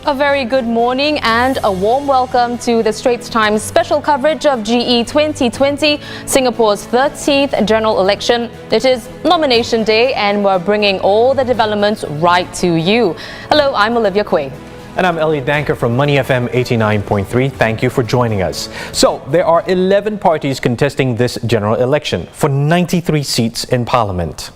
A very good morning and a warm welcome to the Straits Times special coverage of GE2020, Singapore's 13th general election. It is nomination day and we're bringing all the developments right to you. Hello, I'm Olivia Quay. And I'm Elliott Danker from Money FM 89.3. Thank you for joining us. So, there are 11 parties contesting this general election for 93 seats in Parliament.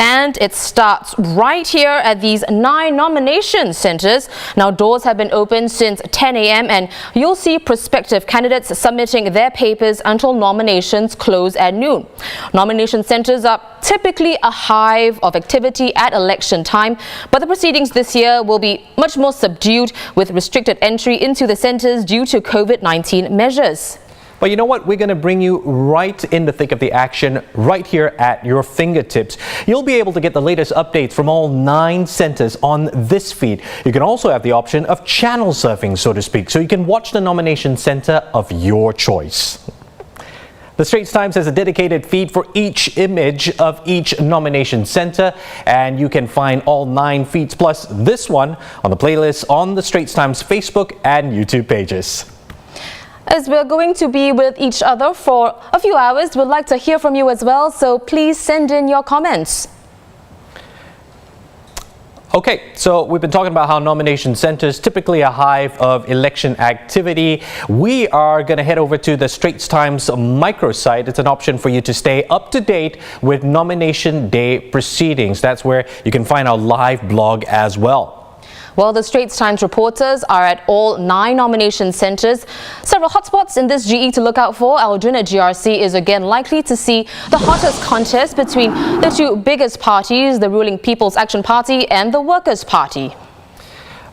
And it starts right here at these 9 nomination centres. Now, doors have been open since 10 a.m. and you'll see prospective candidates submitting their papers until nominations close at noon. Nomination centres are typically a hive of activity at election time, but the proceedings this year will be much more subdued with restricted entry into the centres due to COVID-19 measures. But you know what? We're going to bring you right in the thick of the action, right here at your fingertips. You'll be able to get the latest updates from all 9 centres on this feed. You can also have the option of channel surfing, so to speak, so you can watch the nomination centre of your choice. The Straits Times has a dedicated feed for each image of each nomination centre, and you can find all 9 feeds plus this one on the playlist on the Straits Times Facebook and YouTube pages. As we're going to be with each other for a few hours, we'd like to hear from you as well, so please send in your comments. Okay, so we've been talking about how nomination centres typically a hive of election activity. We are going to head over to the Straits Times microsite. It's an option for you to stay up to date with nomination day proceedings. That's where you can find our live blog as well. Well, the Straits Times reporters are at all 9 nomination centres. Several hotspots in this GE to look out for. Aljun at GRC is again likely to see the hottest contest between the 2 biggest parties, the ruling People's Action Party and the Workers' Party.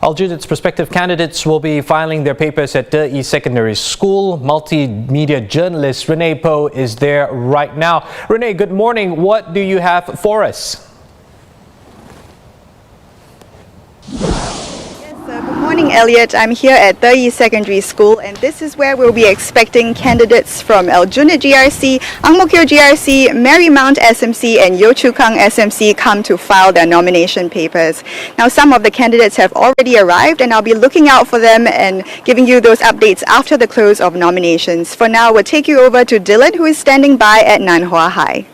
Aljun's prospective candidates will be filing their papers at Quay Secondary School. Multimedia journalist Renee Poe is there right now. Renee, good morning. What do you have for us? Good morning, Elliott. I'm here at Quay Secondary School, and this is where we'll be expecting candidates from Aljun at GRC, Ang Mo Kio GRC, Marymount SMC and Yio Chu Kang SMC come to file their nomination papers. Now, some of the candidates have already arrived, and I'll be looking out for them and giving you those updates after the close of nominations. For now, we'll take you over to Dylan, who is standing by at Nan Hua High.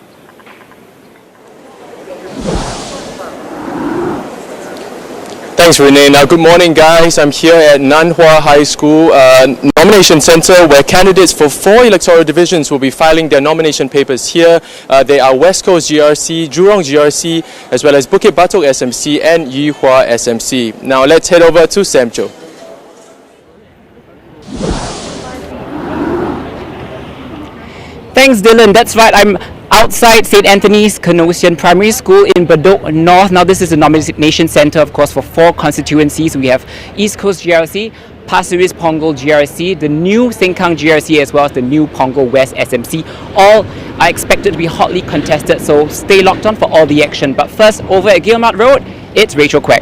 Thanks, Renee. Now, good morning, guys. I'm here at Nan Hua High School nomination centre, where candidates for 4 electoral divisions will be filing their nomination papers here. They are West Coast GRC, Jurong GRC, as well as Bukit Batok SMC and Yihua SMC. Now, let's head over to Samcho. Thanks, Dylan. That's right. I'm outside St. Anthony's Canossian Primary School in Bedok North. Now, this is the nomination centre, of course, for 4 constituencies. We have East Coast GRC, Pasir Ris Punggol GRC, the new Sengkang GRC, as well as the new Punggol West SMC. All are expected to be hotly contested, so stay locked on for all the action. But first, over at Gilmart Road, it's Rachel Quay.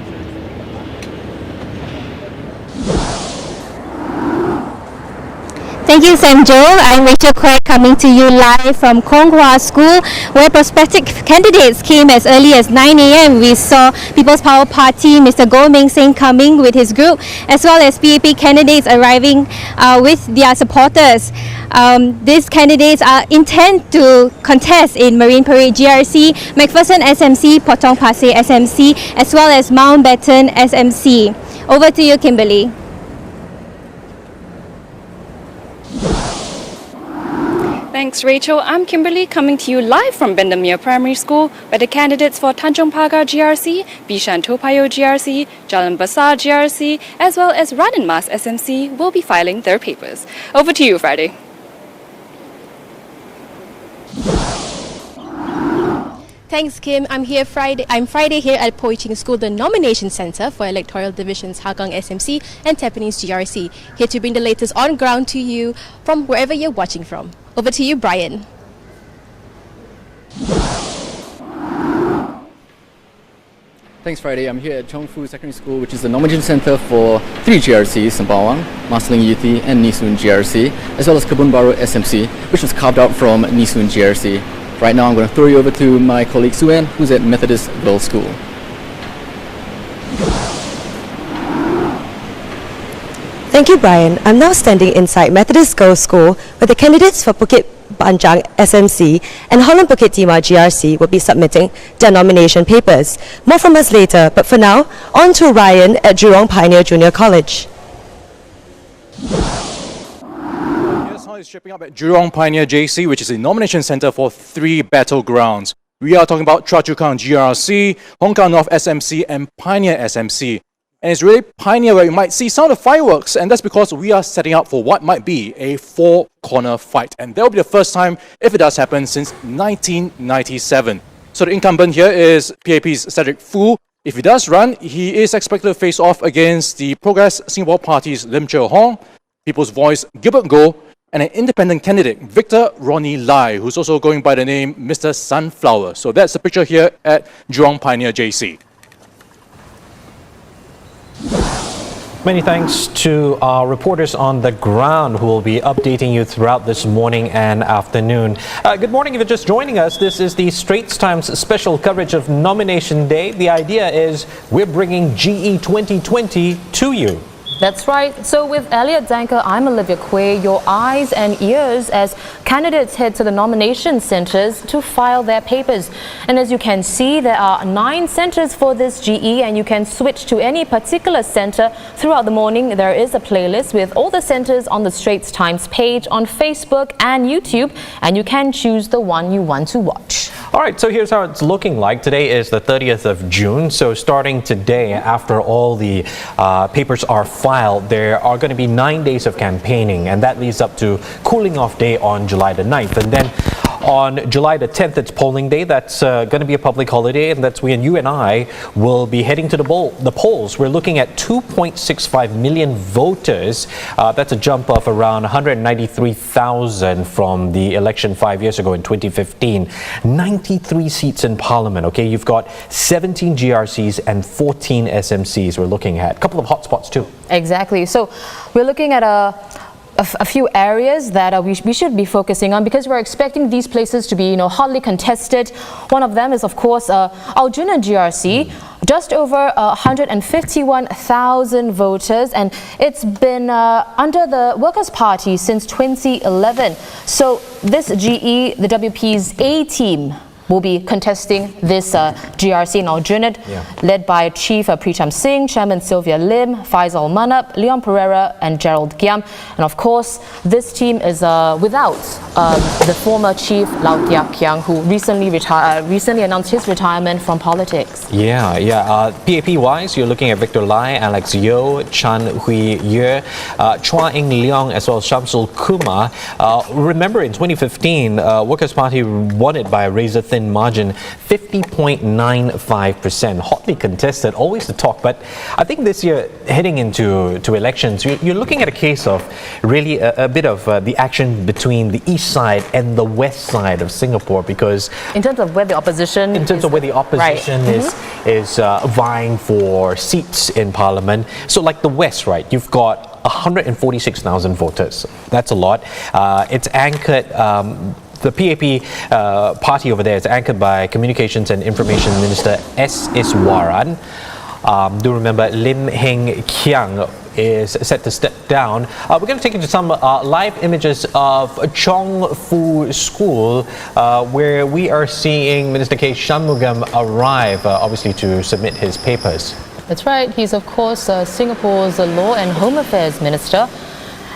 Thank you, Sanjo. I'm Rachel Quay, coming to you live from Kong Hwa School, where prospective candidates came as early as 9 a.m. We saw People's Power Party, Mr. Goh Meng Seng coming with his group, as well as PAP candidates arriving with their supporters. These candidates intend to contest in Marine Parade GRC, MacPherson SMC, Potong Pasir SMC, as well as Mountbatten SMC. Over to you, Kimberly. Thanks, Rachel. I'm Kimberly, coming to you live from Bendemeer Primary School, where the candidates for Tanjong Pagar GRC, Bishan Toa Payoh GRC, Jalan Besar GRC, as well as Radin Mas SMC will be filing their papers. Over to you, Friday. Thanks, Kim. I'm Friday here at Poi Ching School, the nomination centre for electoral divisions Hougang SMC and Tampines GRC. Here to bring the latest on ground to you from wherever you're watching from. Over to you, Brian. Thanks, Friday. I'm here at Chong Fu Secondary School, which is the nomination centre for 3 GRCs, Sembawang, Marsiling Yew and Nee Soon GRC, as well as Kebun Baru SMC, which was carved out from Nee Soon GRC. Right now, I'm going to throw you over to my colleague Suen, who's at Methodist Girls' School. Thank you, Brian. I'm now standing inside Methodist Girls' School where the candidates for Bukit Panjang SMC and Holland Bukit Timah GRC will be submitting their nomination papers. More from us later, but for now, on to Ryan at Jurong Pioneer Junior College. Here's how it's shaping up at Jurong Pioneer JC, which is a nomination center for 3 battlegrounds. We are talking about Choa Chu Kang GRC, Hong Kong North SMC, and Pioneer SMC. And it's really Pioneer where you might see some of the fireworks, and that's because we are setting up for what might be a 4-corner fight. And that will be the first time, if it does happen, since 1997. So the incumbent here is PAP's Cedric Foo. If he does run, he is expected to face off against the Progress Singapore Party's Lim Chee Hong, People's Voice Gilbert Goh, and an independent candidate, Victor Ronnie Lai, who's also going by the name Mr. Sunflower. So that's the picture here at Jurong Pioneer JC. Many thanks to our reporters on the ground who will be updating you throughout this morning and afternoon. Good morning if you're just joining us. This is the Straits Times special coverage of Nomination Day. The idea is we're bringing GE2020 to you. That's right. So with Elliott, Danker, I'm Olivia Quay, your eyes and ears as candidates head to the nomination centres to file their papers. And as you can see, there are 9 centres for this GE, and you can switch to any particular centre throughout the morning. There is a playlist with all the centres on the Straits Times page on Facebook and YouTube, and you can choose the one you want to watch. All right, so here's how it's looking like. Today is the 30th of June, so starting today, after all the papers are filed, there are going to be 9 days of campaigning, and that leads up to cooling off day on July the 9th. And then on July the 10th, it's polling day. That's going to be a public holiday, and that's when you and I will be heading to the polls. We're looking at 2.65 million voters. That's a jump of around 193,000 from the election 5 years ago in 2015. 93 seats in Parliament, okay? You've got 17 GRCs and 14 SMCs we're looking at. A couple of hotspots too. Exactly. So we're looking at a few areas that we should be focusing on, because we're expecting these places to be, hotly contested. One of them is, of course, Aljuna GRC. Just over 151,000 voters, and it's been under the Workers' Party since 2011. So this GE, the WP's A team, will be contesting this GRC in Aljunied, led by Chief Pritam Singh, Chairman Sylvia Lim, Faisal Manap, Leon Pereira, and Gerald Giam. And of course, this team is without the former Chief Lau Tia Kiang, who recently announced his retirement from politics. PAP-wise, you're looking at Victor Lai, Alex Yeo, Chan Hui Ye, Chua Eng Leong, as well as Shamsul Kumar. Remember, in 2015, Workers' Party won it by a razor-thin margin, 50.95%. Hotly contested, always the talk. But I think this year, heading into elections, you're looking at a case of really a bit of the action between the east side and the west side of Singapore, because in terms of where the opposition is vying for seats in Parliament. So like the west, right, you've got 146,000 voters. That's a lot. It's anchored. The PAP party over there is anchored by Communications and Information Minister S. Iswaran. Do remember Lim Heng Kiang is set to step down. We're going to take you to some live images of Chong Fu School, where we are seeing Minister K. Shanmugam arrive, obviously to submit his papers. That's right. He's, of course, Singapore's Law and Home Affairs Minister.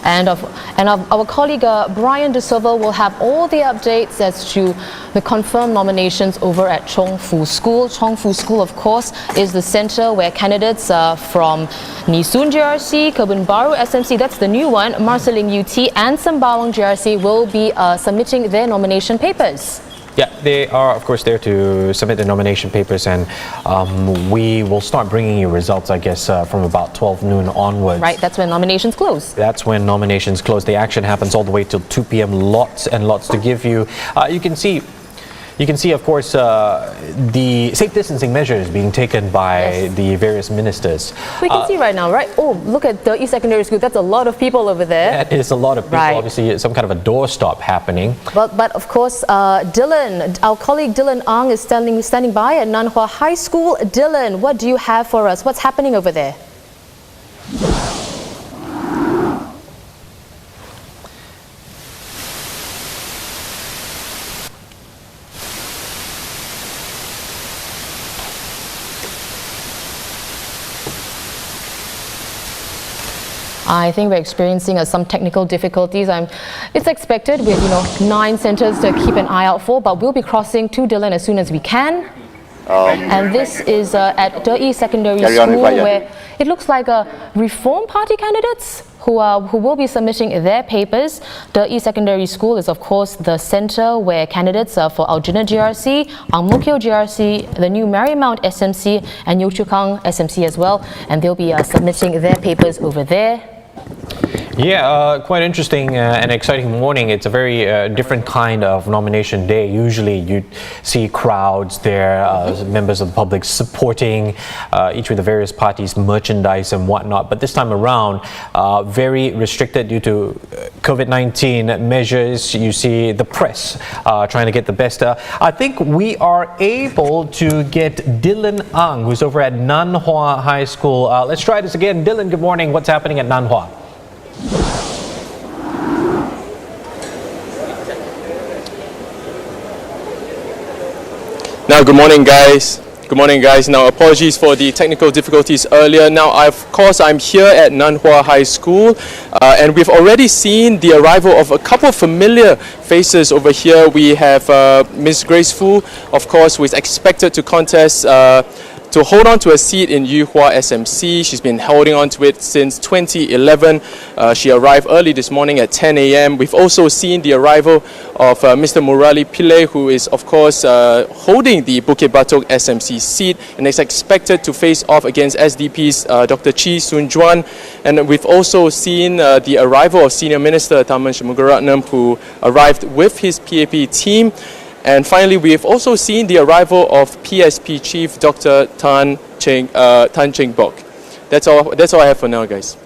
And our colleague Brian De Silva will have all the updates as to the confirmed nominations over at Chong Fu School. Chong Fu School, of course, is the centre where candidates from Nee Soon GRC, Kebun Baru SMC, that's the new one, Marsiling UT, and Sembawang GRC will be submitting their nomination papers. Yeah, they are, of course, there to submit the nomination papers, and we will start bringing you results, I guess, from about 12 noon onwards. Right, that's when nominations close. That's when nominations close. The action happens all the way till 2 p.m. Lots and lots to give you. You can see, of course, the safe distancing measures being taken by the various ministers. We can see right now, right? Oh, look at the East Secondary School. That's a lot of people over there. That is a lot of people. Right. Obviously, some kind of a doorstop happening. But of course, Dylan, our colleague Dylan Ang is standing by at Nan Hua High School. Dylan, what do you have for us? What's happening over there? I think we're experiencing some technical difficulties. It's expected with 9 centers to keep an eye out for, but we'll be crossing to Dylan as soon as we can. And this is at Quay Secondary School, where it looks like Reform Party candidates who will be submitting their papers. Quay Secondary School is, of course, the center where candidates for Aljunied GRC, Ang Mo Kio GRC, the new Marymount SMC, and Yio Chu Kang SMC as well, and they'll be submitting their papers over there. Yeah, quite interesting and exciting morning. It's a very different kind of nomination day. Usually you see crowds there, members of the public supporting each of the various parties' merchandise and whatnot. But this time around, very restricted due to COVID-19 measures. You see the press trying to get the best. I think we are able to get Dylan Ang, who's over at Nan Hua High School. Let's try this again. Dylan, good morning. What's happening at Nan Hua? Now, good morning, guys. Good morning, guys. Now, apologies for the technical difficulties earlier. Now, of course, I'm here at Nan Hua High School, and we've already seen the arrival of a couple of familiar faces over here. We have Miss Grace Fu, of course, who is expected to contest to hold on to a seat in Yuhua SMC. She's been holding on to it since 2011. She arrived early this morning at 10 a.m. We've also seen the arrival of Mr. Murali Pillai, who is, of course, holding the Bukit Batok SMC seat and is expected to face off against SDP's Dr. Chee Soon Juan. And we've also seen the arrival of Senior Minister Tharman Shanmugaratnam, who arrived with his PAP team. And finally, we have also seen the arrival of PSP Chief Dr. Tan Cheng Bok. That's all I have for now, guys.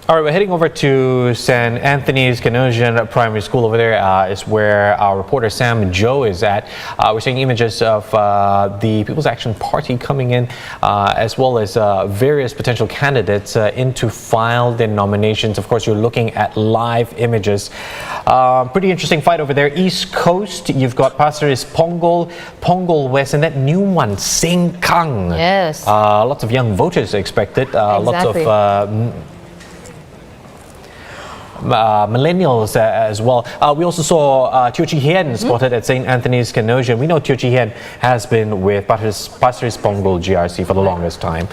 All right, we're heading over to St. Anthony's Canossian Primary School. Over there is where our reporter Sam Joe is at. We're seeing images of the People's Action Party coming in, as well as various potential candidates in to file their nominations. Of course, you're looking at live images. Pretty interesting fight over there. East Coast, you've got Pasir Ris Punggol West, and that new one, Sengkang. Yes. Lots of young voters expected. Exactly. Lots of millennials as well. We also saw Teo Chee Hian spotted at St. Anthony's Canossian. We know Teo Chee Hian has been with Pasir Ris Punggol GRC for the longest time.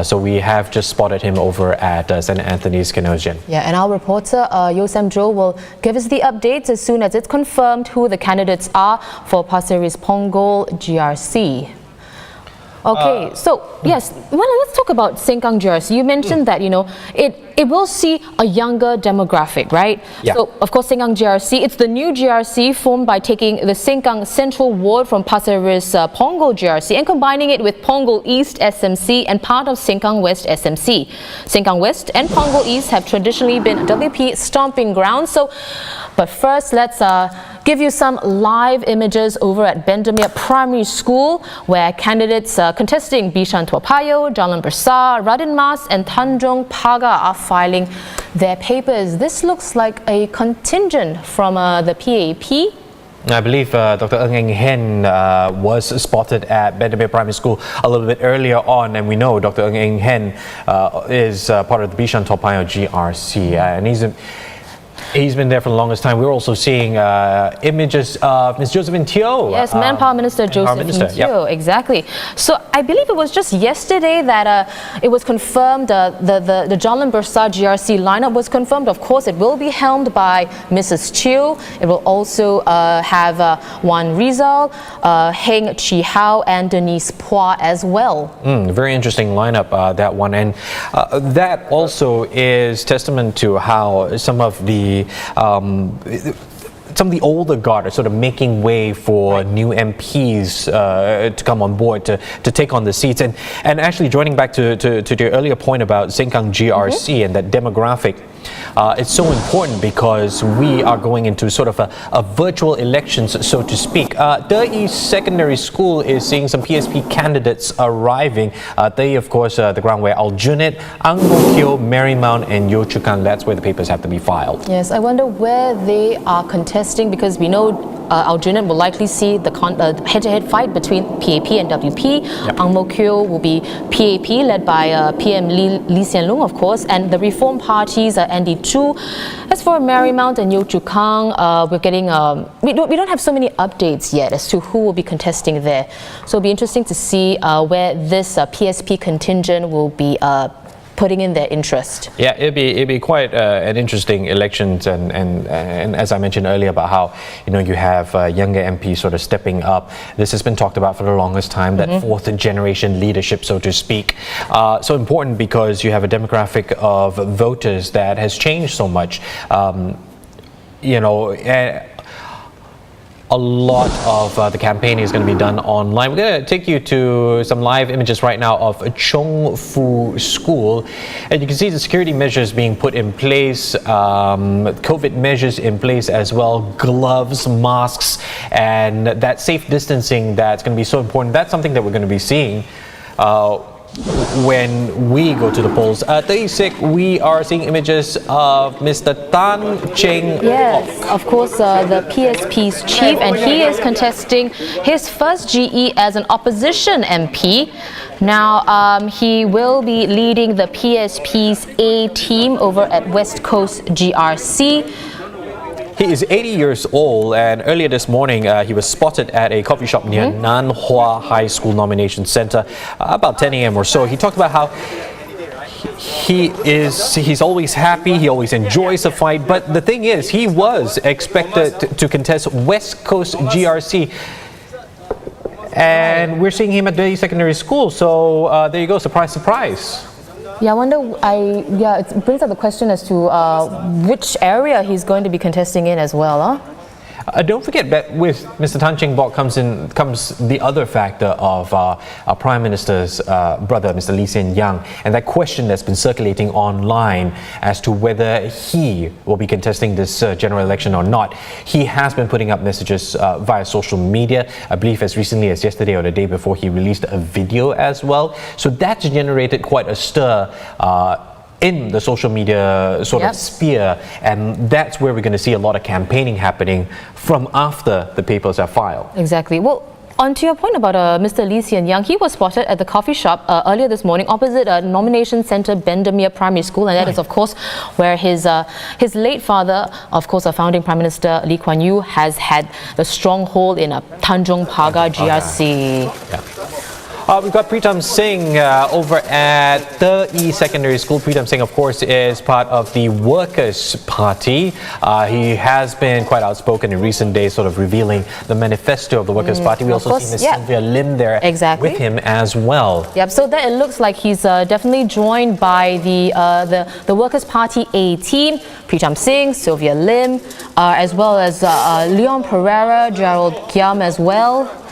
So we have just spotted him over at St. Anthony's Canossian. Yeah, and our reporter Sam Joe will give us the updates as soon as it's confirmed who the candidates are for Pasir Ris Punggol GRC. Okay, so yes, well, let's talk about Sengkang GRC. You mentioned that, it will see a younger demographic, right? Yeah. So, of course, Sengkang GRC, it's the new GRC formed by taking the Sengkang Central Ward from Pasir Ris Punggol GRC and combining it with Punggol East SMC and part of Sengkang West SMC. Sengkang West and Punggol East have traditionally been WP stomping grounds. But first, let's give you some live images over at Bendemeer Primary School, where candidates contesting Bishan Toa Payoh, Jalan Besar, Radin Mas and Tanjong Pagar are filing their papers. This looks like a contingent from the PAP. I believe Dr. Ng Eng Hen was spotted at Bendemeer Primary School a little bit earlier on, and we know Dr. Ng Eng Hen is part of the Bishan Toa Payoh GRC, and he's been there for the longest time. We're also seeing images of Ms. Josephine Teo. Yes, Manpower Minister Josephine Teo, exactly. So I believe it was just yesterday that it was confirmed, the Jalan Besar GRC lineup was confirmed. Of course, it will be helmed by Mrs. Chiu. It will also have Wan Rizal, Heng Chi Hao and Denise Phua as well. Very interesting lineup, that one. And that also is testament to how some of the older guard are sort of making way for new MPs to come on board to take on the seats. And actually, joining back to the earlier point about Sengkang GRC and that demographic, it's so important because we are going into sort of a virtual elections, so to speak. Quay Secondary School is seeing some PSP candidates arriving. Quay, of course, the ground where Aljunied, Ang Mo Kio, Marymount and Yio Chu Kang, that's where the papers have to be filed. Yes, I wonder where they are contesting, because we know Aljunied will likely see the head-to-head fight between PAP and WP. Ang Mo Kio will be PAP, led by PM Lee Hsien Loong, of course, and the Reform Parties are ND2. As for Marymount and Yio Chu Kang, we're getting we don't have so many updates yet as to who will be contesting there. So it'll be interesting to see where this PSP contingent will be putting in their interest. Yeah, it'd be quite an interesting election, and as I mentioned earlier about how you have younger MPs sort of stepping up. This has been talked about for the longest time, that fourth generation leadership, so to speak. So important because you have a demographic of voters that has changed so much. A lot of the campaign is going to be done online. We're going to take you to some live images right now of Chong Fu School, and you can see the security measures being put in place, COVID measures in place as well, gloves, masks, and that safe distancing that's going to be so important. That's something that we're going to be seeing when we go to the polls. 36, we are seeing images of Mr. Tan Cheng. Yes, of course, the PSP's chief, and he is contesting his first GE as an opposition MP. Now, he will be leading the PSP's A team over at West Coast GRC. He is 80 years old, and earlier this morning he was spotted at a coffee shop near Nan Hua High School Nomination Center about 10 a.m. or so. He talked about how he's always happy, he always enjoys the fight, but the thing is, he was expected to contest West Coast GRC. And we're seeing him at the secondary school, so there you go, surprise, surprise. Yeah, I wonder, it brings up the question as to which area he's going to be contesting in as well, huh? Don't forget that with Mr. Tan Cheng Bock comes the other factor of our Prime Minister's brother, Mr. Lee Hsien Loong, and that question that's been circulating online as to whether he will be contesting this general election or not. He has been putting up messages via social media, I believe as recently as yesterday or the day before. He released a video as well. So that's generated quite a stir in the social media sort of sphere, and that's where we're going to see a lot of campaigning happening from after the papers are filed. Exactly. Well, on to your point about Mr. Lee Hsien Loong, he was spotted at the coffee shop earlier this morning opposite a nomination centre, Bendemeer Primary School, and that is of course where his late father, of course our founding Prime Minister Lee Kuan Yew, has had the stronghold in Tanjong Pagar GRC. Yeah. We've got Pritam Singh over at Quay Secondary School. Pritam Singh, of course, is part of the Workers' Party. He has been quite outspoken in recent days, sort of revealing the manifesto of the Workers' Party. We also see Ms. Sylvia Lim there with him as well. Yep. So that it looks like he's definitely joined by the Workers' Party A team, Pritam Singh, Sylvia Lim, as well as Leon Pereira, Gerald Giam as well.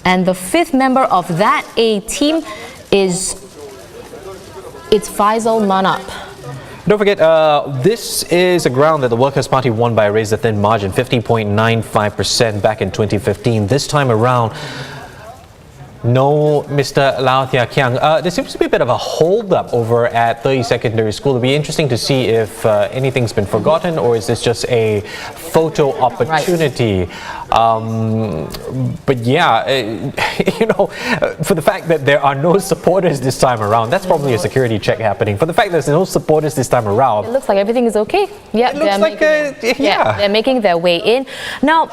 And the fifth member of that A team it's Faisal Manap. Don't forget, this is a ground that the Workers' Party won by a razor-thin margin, 50.95% back in 2015. This time around, no Mr. Lau Thia Kiang. There seems to be a bit of a hold-up over at Quay Secondary School. It'll be interesting to see if anything's been forgotten, or is this just a photo opportunity. But yeah, for the fact that there are no supporters this time around, that's probably a security check happening. For the fact that there's no supporters this time around, it looks like everything is okay. Yeah, it looks like they're making their way in. Now,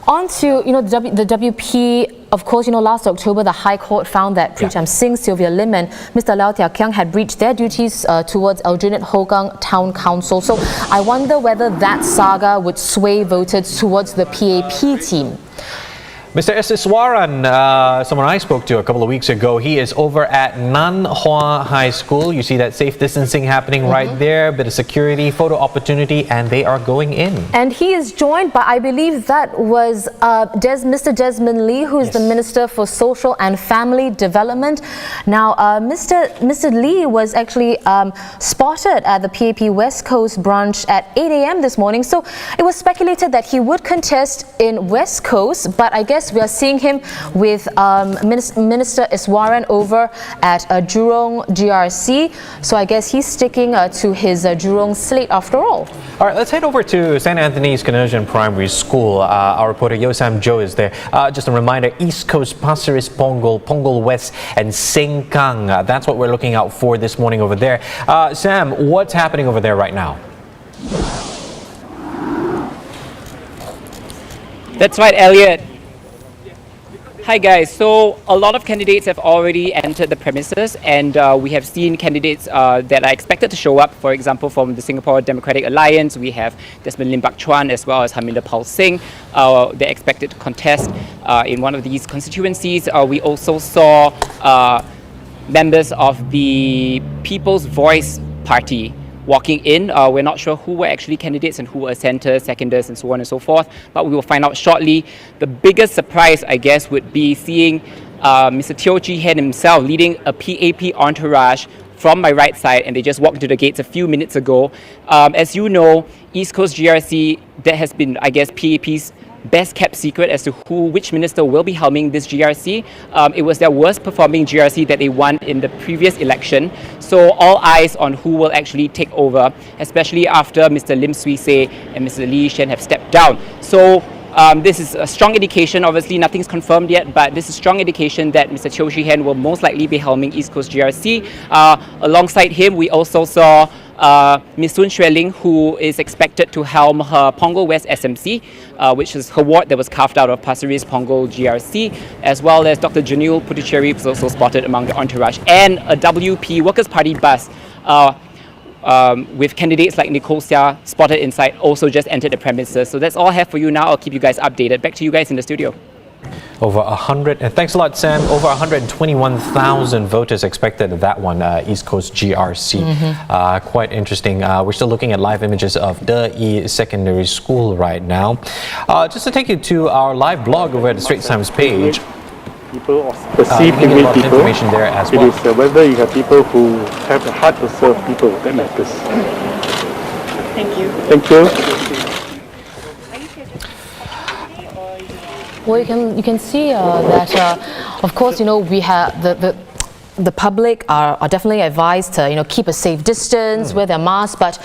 on to the WP. Of course, last October, the High Court found that Pritam Singh, Sylvia Lim and Mr. Lau Thia Kiang had breached their duties towards Aljunied Hougang Town Council. So I wonder whether that saga would sway voters towards the PAP team. Mr. S. Iswaran, someone I spoke to a couple of weeks ago, he is over at Nan Hua High School. You see that safe distancing happening right there, bit of security, photo opportunity, and they are going in. And he is joined by, I believe that was Mr. Desmond Lee, who is the Minister for Social and Family Development. Now, Mr. Lee was actually spotted at the PAP West Coast branch at 8 a.m. this morning. So it was speculated that he would contest in West Coast, but I guess we are seeing him with Minister Iswaran over at Jurong GRC. So I guess he's sticking to his Jurong slate after all. All right, let's head over to St. Anthony's Canosian Primary School. Our reporter Yosam Joe is there. Just a reminder, East Coast, Pasir Ris, Punggol West and Sengkang. That's what we're looking out for this morning over there. Sam, what's happening over there right now? That's right, Elliott. Hi guys, so a lot of candidates have already entered the premises, and we have seen candidates that are expected to show up. For example, from the Singapore Democratic Alliance, we have Desmond Lim Bak Chuan as well as Harminder Paul Singh. They're expected to contest in one of these constituencies. We also saw members of the People's Voice Party walking in. We're not sure who were actually candidates and who were centers, seconders, and so on and so forth, but we will find out shortly. The biggest surprise, I guess, would be seeing Mr. Teo Chee Hean himself leading a PAP entourage from my right side, and they just walked into the gates a few minutes ago. As you know, East Coast GRC, that has been, I guess, PAP's best kept secret as to which minister will be helming this GRC. It was their worst performing GRC that they won in the previous election. So all eyes on who will actually take over, especially after Mr. Lim Swee Se and Mr. Lee Shen have stepped down. So this is a strong indication. Obviously nothing's confirmed yet, but this is a strong indication that Mr. Teo Chee Hean will most likely be helming East Coast GRC. Alongside him, we also saw Ms. Sun Xueling Ling, who is expected to helm her Punggol West SMC, which is her ward that was carved out of Pasir Ris Punggol GRC, as well as Dr. Janul Puducherry was also spotted among the entourage, and a WP Workers' Party bus with candidates like Nicole Seah spotted inside also just entered the premises. So that's all I have for you now. I'll keep you guys updated. Back to you guys in the studio. Over 100, and thanks a lot, Sam. Over 121,000 voters expected at that one, East Coast GRC. Quite interesting. We're still looking at live images of the Secondary School right now. Just to take you to our live blog over at the Straits Times page. People perceive to meet people. Information there as well. It is whether you have people who have a heart to serve people that matters. Thank you. Thank you. Well, you can see that, of course, we have the public are definitely advised to keep a safe distance, wear their masks, but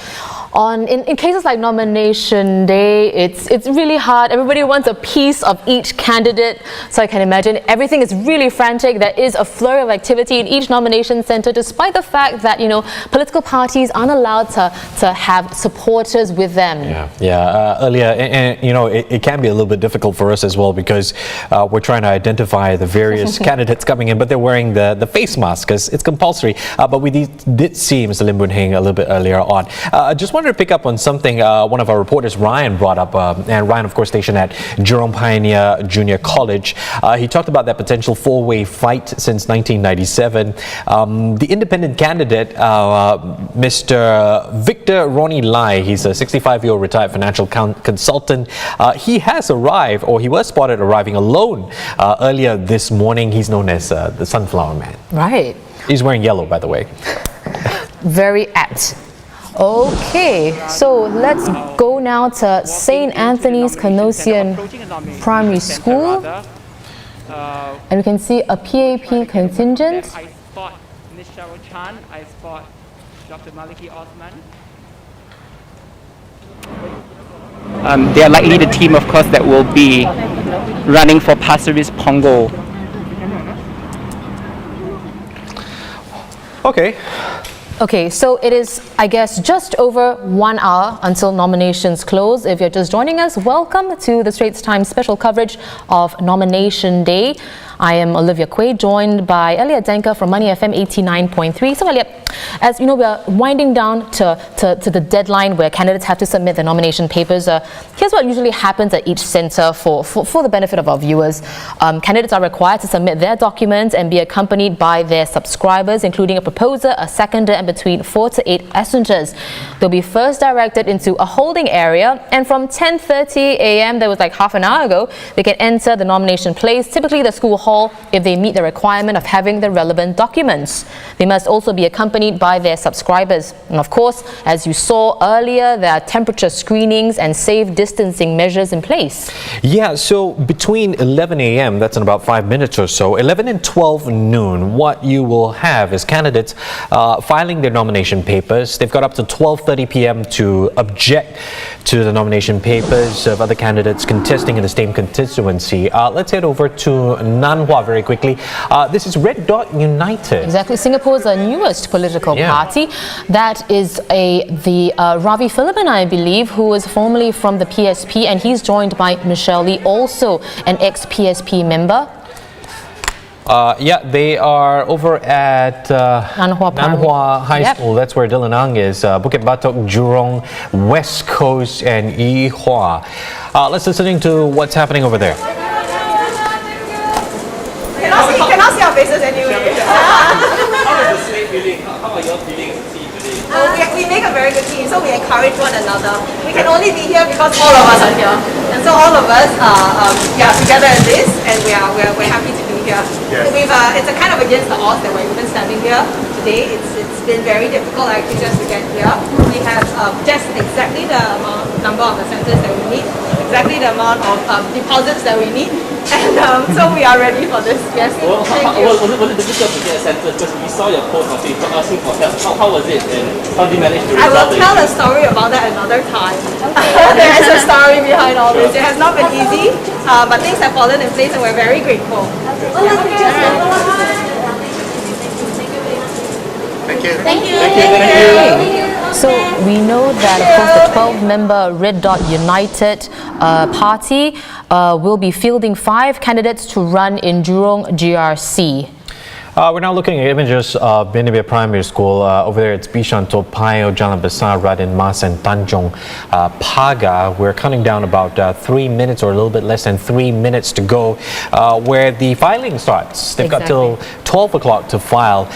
in cases like nomination day, it's really hard. Everybody wants a piece of each candidate, so I can imagine everything is really frantic. There is a flurry of activity in each nomination center, despite the fact that political parties aren't allowed to have supporters with them. Earlier, and it can be a little bit difficult for us as well, because we're trying to identify the various candidates coming in, but they're wearing the face mask because it's compulsory. But we did see Mr. Lim Boon Heng a little bit earlier on. Just wanted to pick up on something one of our reporters, Ryan, brought up, and Ryan, of course, stationed at Jurong Pioneer Junior College. He talked about that potential four-way fight since 1997. The independent candidate, Mr. Victor Ronnie Lai, he's a 65-year-old retired financial consultant. He has arrived, or he was spotted arriving alone earlier this morning. He's known as the Sunflower Man. Right. He's wearing yellow, by the way. Very apt. Okay, so let's go now to St. Anthony's Canosian Primary School, and we can see a PAP contingent. I spot Ms. Cheryl Chan, I spot Dr. Maliki Osman. They are likely the team, of course, that will be running for Pasir Ris Punggol. Okay, so it is, I guess, just over 1 hour until nominations close. If you're just joining us, welcome to the Straits Times special coverage of Nomination Day. I am Olivia Quay, joined by Elliott Danker from Money FM 89.3. So Elliott, as you know, we are winding down to the deadline where candidates have to submit their nomination papers. Here's what usually happens at each centre for the benefit of our viewers. Candidates are required to submit their documents and be accompanied by their subscribers, including a proposer, a seconder, and between 4 to 8 passengers. They'll be first directed into a holding area, and from 10:30 a.m., that was like half an hour ago, they can enter the nomination place, typically the school alcohol if they meet the requirement of having the relevant documents. They must also be accompanied by their subscribers. And of course, as you saw earlier, there are temperature screenings and safe distancing measures in place. Yeah, so between 11 a.m., that's in about 5 minutes or so, 11 and 12 noon, what you will have is candidates filing their nomination papers. They've got up to 12:30 p.m. to object to the nomination papers of other candidates contesting in the same constituency. Let's head over to Nanhua very quickly. This is Red Dot United. Exactly, Singapore's newest political party. That is the Ravi Philomen, I believe, who is formerly from the PSP, and he's joined by Michelle Lee, also an ex-PSP member. Yeah, they are over at Nanhua High School. That's where Dylan Ang is. Bukit Batok, Jurong, West Coast, and Yihua. Let's listen to what's happening over there. Cannot see our faces anyway. How is the slate feeling? How are your feeling today? We make a very good team, so we encourage one another. We can only be here because all of us are here, and so all of us are together in this, and we're happy to be here. Yes. It's a kind of against the odds that we're even standing here today. It's been very difficult actually just to get here. We have just exactly the number of the centers that we need, exactly the amount of deposits that we need. And so we are ready for this. Yes. Well, was it difficult to get a center? Because we saw your post asking for help. How was it, and how did you manage to resolve it? I will tell a story about that another time. There is a story behind all this. It has not been easy, but things have fallen in place, and we're very grateful. Thank you. Thank you. So we know that, of course, the 12-member Red Dot United party will be fielding 5 candidates to run in Jurong GRC. We're now looking at images of Benavir Primary School. Over there, it's Bishan, Toa Payoh, Jalan Besar, Radin Mas, and Tanjong Pagar. We're counting down about 3 minutes, or a little bit less than 3 minutes to go, where the filing starts. They've got till 12 o'clock to file.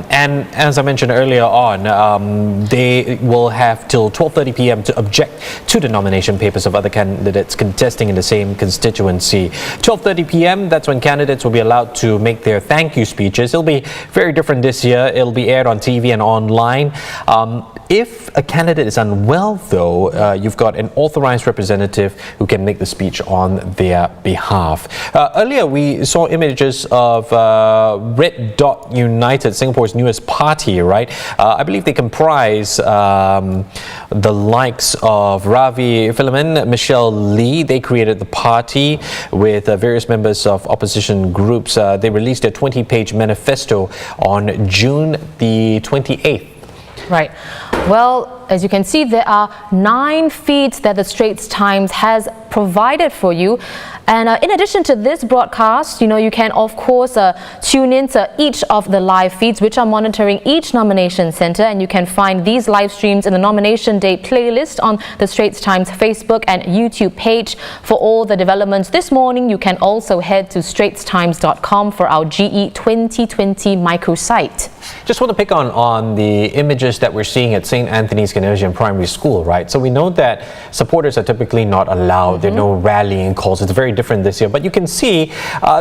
And as I mentioned earlier on, they will have till 12:30 p.m. to object to the nomination papers of other candidates contesting in the same constituency. 12:30 p.m., that's when candidates will be allowed to make their thank you speeches. It'll be very different this year. It'll be aired on TV and online. If a candidate is unwell, though, you've got an authorized representative who can make the speech on their behalf. Earlier, we saw images of Red Dot United, Singapore's newest party, right? I believe they comprise the likes of Ravi Philomen, Michelle Lee. They created the party with various members of opposition groups. They released a 20-page manifesto on June the 28th. Right. Well, as you can see, there are 9 feeds that the Straits Times has provided for you. And in addition to this broadcast, you can, of course, tune in to each of the live feeds, which are monitoring each nomination center. And you can find these live streams in the Nomination Day playlist on the Straits Times Facebook and YouTube page for all the developments. This morning, you can also head to straitstimes.com for our GE2020 microsite. Just want to pick on the images that we're seeing at St. Anthony's Canadian Primary School, right? So we know that supporters are typically not allowed. There are no rallying calls. It's very different this year. But you can see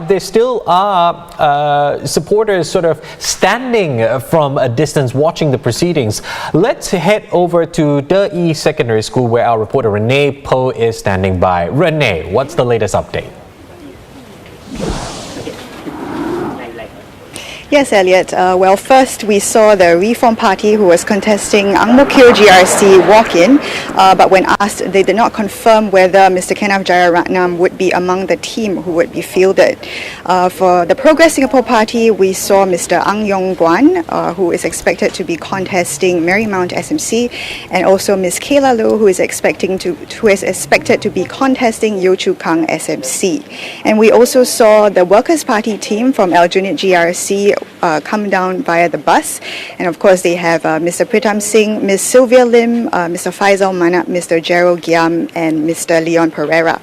there still are supporters sort of standing from a distance watching the proceedings. Let's head over to Quay Secondary School, where our reporter Renee Poe is standing by. Renee, what's the latest update? Yes, Elliott. Well, first we saw the Reform Party, who was contesting Ang Mo Kio GRC, walk in, but when asked, they did not confirm whether Mr. Kenav Jayaratnam would be among the team who would be fielded. For the Progress Singapore Party, we saw Mr. Ang Yong Guan, who is expected to be contesting Marymount SMC, and also Ms. Kayla Low, who is expected to be contesting Yio Chu Kang SMC. And we also saw the Workers' Party team from Elliott GRC come down via the bus, and of course they have Mr. Pritam Singh, Ms. Sylvia Lim, Mr. Faisal Manap, Mr. Gerald Giam, and Mr. Leon Pereira.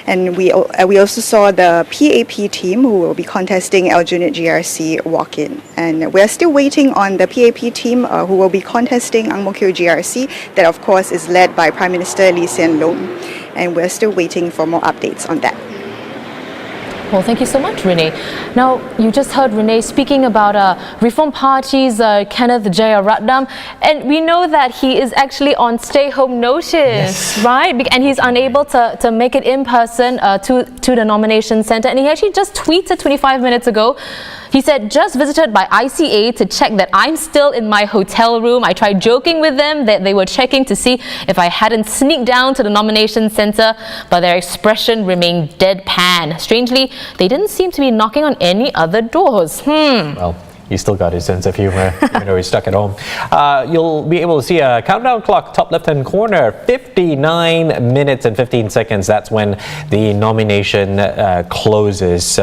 And we also saw the PAP team, who will be contesting Elliott GRC, walk in. And we're still waiting on the PAP team who will be contesting Ang Mo Kio GRC. That of course is led by Prime Minister Lee Hsien Loong, and we're still waiting for more updates on that. Well, thank you so much, Renee. Now, you just heard Renee speaking about Reform Party's Kenneth Jeyaratnam, and we know that he is actually on stay-home notice, right? And he's unable to make it in person to the nomination centre, and he actually just tweeted 25 minutes ago. He said, just visited by ICA to check that I'm still in my hotel room. I tried joking with them that they were checking to see if I hadn't sneaked down to the nomination centre, but their expression remained deadpan. Strangely, they didn't seem to be knocking on any other doors. Well, he still got his sense of humor, even though he's stuck at home. You'll be able to see a countdown clock, top left-hand corner, 59 minutes and 15 seconds. That's when the nomination closes.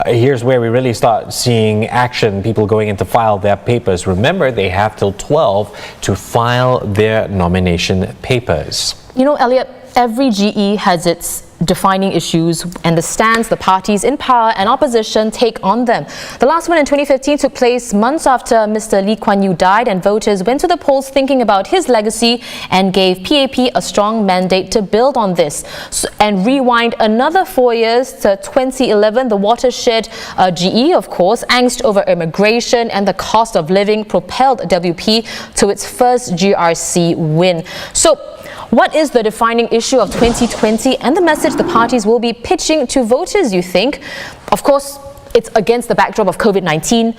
Here's where we really start seeing action, people going in to file their papers. Remember, they have till 12 to file their nomination papers. You know, Elliott, every GE has its defining issues and the stance the parties in power and opposition take on them. The last one in 2015 took place months after Mr. Lee Kuan Yew died, and voters went to the polls thinking about his legacy and gave PAP a strong mandate to build on this. And rewind another 4 years to 2011, the watershed GE, of course, angst over immigration and the cost of living propelled WP to its first GRC win. So, what is the defining issue of 2020 and the message the parties will be pitching to voters, you think? Of course, it's against the backdrop of COVID-19.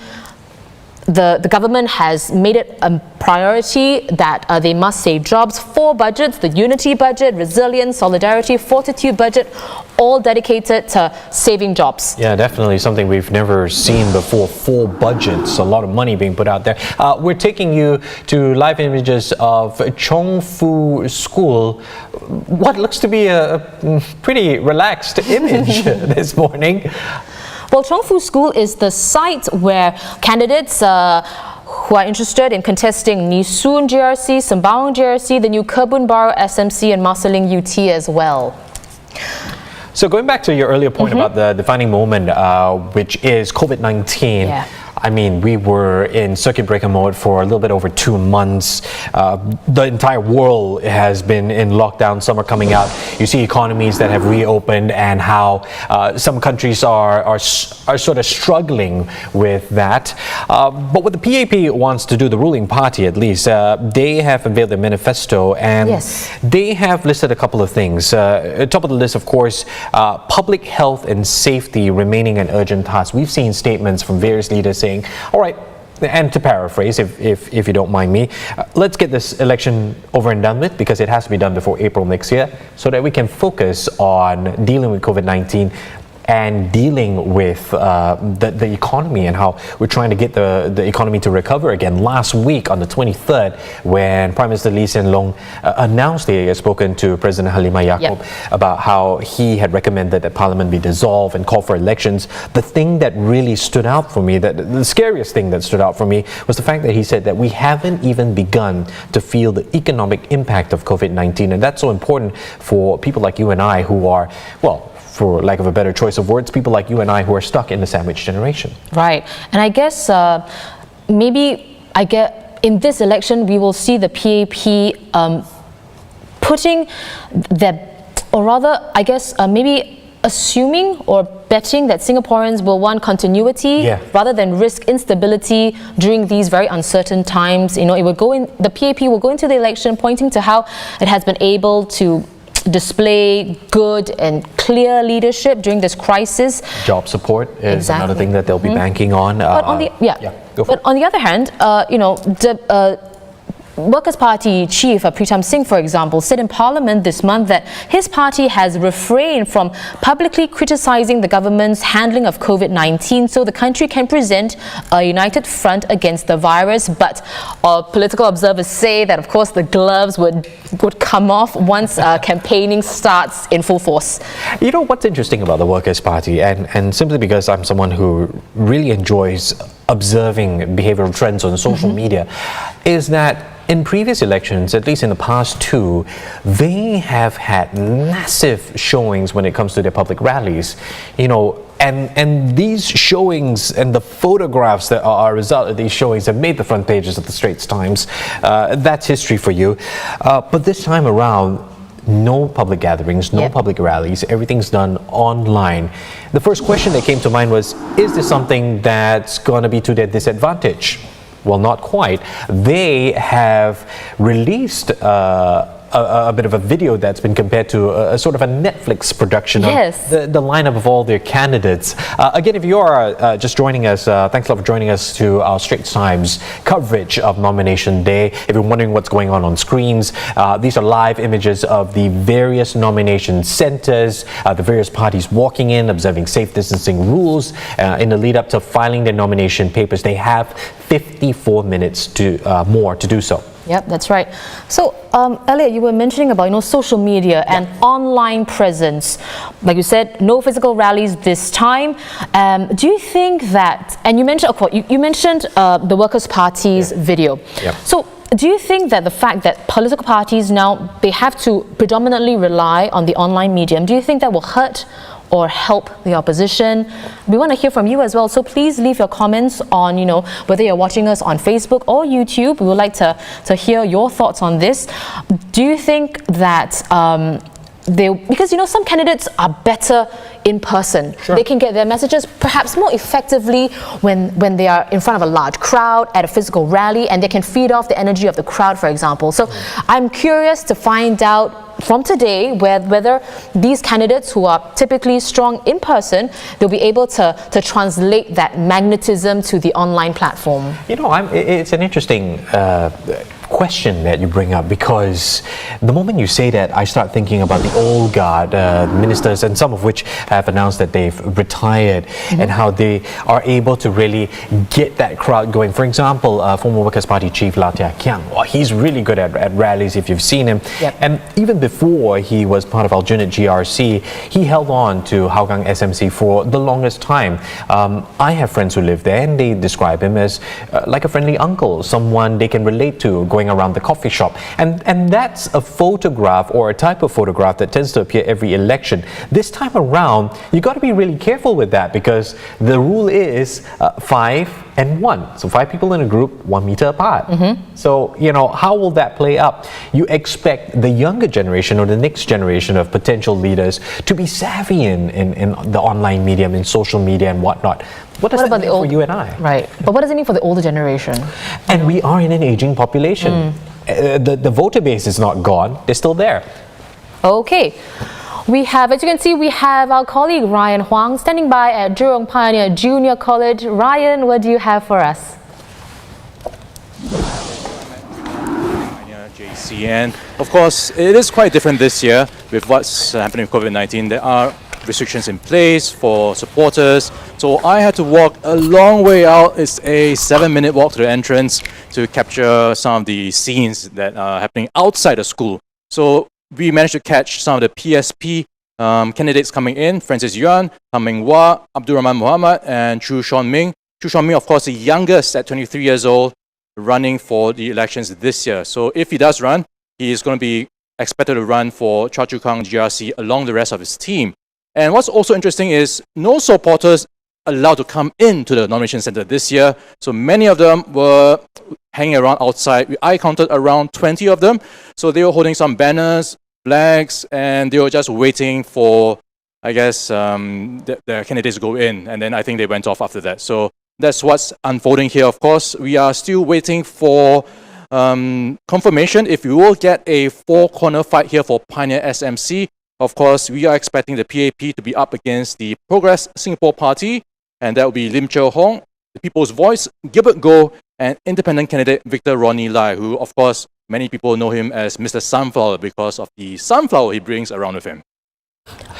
The government has made it a priority that they must save jobs. 4 budgets, the Unity budget, Resilience, Solidarity, Fortitude budget, all dedicated to saving jobs. Yeah, definitely something we've never seen before. 4 budgets, a lot of money being put out there. We're taking you to live images of Chongfu School. What looks to be a pretty relaxed image this morning. Well, Chongfu School is the site where candidates who are interested in contesting Nee Soon GRC, Sembawang GRC, the new Kebun Baru SMC and Marsiling UT as well. So going back to your earlier point about the defining moment, which is COVID-19. Yeah. I mean, we were in circuit breaker mode for a little bit over 2 months. The entire world has been in lockdown. Some are coming out. You see economies that have reopened and how some countries are sort of struggling with that. But what the PAP wants to do, the ruling party at least, they have unveiled their manifesto, and they have listed a couple of things. Top of the list, of course, public health and safety remaining an urgent task. We've seen statements from various leaders saying, all right, and to paraphrase, if you don't mind me, let's get this election over and done with, because it has to be done before April next year, so that we can focus on dealing with COVID-19 and dealing with the economy and how we're trying to get the economy to recover again. Last week on the 23rd, when Prime Minister Lee Hsien Loong announced he had spoken to President Halimah Yacob about how he had recommended that Parliament be dissolved and called for elections, the thing that really stood out for me, the scariest thing that stood out for me, was the fact that he said that we haven't even begun to feel the economic impact of COVID-19, and that's so important for people like you and I who are, well, for lack of a better choice of words, people like you and I who are stuck in the sandwich generation. Right. And I guess in this election we will see the PAP putting or rather, I guess, maybe assuming or betting that Singaporeans will want continuity rather than risk instability during these very uncertain times. You know, the PAP will go into the election pointing to how it has been able to display good and clear leadership during this crisis. Job support is another thing that they'll be banking on. But on the other hand, you know, the Workers' Party chief Pritam Singh, for example, said in Parliament this month that his party has refrained from publicly criticizing the government's handling of COVID-19 so the country can present a united front against the virus. But political observers say that, of course, the gloves would come off once campaigning starts in full force. You know what's interesting about the Workers' Party, and simply because I'm someone who really enjoys observing behavioral trends on social media, is that in previous elections, at least in the past 2, they have had massive showings when it comes to their public rallies. You know, and these showings and the photographs that are a result of these showings have made the front pages of the Straits Times. That's history for you. But this time around, no public gatherings, no public rallies, everything's done online. The first question that came to mind was, is this something that's going to be to their disadvantage? Well, not quite. They have released a bit of a video that's been compared to a sort of a Netflix production of the lineup of all their candidates. Again, if you are just joining us, thanks a lot for joining us to our Straits Times coverage of Nomination Day. If you're wondering what's going on screens, these are live images of the various nomination centres, the various parties walking in, observing safe distancing rules in the lead up to filing their nomination papers. They have 54 minutes more to do so. Yep, that's right. So, Elliott, you were mentioning about social media and online presence. Like you said, no physical rallies this time. Do you think that? And you mentioned, you mentioned the Workers' Party's video. So, do you think that the fact that political parties now they have to predominantly rely on the online medium, do you think that will hurt or help the opposition? We want to hear from you as well, so please leave your comments on whether you're watching us on Facebook or YouTube. We would like to hear your thoughts on this. Do you think that because some candidates are better in person. They can get their messages perhaps more effectively when they are in front of a large crowd at a physical rally, and they can feed off the energy of the crowd, for example. So I'm curious to find out from today whether these candidates who are typically strong in person, they'll be able to translate that magnetism to the online platform. It's an interesting question that you bring up, because the moment you say that, I start thinking about the old guard ministers, and some of which have announced that they've retired, and how they are able to really get that crowd going. For example, former Workers' Party chief Lau Tia Kiang, he's really good at rallies if you've seen him. And even before he was part of Aljunied GRC, he held on to Hougang SMC for the longest time. I have friends who live there, and they describe him as like a friendly uncle, someone they can relate to going around the coffee shop. And that's a photograph, or a type of photograph, that tends to appear every election. This time around, you got to be really careful with that, because the rule is 5 and 1. So 5 people in a group, 1 meter apart. So, how will that play up? You expect the younger generation, or the next generation of potential leaders, to be savvy in the online medium, in social media and whatnot. What does that mean for you and I? Right. But what does it mean for the older generation? And we are in an aging population. The voter base is not gone. They're still there. Okay. We have, as you can see, we have our colleague Ryan Huang standing by at Jurong Pioneer Junior College. Ryan, what do you have for us? JC, and of course, it is quite different this year with what's happening with COVID-19. There are restrictions in place for supporters, so I had to walk a long way out. It's a 7-minute walk to the entrance to capture some of the scenes that are happening outside the school. So we managed to catch some of the PSP candidates coming in: Francis Yuan, Haming Wah, Abdul Rahman Muhammad, and Chu Sean Ming. Chu Sean Ming, of course, the youngest at 23 years old, running for the elections this year. So if he does run, he is going to be expected to run for Choa Chu Kang GRC along the rest of his team. And what's also interesting is no supporters allowed to come into the nomination center this year. So many of them were hanging around outside. I counted around 20 of them. So they were holding some banners, flags, and they were just waiting for, I guess, the candidates to go in. And then I think they went off after that. So that's what's unfolding here. Of course, we are still waiting for confirmation if we will get a 4-corner fight here for Pioneer SMC. Of course, we are expecting the PAP to be up against the Progress Singapore Party, and that will be Lim Cheo Hong, the People's Voice, Gilbert Goh, and independent candidate Victor Ronnie Lai, who, of course, many people know him as Mr. Sunflower because of the sunflower he brings around with him.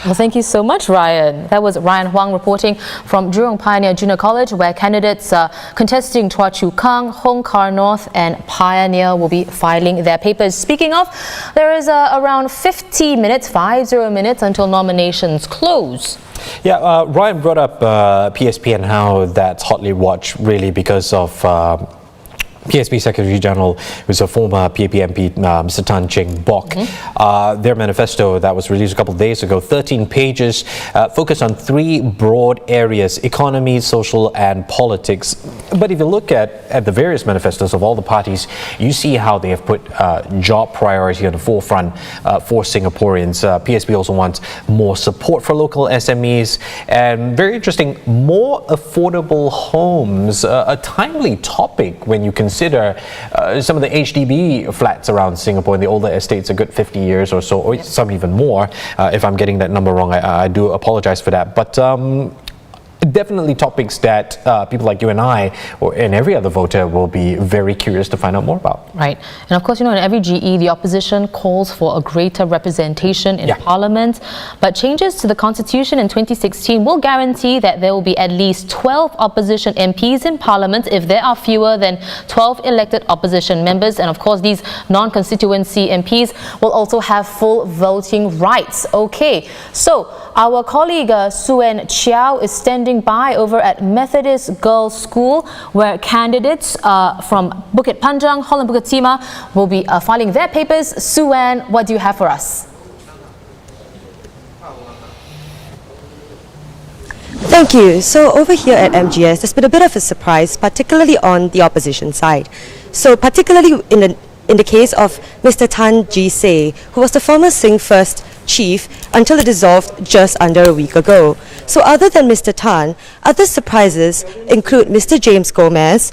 Well, thank you so much, Ryan. That was Ryan Huang reporting from Jurong Pioneer Junior College, where candidates contesting Choa Chu Kang, Hong Kar North and Pioneer will be filing their papers. Speaking of, there is around 50 minutes until nominations close. Yeah, Ryan brought up PSP and how that's hotly watched, really, because of PSP Secretary General, who's a former PAP MP, Mr. Tan Cheng Bok. Their manifesto that was released a couple of days ago, 13 pages, focused on three broad areas: economy, social and politics. But if you look at the various manifestos of all the parties, you see how they have put job priority on the forefront for Singaporeans. PSP also wants more support for local SMEs, and very interesting, more affordable homes, a timely topic when you consider some of the HDB flats around Singapore in the older estates, a good 50 years or so, or some even more. If I'm getting that number wrong, I do apologize for that. But definitely topics that people like you and I, and every other voter, will be very curious to find out more about. Right. And of course, in every GE, the opposition calls for a greater representation in Parliament. But changes to the Constitution in 2016 will guarantee that there will be at least 12 opposition MPs in Parliament if there are fewer than 12 elected opposition members. And of course, these non-constituency MPs will also have full voting rights. Okay, so our colleague Suen Chiao is standing by over at Methodist Girls' School, where candidates from Bukit Panjang, Holland Bukit Timah will be filing their papers. Suen, what do you have for us? Thank you. So over here at MGS, there's been a bit of a surprise, particularly on the opposition side. So particularly in the case of Mr. Tan Ji Se, who was the former Sing First chief until it dissolved just under a week ago. So other than Mr. Tan, other surprises include Mr. James Gomez,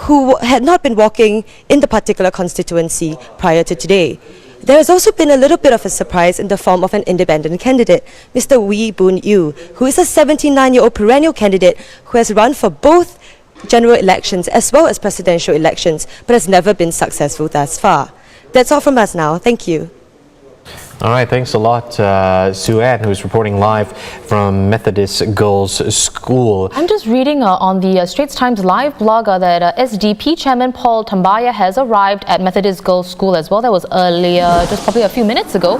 who had not been walking in the particular constituency prior to today. There has also been a little bit of a surprise in the form of an independent candidate, Mr. Wee Boon Yew, who is a 79-year-old perennial candidate who has run for both general elections as well as presidential elections, but has never been successful thus far. That's all from us now. Thank you. All right, thanks a lot, Suen, who's reporting live from Methodist Girls' School. I'm just reading on the Straits Times live blogger that SDP Chairman Paul Tambaya has arrived at Methodist Girls' School as well. That was earlier, just probably a few minutes ago.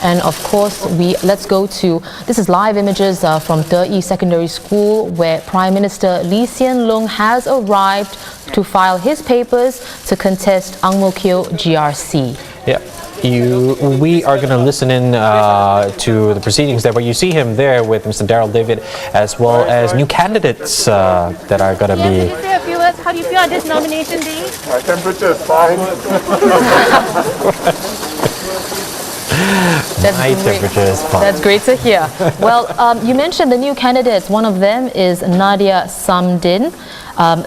And of course, let's go to, this is live images from Quay Secondary School, where Prime Minister Lee Hsien Loong has arrived to file his papers to contest Ang Mo Kio GRC. Yeah. We are going to listen in to the proceedings there, but you see him there with Mr. Daryl David, as well as new candidates that are going to be. Can you say a few words? How do you feel on this nomination day? My temperature is fine. That's great to hear. Well, you mentioned the new candidates. One of them is Nadia Samdin.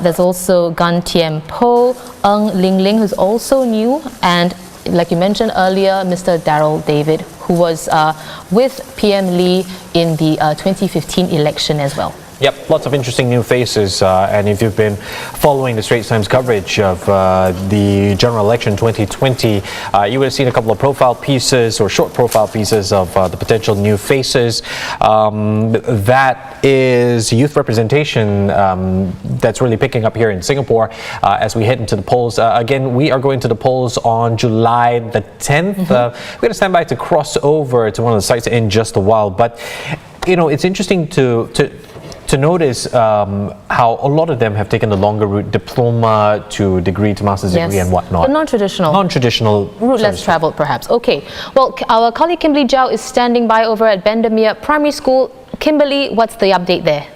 There's also Gan Tiem Po, Ng Ling Ling, who's also new, and like you mentioned earlier, Mr. Daryl David, who was with PM Lee in the 2015 election as well. Yep, lots of interesting new faces, and if you've been following the Straits Times coverage of the general election 2020, you would have seen a couple of profile pieces or short profile pieces of the potential new faces. That is youth representation that's really picking up here in Singapore as we head into the polls. Again, we are going to the polls on July the 10th. We're going to stand by to cross over to one of the sites in just a while, but you know, it's interesting to notice how a lot of them have taken the longer route, diploma to degree to master's degree and whatnot. The non-traditional. Non-traditional. Route less travelled, perhaps. Okay. Well, our colleague Kimberly Zhao is standing by over at Bendemeer Primary School. Kimberly, what's the update there?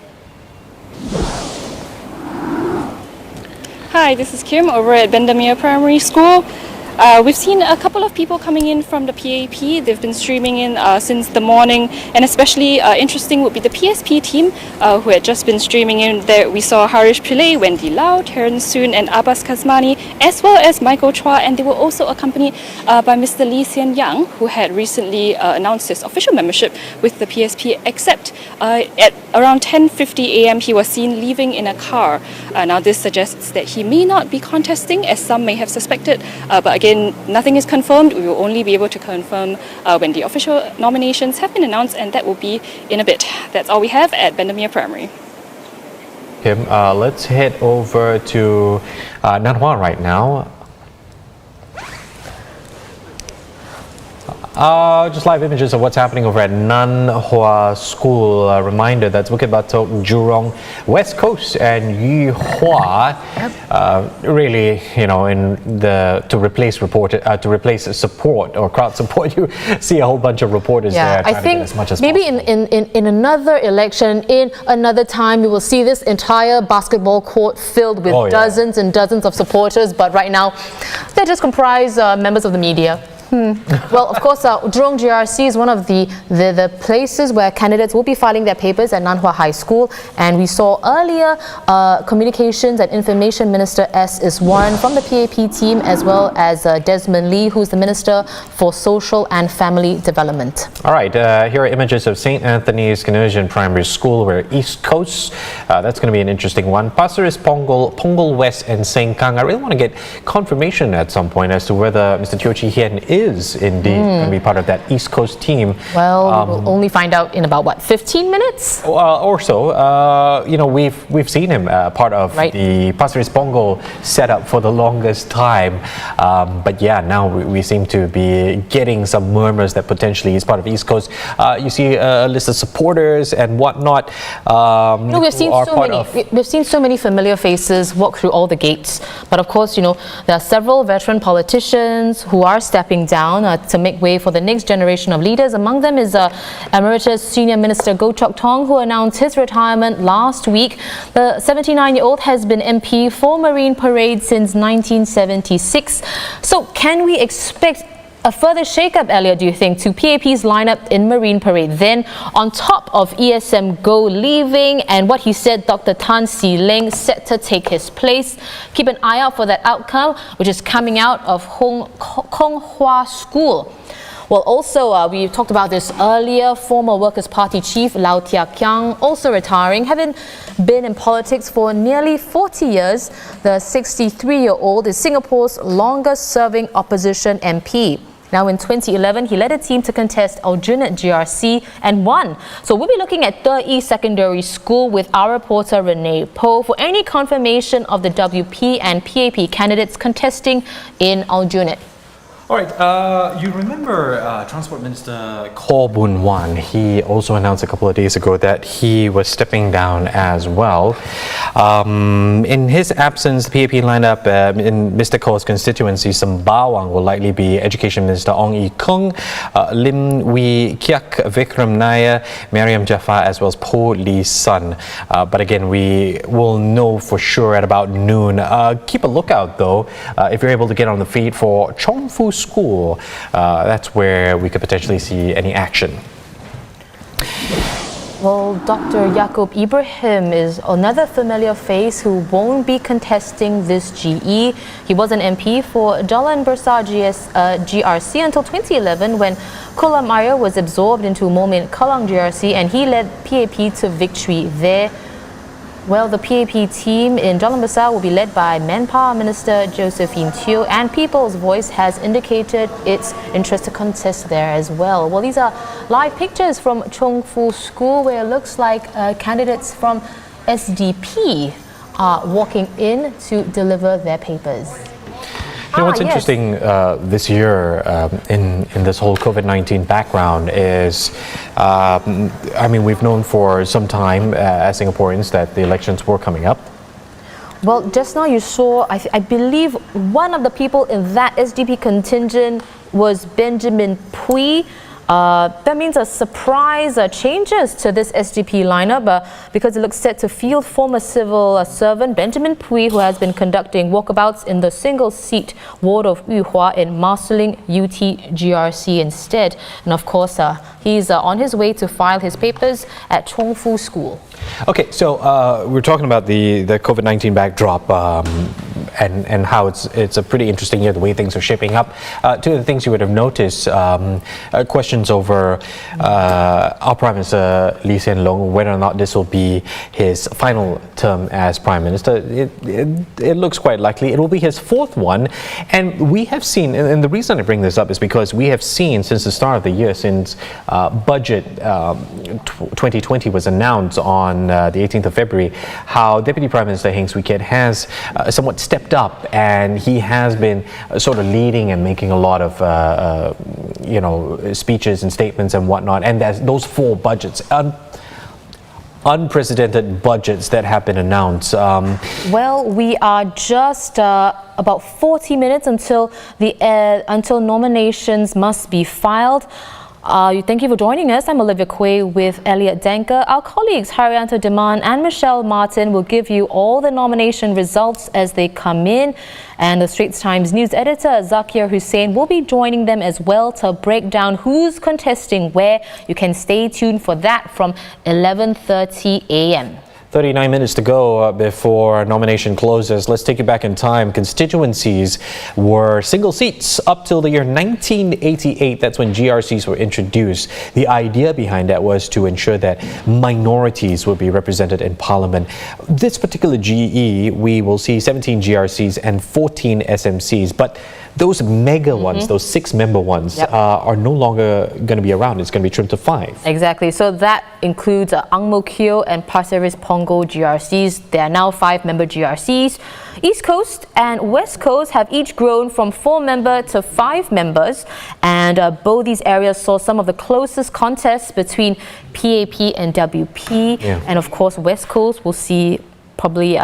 Hi, this is Kim over at Bendemeer Primary School. We've seen a couple of people coming in from the PAP. They've been streaming in since the morning, and especially interesting would be the PSP team who had just been streaming in. There we saw Harish Pillay, Wendy Lau, Terence Soon and Abbas Kazmani, as well as Michael Chua, and they were also accompanied by Mr. Lee Hsien Yang, who had recently announced his official membership with the PSP, except at around 10:50 a.m. he was seen leaving in a car. Now this suggests that he may not be contesting, as some may have suspected, but again, nothing is confirmed. We will only be able to confirm when the official nominations have been announced, and that will be in a bit. That's all we have at Bendemeer Primary. Kim, let's head over to Nan Hua right now. Just live images of what's happening over at Nan Hua School. A reminder that's Bukit Batok, Jurong, West Coast, and Yu Hua. Really, to replace support or crowd support, you see a whole bunch of reporters there. I think as much as maybe possible. in another election, in another time, you will see this entire basketball court filled with dozens and dozens of supporters. But right now, they just comprise members of the media. Well, of course, Jurong GRC is one of the places where candidates will be filing their papers at Nan Hua High School. And we saw earlier Communications and Information Minister S. Iswaran from the PAP team, as well as Desmond Lee, who's the Minister for Social and Family Development. All right, here are images of St. Anthony's Canosian Primary School. We're East Coast. That's going to be an interesting one. Pasir Ris, Punggol West, and Sengkang. I really want to get confirmation at some point as to whether Mr. Teo Chee Hien is indeed going to be part of that East Coast team. Well, we'll only find out in about 15 minutes or so. We've seen him part of the Pasir Ris Punggol setup for the longest time. But yeah, now we seem to be getting some murmurs that potentially he's part of East Coast. You see a list of supporters and whatnot. We've seen so many familiar faces walk through all the gates. But of course, there are several veteran politicians who are stepping down to make way for the next generation of leaders. Among them is Emeritus Senior Minister Goh Chok Tong, who announced his retirement last week. The 79-year-old has been MP for Marine Parade since 1976. So can we expect a further shake-up, Elliott, do you think, to PAP's lineup in Marine Parade? Then, on top of ESM Goh leaving and what he said, Dr. Tan Si Leng set to take his place. Keep an eye out for that outcome, which is coming out of Kong Hua School. Well, also, we talked about this earlier, former Workers' Party chief Lau Tia Kiang also retiring, having been in politics for nearly 40 years. The 63-year-old is Singapore's longest-serving opposition MP. Now, in 2011, he led a team to contest Aljunied GRC and won. So we'll be looking at Quay Secondary School with our reporter Renee Poh for any confirmation of the WP and PAP candidates contesting in Aljunied. All right, you remember Transport Minister Khaw Boon Wan. He also announced a couple of days ago that he was stepping down as well. In his absence, the PAP lineup in Mr. Khaw's constituency, Sembawang, will likely be Education Minister Ong Ee Kung, Lim Wee Kiak, Vikram Nair, Mariam Jaafar, as well as Po Lee Sun. But again, we will know for sure at about noon. Keep a lookout though, if you're able to get on the feed for Chong Fu School. That's where we could potentially see any action. Well, Dr. Yaakob Ibrahim is another familiar face who won't be contesting this GE. He was an MP for Jalan Besar GRC until 2011 when Kolam Ayer was absorbed into Momin Kalang GRC and he led PAP to victory there. Well, the PAP team in Jalan Besar will be led by Manpower Minister Josephine Teo, and People's Voice has indicated its interest to contest there as well. Well, these are live pictures from Chong Fu School where it looks like candidates from SDP are walking in to deliver their papers. You know what's interesting this year in this whole COVID-19 background is, we've known for some time as Singaporeans that the elections were coming up. Well, just now you saw, I believe one of the people in that SDP contingent was Benjamin Pui. That means a surprise changes to this SDP lineup because it looks set to field former civil servant Benjamin Pui, who has been conducting walkabouts in the single-seat ward of Yuhua in Marsiling UT GRC instead. And of course, he's on his way to file his papers at Chong Fu School. Okay, so we're talking about the COVID-19 backdrop and how it's a pretty interesting year, the way things are shaping up. Two of the things you would have noticed, questions over our Prime Minister Lee Hsien Loong, whether or not this will be his final term as Prime Minister. It looks quite likely. It will be his fourth one. And we have seen, and the reason I bring this up is because we have seen since the start of the year, since budget 2020 was announced on the 18th of February, how Deputy Prime Minister Heng Swee Keat has somewhat stepped stepped up and he has been sort of leading and making a lot of, speeches and statements and whatnot. And there's those 4 budgets, unprecedented budgets that have been announced. Well, we are just about 40 minutes until nominations must be filed. Thank you for joining us. I'm Olivia Quay with Elliott Danker. Our colleagues Hairianto, Diman and Michelle Martin will give you all the nomination results as they come in. And the Straits Times news editor Zakir Hussain will be joining them as well to break down who's contesting where. You can stay tuned for that from 11:30 a.m. 39 minutes to go before nomination closes. Let's take you back in time. Constituencies were single seats up till the year 1988. That's when GRCs were introduced. The idea behind that was to ensure that minorities would be represented in Parliament. This particular GE, we will see 17 GRCs and 14 SMCs. But those mega ones, those 6-member ones, are no longer going to be around. It's going to be trimmed to 5. Exactly. So that includes Ang Mo Kio and Pasir Ris Punggol GRCs. There are now 5-member GRCs. East Coast and West Coast have each grown from 4-member to 5 members. And both these areas saw some of the closest contests between PAP and WP. And of course, West Coast will see probably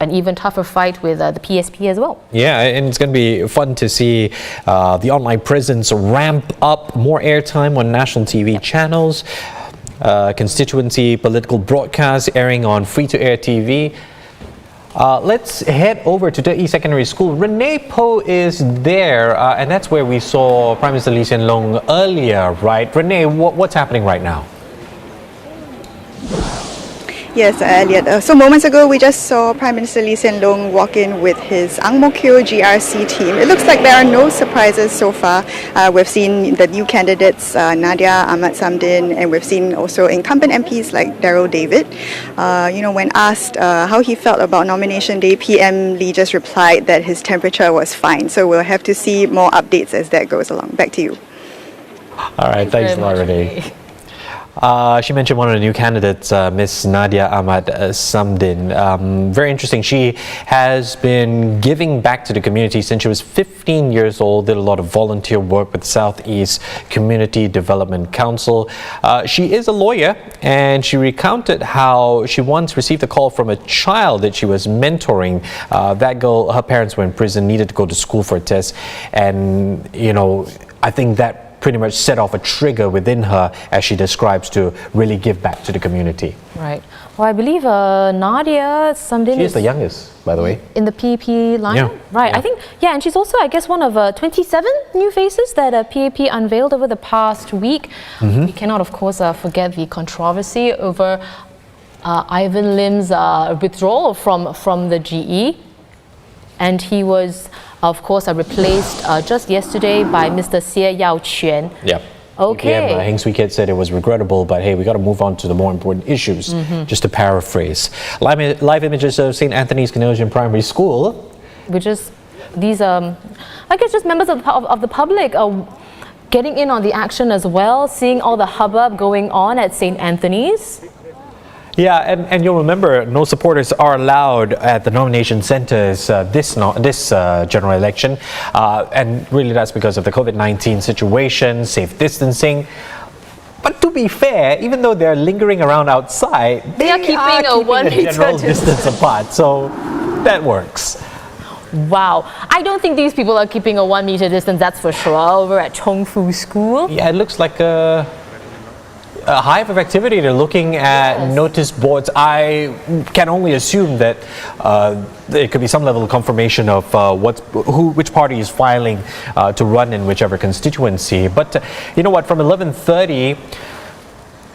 an even tougher fight with the PSP as well. Yeah, and it's going to be fun to see the online presence ramp up, more airtime on national TV channels, constituency political broadcasts airing on free-to-air TV. Let's head over to Quay Secondary School. Renee Po is there, and that's where we saw Prime Minister Lee Hsien Loong earlier, right? Renee, what's happening right now? Yes, Elliott. So moments ago, we just saw Prime Minister Lee Hsien Loong walk in with his Ang Mo Kio GRC team. It looks like there are no surprises so far. We've seen the new candidates, Nadia Ahmad Samdin, and we've seen also incumbent MPs like Daryl David. When asked how he felt about nomination day, PM Lee just replied that his temperature was fine. So we'll have to see more updates as that goes along. Back to you. All right, thanks a lot, Renee. She mentioned one of the new candidates, Miss Nadia Ahmad Samdin. Very interesting. She has been giving back to the community since she was 15 years old, did a lot of volunteer work with Southeast Community Development Council. She is a lawyer, and she recounted how she once received a call from a child that she was mentoring. That girl, her parents were in prison, needed to go to school for a test, and I think that pretty much set off a trigger within her, as she describes, to really give back to the community. Right. Well, I believe Nadia Samdin is the youngest, by the way. In the PAP line? Yeah. Right. I think, and she's also, I guess, one of 27 new faces that PAP unveiled over the past week. We cannot, of course, forget the controversy over Ivan Lim's withdrawal from the GE. And he was, of course, replaced just yesterday by Mr. Xie Yao Quan. Yep. Okay. Heng Swee Kiat said it was regrettable, but hey, we got to move on to the more important issues, just to paraphrase. Live images of St. Anthony's Canosian Primary School. Which is these, I guess, just members of the public getting in on the action as well, seeing all the hubbub going on at St. Anthony's. Yeah, and you'll remember, no supporters are allowed at the nomination centres this general election, and really that's because of the COVID-19 situation, safe distancing. But to be fair, even though they're lingering around outside, they are keeping a 1 meter general distance apart, so that works. Wow, I don't think these people are keeping a 1 meter distance, that's for sure, over at Chongfu School. Yeah, it looks like a hive of activity. They're looking at notice boards. I can only assume that there could be some level of confirmation of which party is filing to run in whichever constituency. But you know what? From 11:30,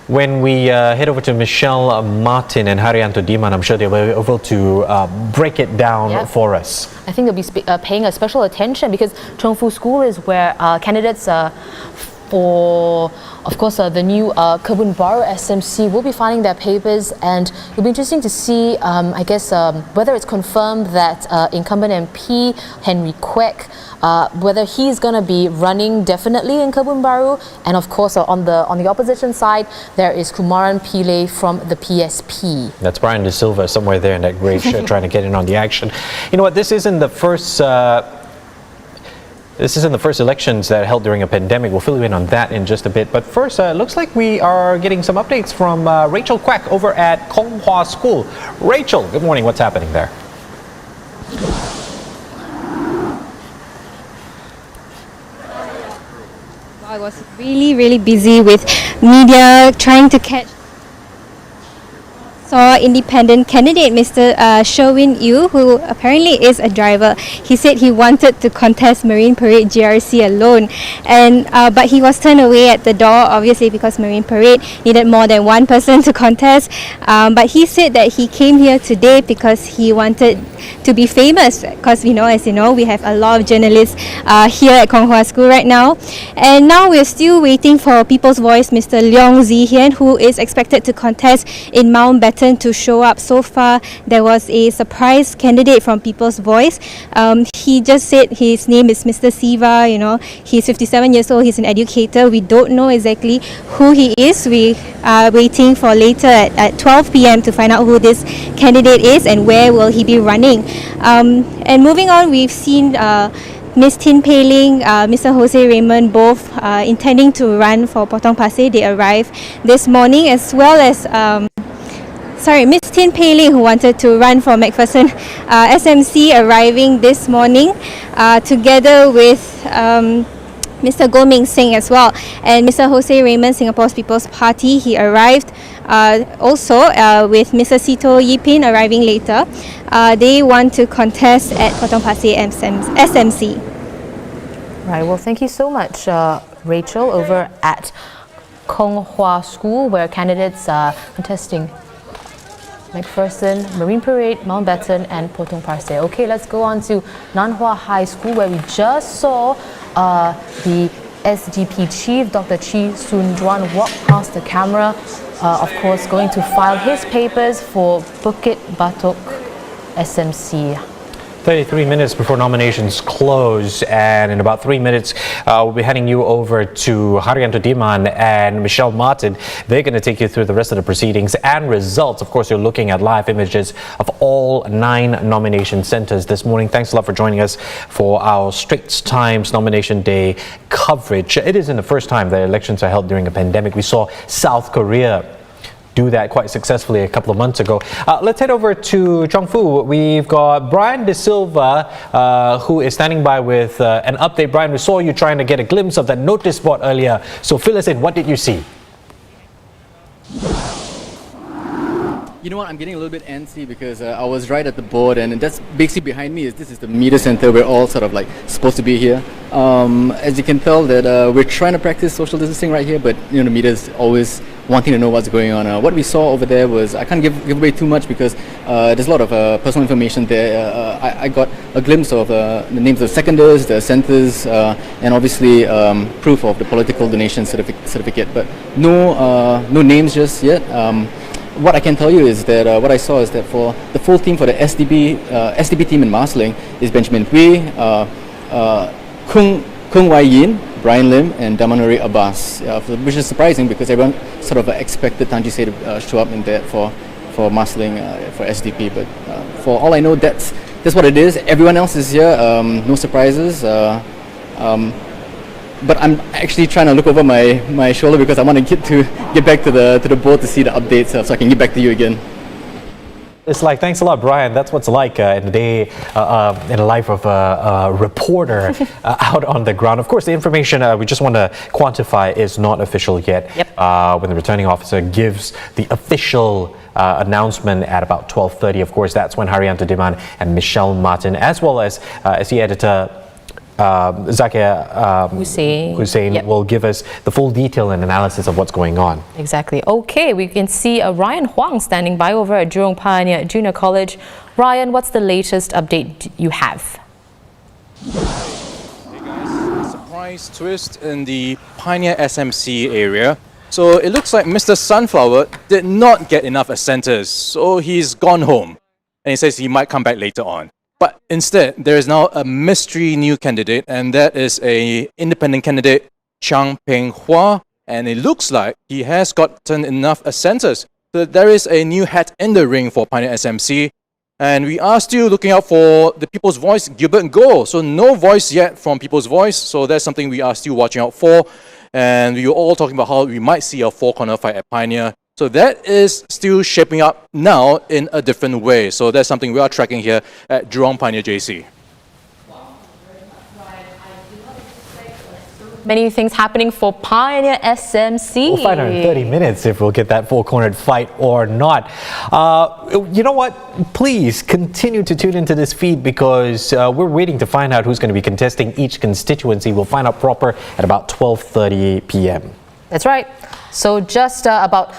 when we head over to Michelle Martin and Hairianto Diman, I'm sure they'll be able to break it down for us. I think they'll be paying a special attention because Chongfu School is where candidates for, of course, the new Kebun Baru SMC will be filing their papers, and it'll be interesting to see, I guess, whether it's confirmed that incumbent MP Henry Quay, whether he's going to be running definitely in Kebun Baru, and of course on the opposition side there is Kumaran Pillai from the PSP. That's Brian De Silva somewhere there in that grey shirt trying to get in on the action. You know what? This isn't the first. This isn't the first elections that are held during a pandemic. We'll fill you in on that in just a bit. But first, looks like we are getting some updates from Rachel Quack over at Konghua School. Rachel, good morning. What's happening there? I was really busy with media trying to catch independent candidate Mr. Sherwin Yu, who apparently is a driver. He said he wanted to contest Marine Parade GRC alone, and but he was turned away at the door, obviously because Marine Parade needed more than one person to contest. But he said that he came here today because he wanted to be famous, because as you know, we have a lot of journalists here at Konghua School right now. And now we're still waiting for People's Voice, Mr. Leong Zihian, who is expected to contest in Mountbatten, to show up. So far, there was a surprise candidate from People's Voice. He just said his name is Mr. Siva. He's 57 years old. He's an educator. We don't know exactly who he is. We are waiting for later at 12 p.m. to find out who this candidate is and where will he be running. And moving on, we've seen Ms. Tin Pei Ling, Mr. Jose Raymond, both intending to run for Potong Pasir. They arrived this morning, as well as Ms. Tin Pei Ling, who wanted to run for McPherson SMC, arriving this morning together with Mr. Goh Meng Seng as well. And Mr. Jose Raymond, Singapore's People's Party, he arrived also with Mr. Sito Yipin arriving later. They want to contest at Potong Pasir SMC. Right, well, thank you so much, Rachel, over at Konghua School, where candidates are contesting McPherson, Marine Parade, Mountbatten and Potong Pasir. Okay, let's go on to Nanhua High School, where we just saw the SDP chief, Dr. Chi Soon Juan, walk past the camera, of course going to file his papers for Bukit Batok SMC. 33 minutes before nominations close, and in about 3 minutes we'll be heading you over to Hairianto Diman and Michelle Martin. They're going to take you through the rest of the proceedings and results. Of course, you're looking at live images of all 9 nomination centres this morning. Thanks a lot for joining us for our Straits Times Nomination Day coverage. It isn't the first time that elections are held during a pandemic. We saw South Korea do that quite successfully a couple of months ago. Let's head over to Chongfu. We've got Brian De Silva, who is standing by with an update. Brian, we saw you trying to get a glimpse of that notice board earlier. So fill us in. What did you see? You know what, I'm getting a little bit antsy because I was right at the board, and that's basically behind me. This is the media center. We're all sort of like supposed to be here. As you can tell that we're trying to practice social distancing right here, but the media is always wanting to know what's going on. What we saw over there was, I can't give away too much because there's a lot of personal information there. I got a glimpse of the names of seconders, the centers, and obviously proof of the political donation certificate, but no names just yet. What I can tell you is that what I saw is that for the full team for the SDP team in Marsiling is Benjamin Quay, Kung Wai Yin, Brian Lim, and Damanuri Abbas, which is surprising because everyone sort of expected Tanji Say to show up in that for Marsiling for SDP. But for all I know, that's what it is. Everyone else is here. No surprises. But I'm actually trying to look over my shoulder because I want to get back to the board to see the updates, so I can get back to you again. It's like, thanks a lot, Brian. That's what's like in the day, in the life of a reporter out on the ground. Of course, the information we just want to quantify is not official yet. Yep. When the returning officer gives the official announcement at about 12:30, of course, that's when Hairianto Diman and Michelle Martin, as well as the editor Zakir Hussain Yep. will give us the full detail and analysis of what's going on. Exactly. Okay, we can see Ryan Huang standing by over at Jurong Pioneer Junior College. Ryan, what's the latest update you have? Hey guys, surprise twist in the Pioneer SMC area. So it looks like Mr. Sunflower did not get enough assenters, so he's gone home. And he says he might come back later on. But instead, there is now a mystery new candidate, and that is an independent candidate, Chang Peng Hua. And it looks like he has gotten enough assenters. So there is a new hat in the ring for Pioneer SMC. And we are still looking out for the People's Voice, Gilbert Goh. So no voice yet from People's Voice. So that's something we are still watching out for. And we were all talking about how we might see a four-corner fight at Pioneer. So that is still shaping up now in a different way. So that's something we are tracking here at Jurong Pioneer JC. Many things happening for Pioneer SMC. We'll find out in 30 minutes if we'll get that four-cornered fight or not. You know what? Please continue to tune into this feed because we're waiting to find out who's going to be contesting each constituency. We'll find out proper at about 12:30 p.m. That's right. So just about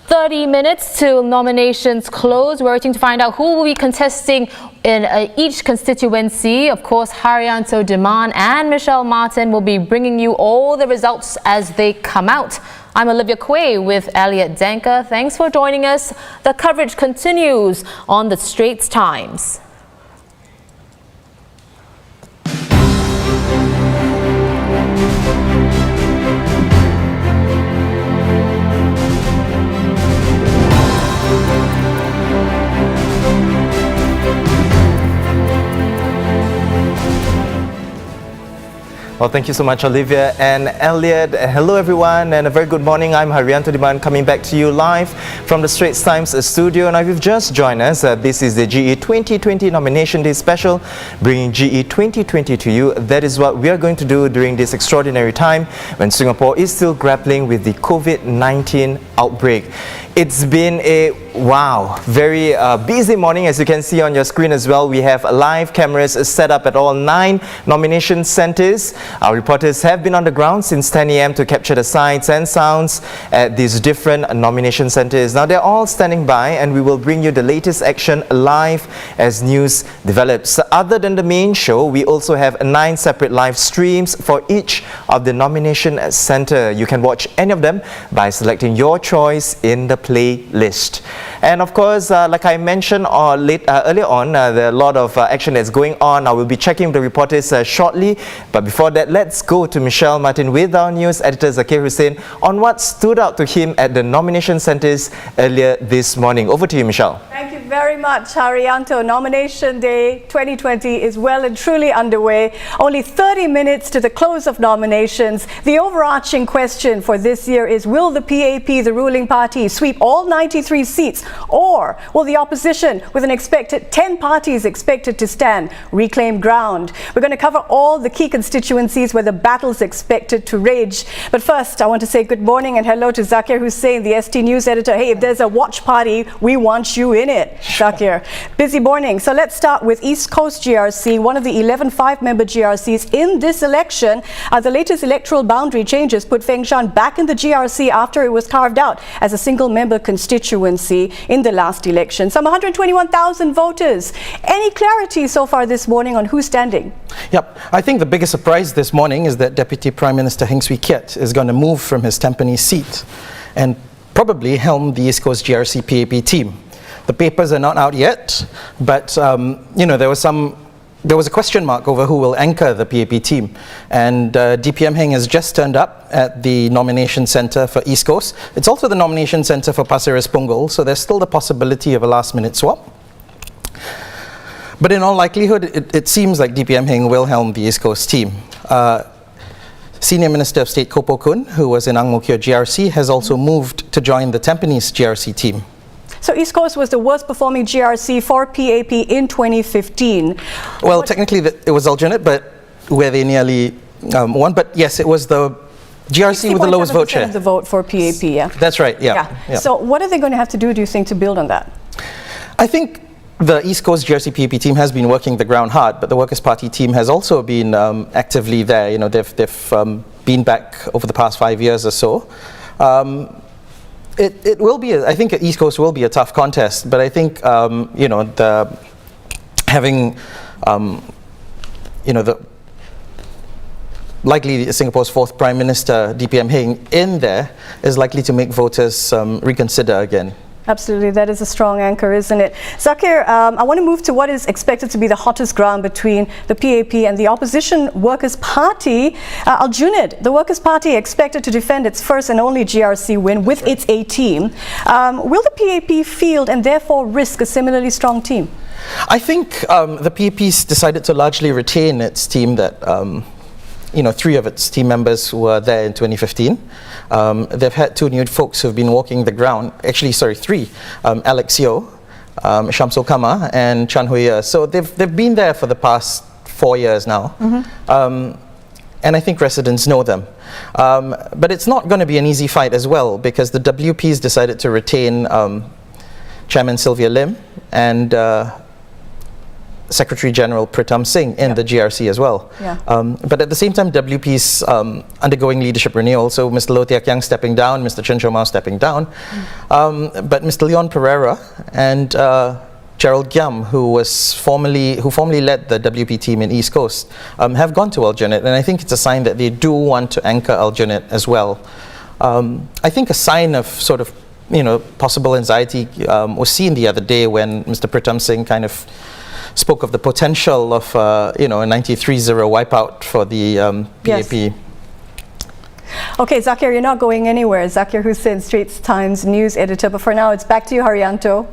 30 minutes till nominations close. We're waiting to find out who will be contesting in each constituency. Of course, Hairianto, Diman and Michelle Martin will be bringing you all the results as they come out. I'm Olivia Quay with Elliott Danker. Thanks for joining us. The coverage continues on the Straits Times. Well, thank you so much, Olivia and Elliott. Hello, everyone, and a very good morning. I'm Hairianto Diman coming back to you live from the Straits Times studio. Now, if you've just joined us, this is the GE2020 Nomination Day special, bringing GE2020 to you. That is what we are going to do during this extraordinary time when Singapore is still grappling with the COVID-19 outbreak. It's been a very busy morning, as you can see on your screen as well. We have live cameras set up at all 9 nomination centres. Our reporters have been on the ground since 10 a.m. to capture the sights and sounds at these different nomination centres. Now they're all standing by and we will bring you the latest action live as news develops. Other than the main show, we also have 9 separate live streams for each of the nomination centre. You can watch any of them by selecting your choice in the playlist. And of course, like I mentioned earlier on, there are a lot of action that's going on. I will be checking the reporters shortly. But before that, let's go to Michelle Martin with our news editor Zakir Hussain on what stood out to him at the nomination centres earlier this morning. Over to you, Michelle. Thank you very much, Hairianto. Nomination Day 2020 is well and truly underway. Only 30 minutes to the close of nominations. The overarching question for this year is, will the PAP, the ruling party, sweep all 93 seats, or will the opposition, with an expected 10 parties expected to stand, reclaim ground? We're going to cover all the key constituencies where the battle's expected to rage. But first, I want to say good morning and hello to Zakir Hussain, the ST News editor. Hey, if there's a watch party, we want you in it. Zakir, busy morning. So let's start with East Coast GRC, one of the 11 5-member GRCs in this election. The latest electoral boundary changes put Fengshan back in the GRC after it was carved out as a single-member constituency in the last election. Some 121,000 voters. Any clarity so far this morning on who's standing? Yep. I think the biggest surprise this morning is that Deputy Prime Minister Heng Swee Keat is going to move from his Tampines seat and probably helm the East Coast GRC PAP team. The papers are not out yet, but there was a question mark over who will anchor the PAP team, and DPM Heng has just turned up at the nomination centre for East Coast. It's also the nomination centre for Pasir Ris Punggol, so there's still the possibility of a last-minute swap. But in all likelihood, it seems like DPM Heng will helm the East Coast team. Senior Minister of State Koh Poh Kun, who was in Ang Mo Kio GRC, has also moved to join the Tampines GRC team. So East Coast was the worst performing GRC for PAP in 2015. Well, technically it was alternate, but where they nearly won. But yes, it was the GRC with the lowest vote share. Of the vote for PAP, yeah. That's right, yeah. So what are they going to have to do you think, to build on that? I think the East Coast GRC PAP team has been working the ground hard, but the Workers' Party team has also been actively there. You know, they've been back over the past 5 years or so. It will be, I think East Coast will be a tough contest, but I think, likely Singapore's fourth Prime Minister, DPM Heng, in there is likely to make voters reconsider again. Absolutely, that is a strong anchor, isn't it? Zakir, I want to move to what is expected to be the hottest ground between the PAP and the opposition Workers' Party. Al-Junaid, the Workers' Party, expected to defend its first and only GRC win with its A team. Will the PAP field and therefore risk a similarly strong team? I think the PAP's decided to largely retain its team that, three of its team members were there in 2015. They've had two new folks who've been walking the ground, actually, sorry, three, Alex Yeo, Shamsul Kama and Chan Hui. So they've been there for the past 4 years now. And I think residents know them. But it's not going to be an easy fight as well, because the WP's decided to retain Chairman Sylvia Lim and Secretary General Pritam Singh in the GRC as well. But at the same time, WP's undergoing leadership renewal, so Mr. Loh Teck Yang stepping down, Mr. Chen Chomao stepping down, but Mr. Leon Pereira and Gerald Giam, who formerly led the WP team in East Coast, have gone to Al-Junaid, and I think it's a sign that they do want to anchor Al-Junaid as well. I think a sign of sort of possible anxiety was seen the other day when Mr. Pritam Singh kind of spoke of the potential of a 93-0 wipeout for the PAP. Yes. Okay, Zakir, you're not going anywhere. Zakir Hussain, Straits Times news editor. But for now, it's back to you, Hairianto.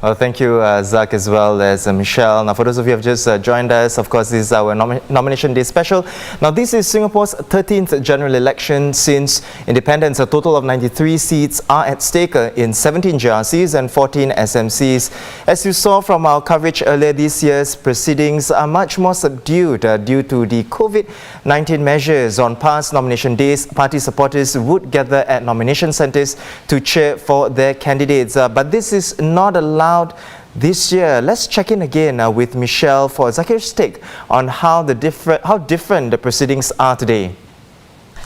Well, thank you, Zak, as well as Michelle. Now, for those of you who have just joined us, of course, this is our Nomination Day special. Now, this is Singapore's 13th general election since independence. A total of 93 seats are at stake in 17 GRCs and 14 SMCs. As you saw from our coverage earlier, this year's proceedings are much more subdued due to the COVID-19 measures. On past nomination days, party supporters would gather at nomination centres to cheer for their candidates. But this is not allowed this year. Let's check in again with Michelle for Zakir's take on how different the proceedings are today.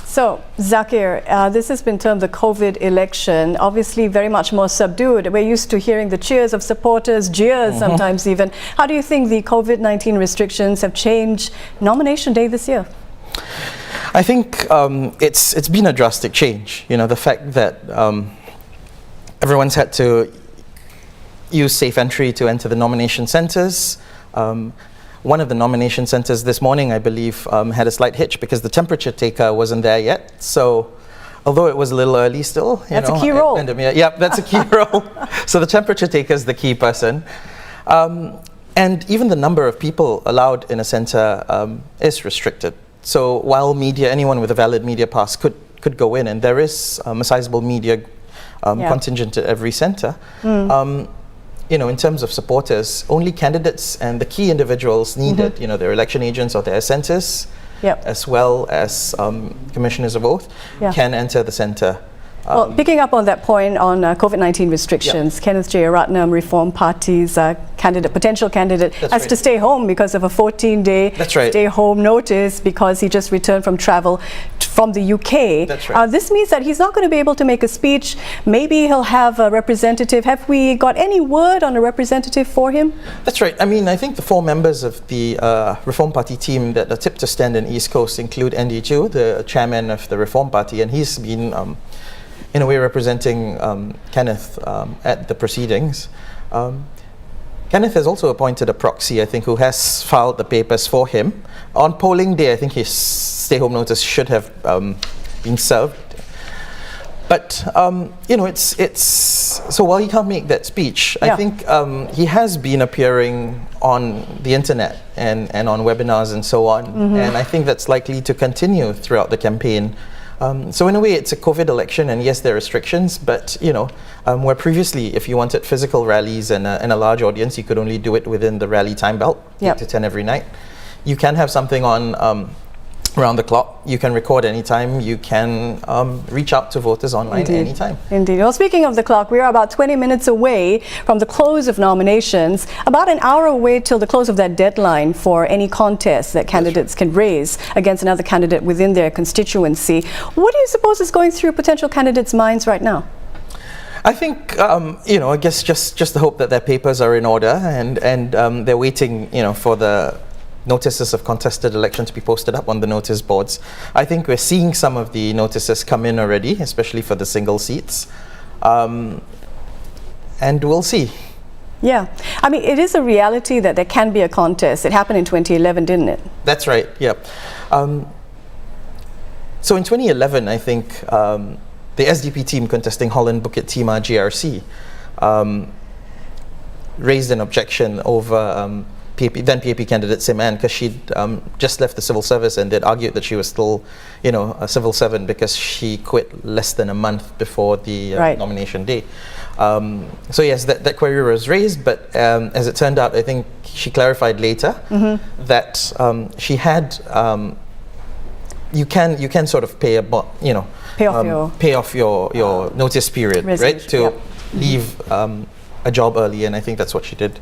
So, Zakir, this has been termed the COVID election, obviously very much more subdued. We're used to hearing the cheers of supporters, jeers sometimes even. How do you think the COVID-19 restrictions have changed nomination day this year? I think it's been a drastic change. The fact that everyone's had to use safe entry to enter the nomination centres. One of the nomination centres this morning, I believe, had a slight hitch because the temperature taker wasn't there yet. So, although it was a little early still, that's a key role. Yeah, that's a key role. So the temperature taker is the key person. And even the number of people allowed in a centre is restricted. So while anyone with a valid media pass could go in, and there is a sizable media contingent at every centre, in terms of supporters, only candidates and the key individuals needed, their election agents or their centres, as well as commissioners of oath, can enter the centre. Well, picking up on that point on COVID-19 restrictions, Kenneth J. Ratnam, Reform Party's potential candidate, has to stay home because of a 14-day stay-home notice because he just returned from travel from the UK. This means that he's not going to be able to make a speech. Maybe he'll have a representative. Have we got any word on a representative for him? That's right. I mean, I think the 4 members of the Reform Party team that are tipped to stand in East Coast include Andy Chu, the chairman of the Reform Party, and he's been in a way representing Kenneth at the proceedings. Kenneth has also appointed a proxy, I think, who has filed the papers for him. On polling day, I think his stay-home notice should have been served. But, so while he can't make that speech, I think he has been appearing on the internet and on webinars and so on. And I think that's likely to continue throughout the campaign. So in a way, it's a COVID election, and yes, there are restrictions, but where previously, if you wanted physical rallies and a large audience, you could only do it within the rally time belt, 8 to 10 every night. You can have something on around the clock. You can record anytime. You can reach out to voters online anytime. Indeed. Well, speaking of the clock, we are about 20 minutes away from the close of nominations, about an hour away till the close of that deadline for any contest that candidates can raise against another candidate within their constituency. What do you suppose is going through potential candidates' minds right now? I think, I guess just the hope that their papers are in order and they're waiting, for the notices of contested election to be posted up on the notice boards. I think we're seeing some of the notices come in already, especially for the single seats. And we'll see. Yeah. I mean, it is a reality that there can be a contest. It happened in 2011, didn't it? That's right, yeah. So in 2011, I think the SDP team contesting Holland Bukit Timah GRC raised an objection over then PAP candidate Sim Ann, because she'd just left the civil service, and they'd argued that she was still, a civil servant because she quit less than a month before the nomination day. So yes, that query was raised, but as it turned out, I think she clarified later that she had, you can sort of pay pay off your notice period, right, to leave a job early, and I think that's what she did.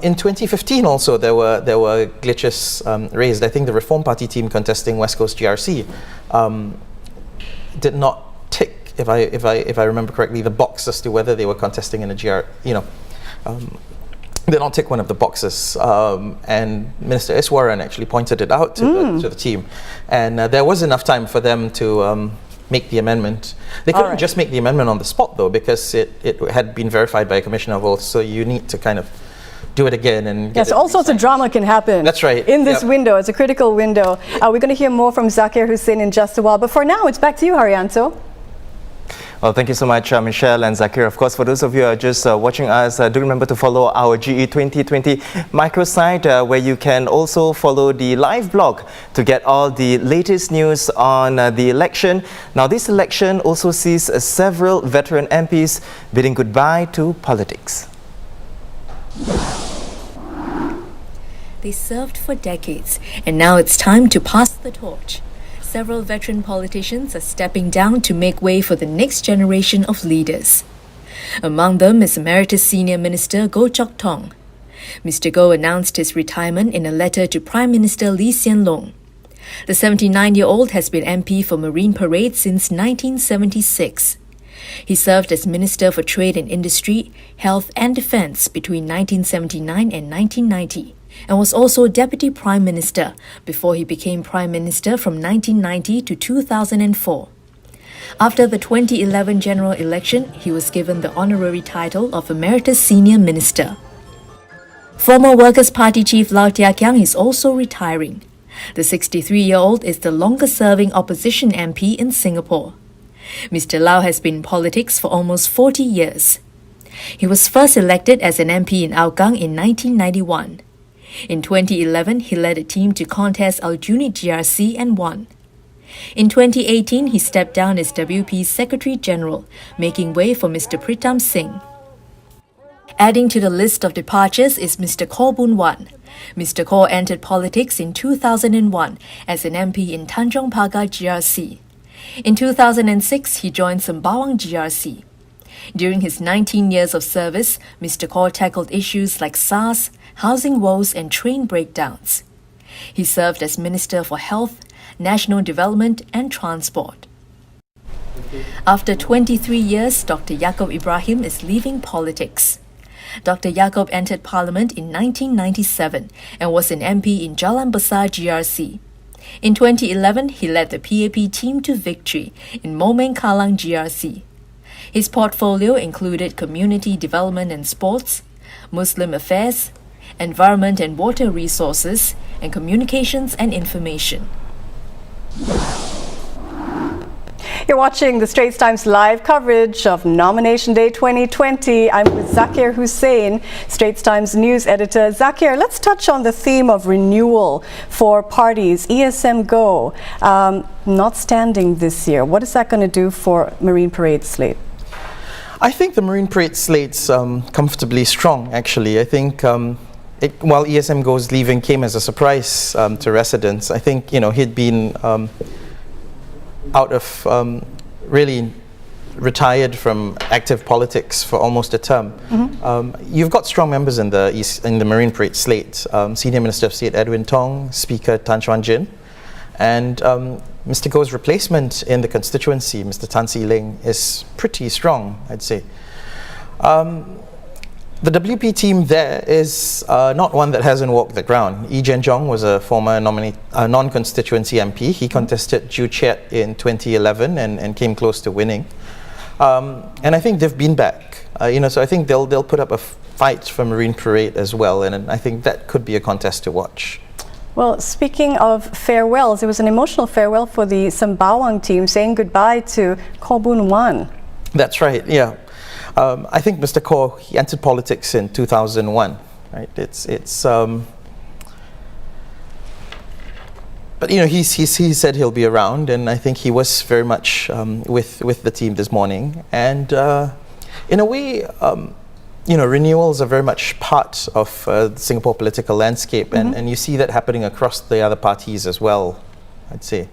In 2015 also there were glitches raised. I think the Reform Party team contesting West Coast GRC did not tick, if I remember correctly, the box as to whether they were contesting in a did not tick one of the boxes, and Minister Iswaran actually pointed it out to the team, and there was enough time for them to make the amendment. They couldn't just make the amendment on the spot though, because it had been verified by a commissioner of oath, so you need to kind of do it again and get all sorts of drama can happen. That's right. In this window, it's a critical window. We're going to hear more from Zakir Hussain in just a while, but for now, it's back to you, Hairianto. Well, thank you so much, Michelle and Zakir. Of course, for those of you who are just watching us, do remember to follow our GE2020 microsite, where you can also follow the live blog to get all the latest news on the election. Now, this election also sees several veteran MPs bidding goodbye to politics. They served for decades, and now it's time to pass the torch. Several veteran politicians are stepping down to make way for the next generation of leaders. Among them is Emeritus Senior Minister Goh Chok Tong. Mr. Goh announced his retirement in a letter to Prime Minister Lee Hsien Loong. The 79-year-old has been MP for Marine Parade since 1976. He served as Minister for Trade and Industry, Health and Defence between 1979 and 1990. And was also Deputy Prime Minister before he became Prime Minister from 1990 to 2004. After the 2011 general election, he was given the honorary title of Emeritus Senior Minister. Former Workers' Party Chief Lau Tia Kiang is also retiring. The 63-year-old is the longest-serving opposition MP in Singapore. Mr. Lau has been in politics for almost 40 years. He was first elected as an MP in Hougang in 1991. In 2011, he led a team to contest Aljunied GRC and won. In 2018, he stepped down as WP's Secretary General, making way for Mr. Pritam Singh. Adding to the list of departures is Mr. Khaw Boon Wan. Mr. Khaw entered politics in 2001 as an MP in Tanjong Pagar GRC. In 2006, he joined Sembawang GRC. During his 19 years of service, Mr. Khaw tackled issues like SARS, housing woes and train breakdowns. He served as Minister for Health, National Development and Transport. After 23 years, Dr. Yaacob Ibrahim is leaving politics. Dr. Yaacob entered Parliament in 1997 and was an MP in Jalan Besar GRC. In 2011, he led the PAP team to victory in Momeng Kalang GRC. His portfolio included community development and sports, Muslim affairs, environment and water resources, and communications and information. You're watching the Straits Times live coverage of Nomination Day 2020. I'm with Zakir Hussain, Straits Times news editor. Zakir, let's touch on the theme of renewal for parties. ESM Go not standing this year. What is that going to do for Marine Parade slate? I think the Marine Parade slate's comfortably strong, actually. I think while ESM Go's leaving came as a surprise to residents, I think, he'd been out of really retired from active politics for almost a term. You've got strong members in the Marine Parade slate. Senior Minister of State Edwin Tong, Speaker Tan Chuan Jin, and Mr. Goh's replacement in the constituency, Mr. Tan Si Ling, is pretty strong, I'd say. The WP team there is not one that hasn't walked the ground. Lee Jian-jong was a former non-constituency MP. He contested Joo Chiat in 2011 and came close to winning. And I think they've been back. So I think they'll put up a fight for Marine Parade as well, and I think that could be a contest to watch. Well, speaking of farewells, it was an emotional farewell for the Sembawang team, saying goodbye to Koh Boon Wan. That's right, yeah. I think Mr. Koh, he entered politics in 2001, right? But he said he'll be around, and I think he was very much with the team this morning. And in a way, renewals are very much part of the Singapore political landscape, and you see that happening across the other parties as well, I'd say.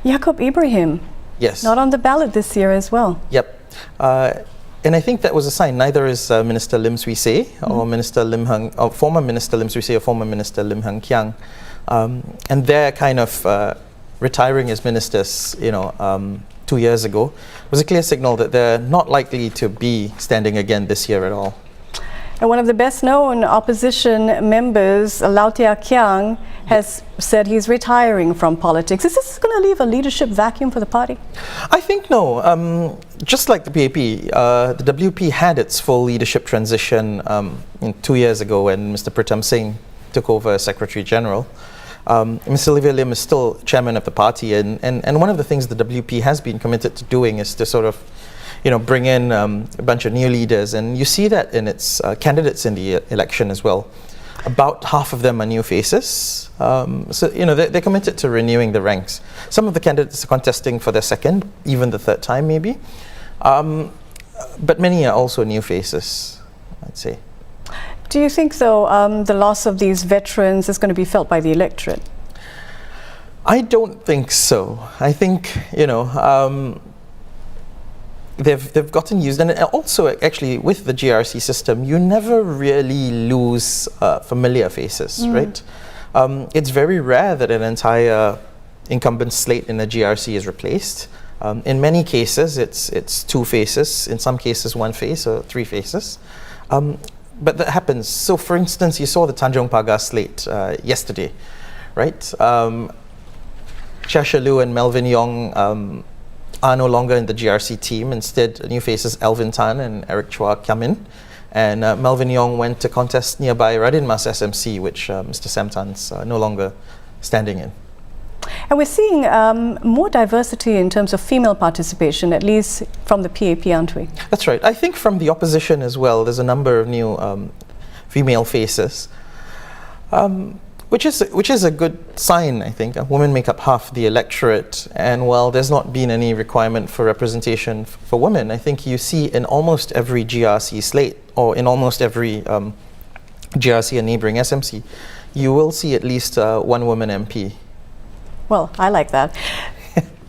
Yaacob Ibrahim. Yes. Not on the ballot this year as well. Yep. And I think that was a sign. Neither is Minister Lim Swee Say or Minister Lim Hung, or former Minister Lim Swee Say or former Minister Lim Hung Kiang, and they're kind of retiring as ministers, 2 years ago, was a clear signal that they're not likely to be standing again this year at all. And one of the best-known opposition members, Lau Tia Kiang, has said he's retiring from politics. Is this going to leave a leadership vacuum for the party? I think no. Just like the PAP, the WP had its full leadership transition 2 years ago when Mr. Pritam Singh took over as Secretary General. Mr. Olivia Lim is still chairman of the party, and one of the things the WP has been committed to doing is to sort of bring in a bunch of new leaders, and you see that in its candidates in the election as well. About half of them are new faces, so they're committed to renewing the ranks. Some of the candidates are contesting for their second, even the third time maybe, but many are also new faces, I'd say. Do you think, though, the loss of these veterans is going to be felt by the electorate? I don't think so. I think they've gotten used, and also actually with the GRC system, you never really lose familiar faces, right? It's very rare that an entire incumbent slate in the GRC is replaced. In many cases, it's two faces. In some cases, one face or three faces. But that happens. So, for instance, you saw the Tanjong Pagar slate yesterday, right? Chia Shalu and Melvin Yong are no longer in the GRC team. Instead, new faces Alvin Tan and Eric Chua come in. And Melvin Yong went to contest nearby Radin Mas SMC, which Mr. Sam Tan's no longer standing in. And we're seeing more diversity in terms of female participation, at least from the PAP, aren't we? That's right. I think from the opposition as well, there's a number of new female faces, which is a good sign, I think. Women make up half the electorate, and while there's not been any requirement for representation for women, I think you see in almost every GRC slate, or in almost every GRC and neighbouring SMC, you will see at least one woman MP. Well, I like that.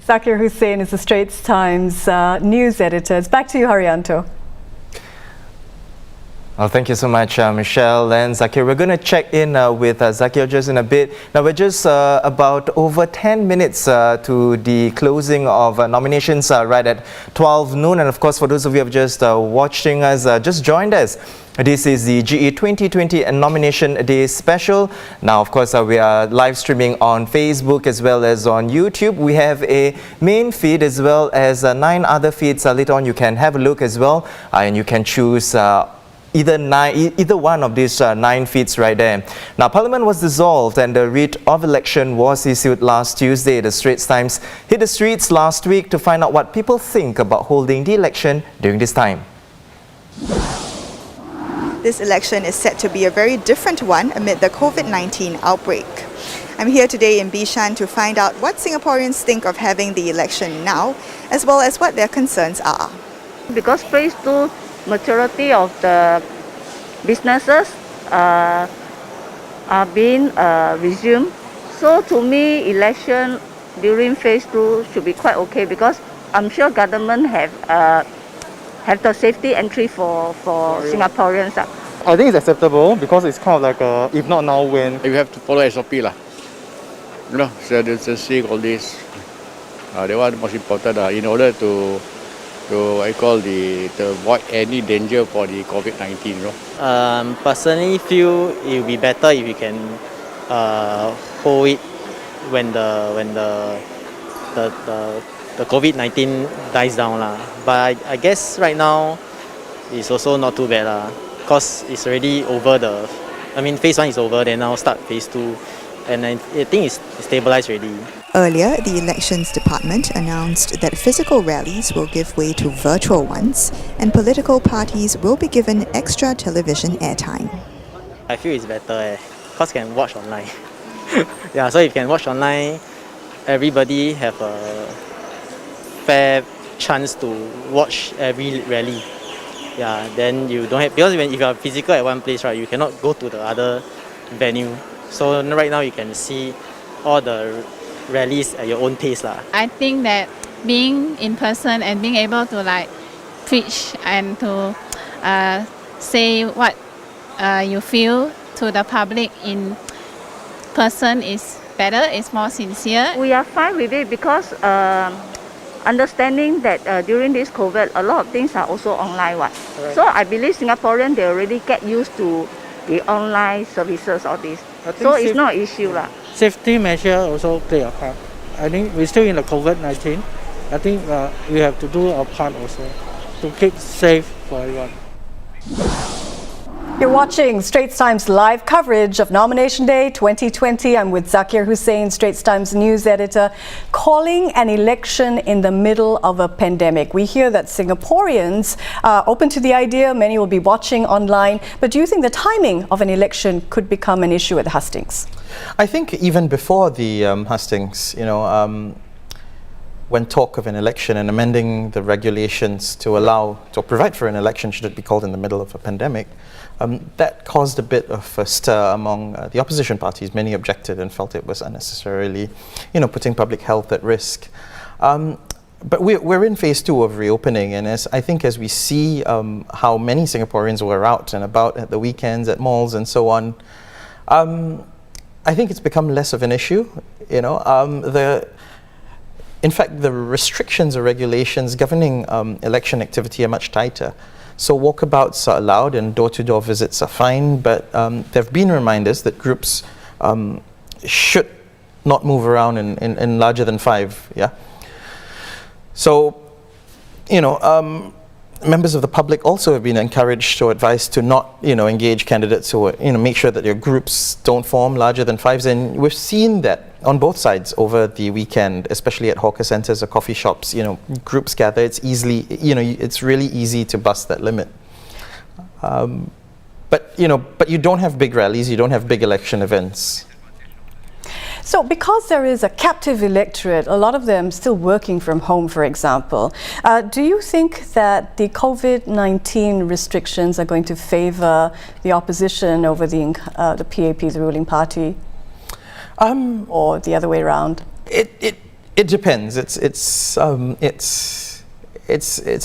Zakir Hussain is the Straits Times news editor. It's back to you, Hairianto. Well, thank you so much, Michelle and Zakir. We're going to check in with Zakir just in a bit. Now, we're just about over 10 minutes to the closing of nominations right at 12 noon. And of course, for those of you who have just watching us, just joined us, this is the GE2020 Nomination Day special. Now, of course, we are live streaming on Facebook as well as on YouTube. We have a main feed as well as 9 other feeds. Later on, you can have a look as well, and you can choose either one of these 9 feeds right there. Now, Parliament was dissolved and the writ of election was issued last Tuesday. The Straits Times hit the streets last week to find out what people think about holding the election during this time. This election is set to be a very different one amid the COVID-19 outbreak. I'm here today in Bishan to find out what Singaporeans think of having the election now, as well as what their concerns are. Because phase 2, majority of the businesses are being resumed. So to me, election during phase 2 should be quite okay, because I'm sure government have the safety entry for Singaporeans. I think it's acceptable because it's kind of like if not now, when. You have to follow SOP lah. So see all this. They want most important in order to to avoid any danger for the COVID-19. Personally, feel it will be better if you can hold it when the COVID-19 dies down lah. But I guess right now it's also not too bad lah, because it's already over phase 1 is over, then now start phase 2, and I think it's stabilized already. Earlier, the Elections Department announced that physical rallies will give way to virtual ones, and political parties will be given extra television airtime. I feel it's better because can watch online. Yeah, so if you can watch online, everybody have a fair chance to watch every rally. Yeah, then you don't have, because if you are physical at one place, right, you cannot go to the other venue. So right now you can see all the rallies at your own pace lah. I think that being in person and being able to like preach and to say what you feel to the public in person is better, it's more sincere. We are fine with it because understanding that during this COVID, a lot of things are also online. Right. So I believe Singaporeans, they already get used to the online services, all this. So it's not an issue lah. Safety measure also play a part. I think we're still in the COVID-19. I think we have to do our part also to keep safe for everyone. You're watching Straits Times live coverage of Nomination Day 2020. I'm with Zakir Hussain, Straits Times news editor, calling an election in the middle of a pandemic. We hear that Singaporeans are open to the idea. Many will be watching online. But do you think the timing of an election could become an issue at the Hustings? I think even before the Hustings, when talk of an election and amending the regulations to allow, to provide for an election should it be called in the middle of a pandemic, that caused a bit of a stir among the opposition parties. Many objected and felt it was unnecessarily, putting public health at risk. But we're in phase 2 of reopening, and I think as we see how many Singaporeans were out and about at the weekends, at malls and so on, I think it's become less of an issue. In fact, the restrictions or regulations governing election activity are much tighter. So walkabouts are allowed and door-to-door visits are fine, but there have been reminders that groups should not move around in larger than 5. Yeah. So, members of the public also have been encouraged or advised to not, engage candidates who, make sure that your groups don't form larger than 5s. And we've seen that on both sides over the weekend, especially at hawker centers or coffee shops. Groups gather. It's it's really easy to bust that limit. But you don't have big rallies. You don't have big election events. So because there is a captive electorate, a lot of them still working from home, for example, do you think that the COVID-19 restrictions are going to favor the opposition over the PAP, the ruling party, or the other way around? It depends. It's an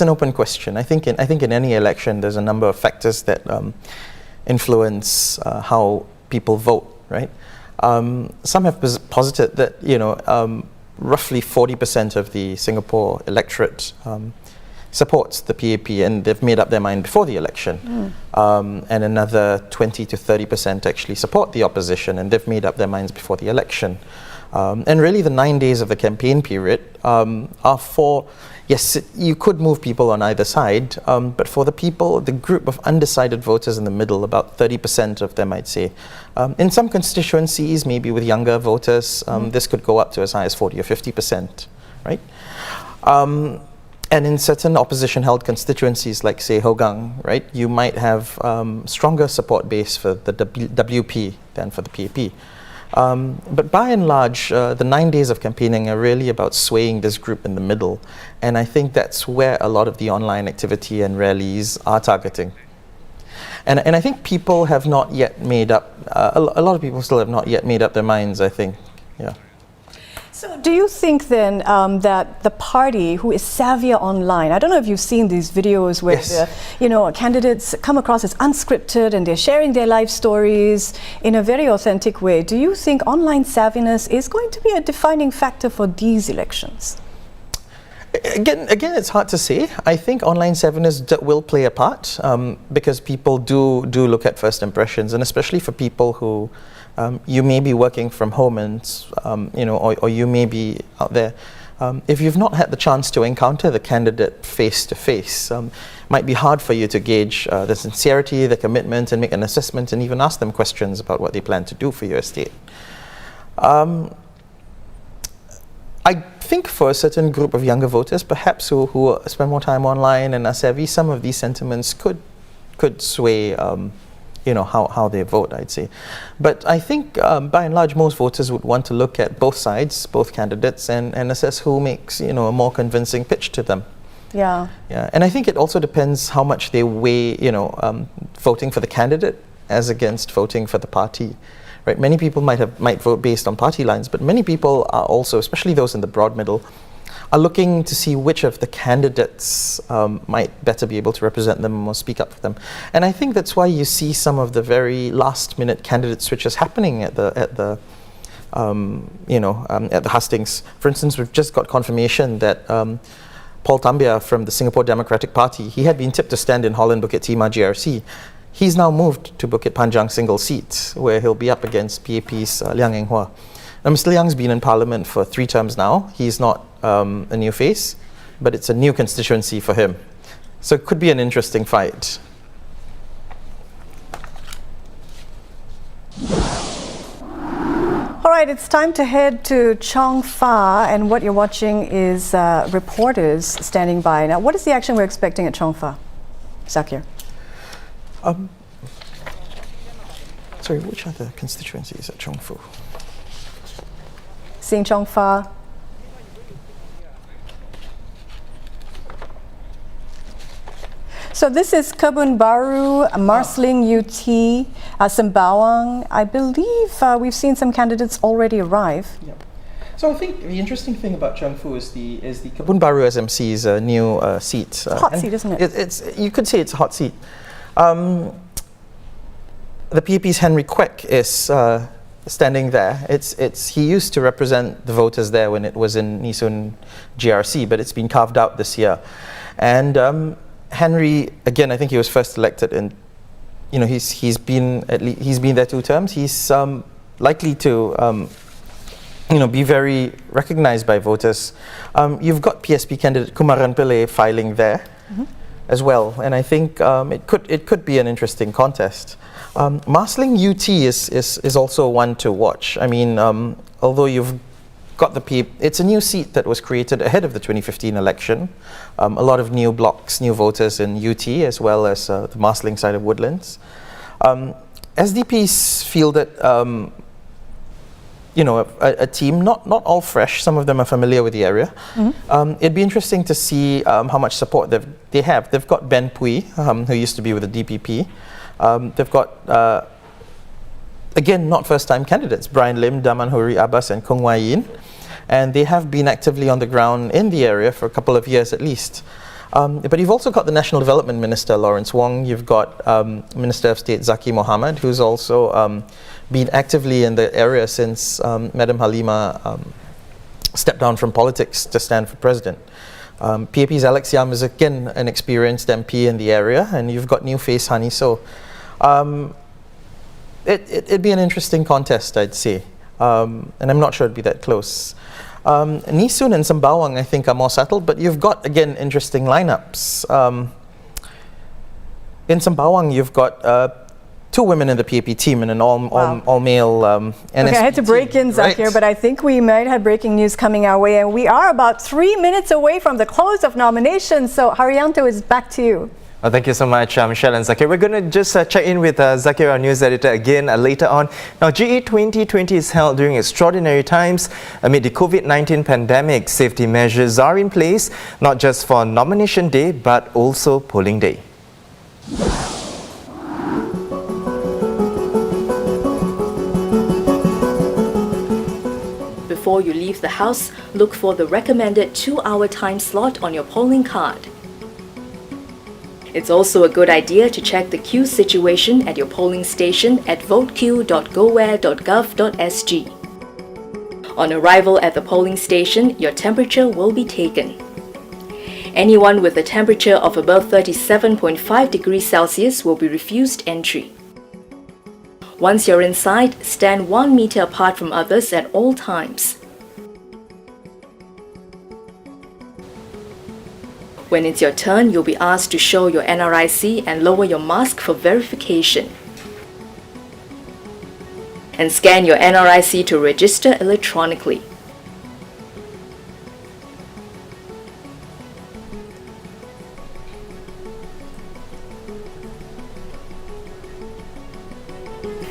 open question. I think in any election there's a number of factors that influence how people vote, right? Some have posited that roughly 40% of the Singapore electorate supports the PAP, and they've made up their mind before the election. And another 20 to 30% actually support the opposition, and they've made up their minds before the election. And really the 9 days of the campaign period are for, yes, you could move people on either side, but for the group of undecided voters in the middle, about 30% of them, I'd say. In some constituencies, maybe with younger voters, this could go up to as high as 40 or 50%, right? And in certain opposition-held constituencies, like say Hougang, right, you might have stronger support base for the WP than for the PAP. But by and large, the 9 days of campaigning are really about swaying this group in the middle. And I think that's where a lot of the online activity and rallies are targeting. And I think people have not yet made up, a lot of people still have not yet made up their minds, I think. Yeah. So do you think then that the party who is savvier online, I don't know if you've seen these videos where candidates come across as unscripted and they're sharing their life stories in a very authentic way. Do you think online savviness is going to be a defining factor for these elections? Again, it's hard to say. I think online 7 will play a part because people do look at first impressions, and especially for people who you may be working from home and or you may be out there. If you've not had the chance to encounter the candidate face to face, might be hard for you to gauge the sincerity, the commitment, and make an assessment, and even ask them questions about what they plan to do for your estate. I think for a certain group of younger voters, perhaps who spend more time online and are savvy, some of these sentiments could sway, how they vote, I'd say. But I think, by and large, most voters would want to look at both sides, both candidates, and assess who makes, a more convincing pitch to them. Yeah. Yeah, and I think it also depends how much they weigh, voting for the candidate as against voting for the party. Right, many people might vote based on party lines, but many people are also, especially those in the broad middle, are looking to see which of the candidates might better be able to represent them or speak up for them. And I think that's why you see some of the very last-minute candidate switches happening at the Hustings. For instance, we've just got confirmation that Paul Tambia from the Singapore Democratic Party, he had been tipped to stand in Holland Bukit Timah GRC. He's now moved to Bukit Panjang single seat, where he'll be up against PAP's Liang Eng Hua. Now, Mr. Liang's been in Parliament for 3 terms now. He's not a new face, but it's a new constituency for him. So it could be an interesting fight. All right, it's time to head to Chong Fa, and what you're watching is reporters standing by. Now, what is the action we're expecting at Chong Fa, Zakir? Sorry, which are the constituencies at Chong Fu? Seeing Chong Fa. So this is Kebun Baru, Marsiling UT, Sembawang. I believe we've seen some candidates already arrive. Yep. So I think the interesting thing about Chong Fu is the Kebun Baru SMC's new seat. Hot seat, isn't it? It's you could say it's a hot seat. The PAP's Henry Quay is standing there. He used to represent the voters there when it was in Nee Soon GRC, but it's been carved out this year. And Henry, again, I think he was first elected, and he's been there 2 terms. He's likely to be very recognized by voters. You've got PSP candidate Kumaran Pillai filing there. Mm-hmm. As well, and I think it could be an interesting contest. Marsiling UT is also one to watch. I mean, although you've got it's a new seat that was created ahead of the 2015 election. A lot of new blocks, new voters in UT, as well as the Marsiling side of Woodlands. SDP's fielded a team, not all fresh. Some of them are familiar with the area. Mm-hmm. It'd be interesting to see how much support they have. They've got Ben Pui, who used to be with the DPP. They've got, again, not first-time candidates, Brian Lim, Daman Huri Abbas, and Kong Wai Yin. And they have been actively on the ground in the area for a couple of years at least. But you've also got the National Development Minister, Lawrence Wong. You've got Minister of State, Zaki Mohammed, who's also been actively in the area since Madam Halima stepped down from politics to stand for president. PAP's Alex Yam is again an experienced MP in the area, and you've got new face Hani. So it'd be an interesting contest, I'd say. And I'm not sure it'd be that close. Nee Soon and Sembawang, I think, are more settled, but you've got, again, interesting lineups. In Sembawang, you've got 2 women in the PAP team and an all-male NSP Okay, I had to break in, Zakir, right? but I think we might have breaking news coming our way, and we are about 3 minutes away from the close of nominations, so Hairianto is back to you. Well, thank you so much, Michelle and Zakir. We're going to just check in with Zakir, our news editor, again later on. Now, GE2020 is held during extraordinary times amid the COVID-19 pandemic. Safety measures are in place, not just for nomination day, but also polling day. Before you leave the house, look for the recommended 2-hour time slot on your polling card. It's also a good idea to check the queue situation at your polling station at voteq.goware.gov.sg. On arrival at the polling station, your temperature will be taken. Anyone with a temperature of above 37.5 degrees Celsius will be refused entry. Once you're inside, stand 1 meter apart from others at all times. When it's your turn, you'll be asked to show your NRIC and lower your mask for verification. And scan your NRIC to register electronically.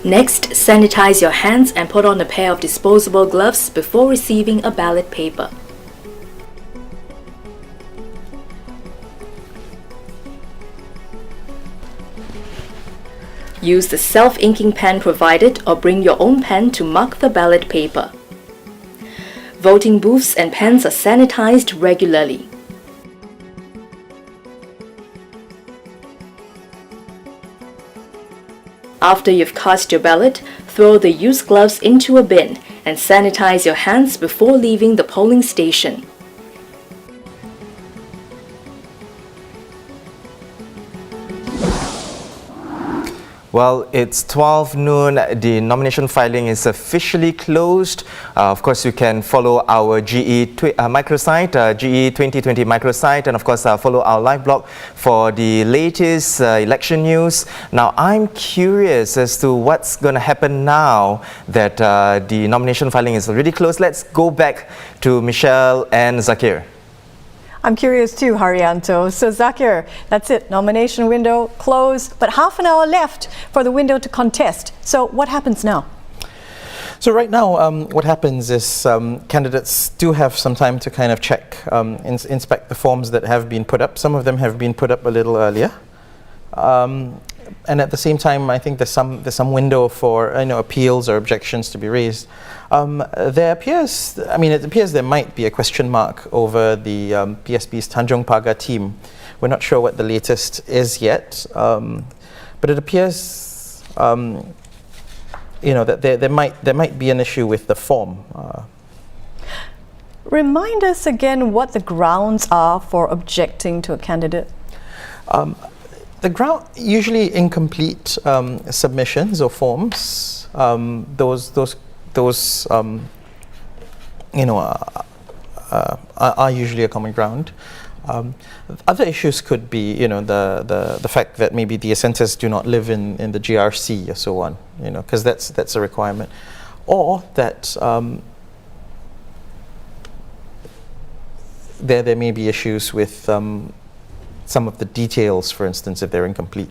Next, sanitize your hands and put on a pair of disposable gloves before receiving a ballot paper. Use the self-inking pen provided or bring your own pen to mark the ballot paper. Voting booths and pens are sanitized regularly. After you've cast your ballot, throw the used gloves into a bin and sanitize your hands before leaving the polling station. Well, it's 12 noon. The nomination filing is officially closed. Of course, you can follow our microsite, GE2020 microsite, and of course, follow our live blog for the latest election news. Now, I'm curious as to what's going to happen now that the nomination filing is already closed. Let's go back to Michelle and Zakir. I'm curious too, Hairianto. So Zakir, that's it. Nomination window closed, but half an hour left for the window to contest. So what happens now? So right now, what happens is candidates do have some time to kind of check, inspect the forms that have been put up. Some of them have been put up a little earlier. And at the same time, I think there's some window for appeals or objections to be raised. It appears there might be a question mark over the PSP's Tanjong Pagar team. We're not sure what the latest is yet, but it appears that there might be an issue with the form. Remind us again what the grounds are for objecting to a candidate. The ground usually incomplete submissions or forms. Those are usually a common ground. Other issues could be the fact that maybe the assenters do not live in the GRC or so on, because that's a requirement, or that there may be issues with some of the details, for instance, if they're incomplete.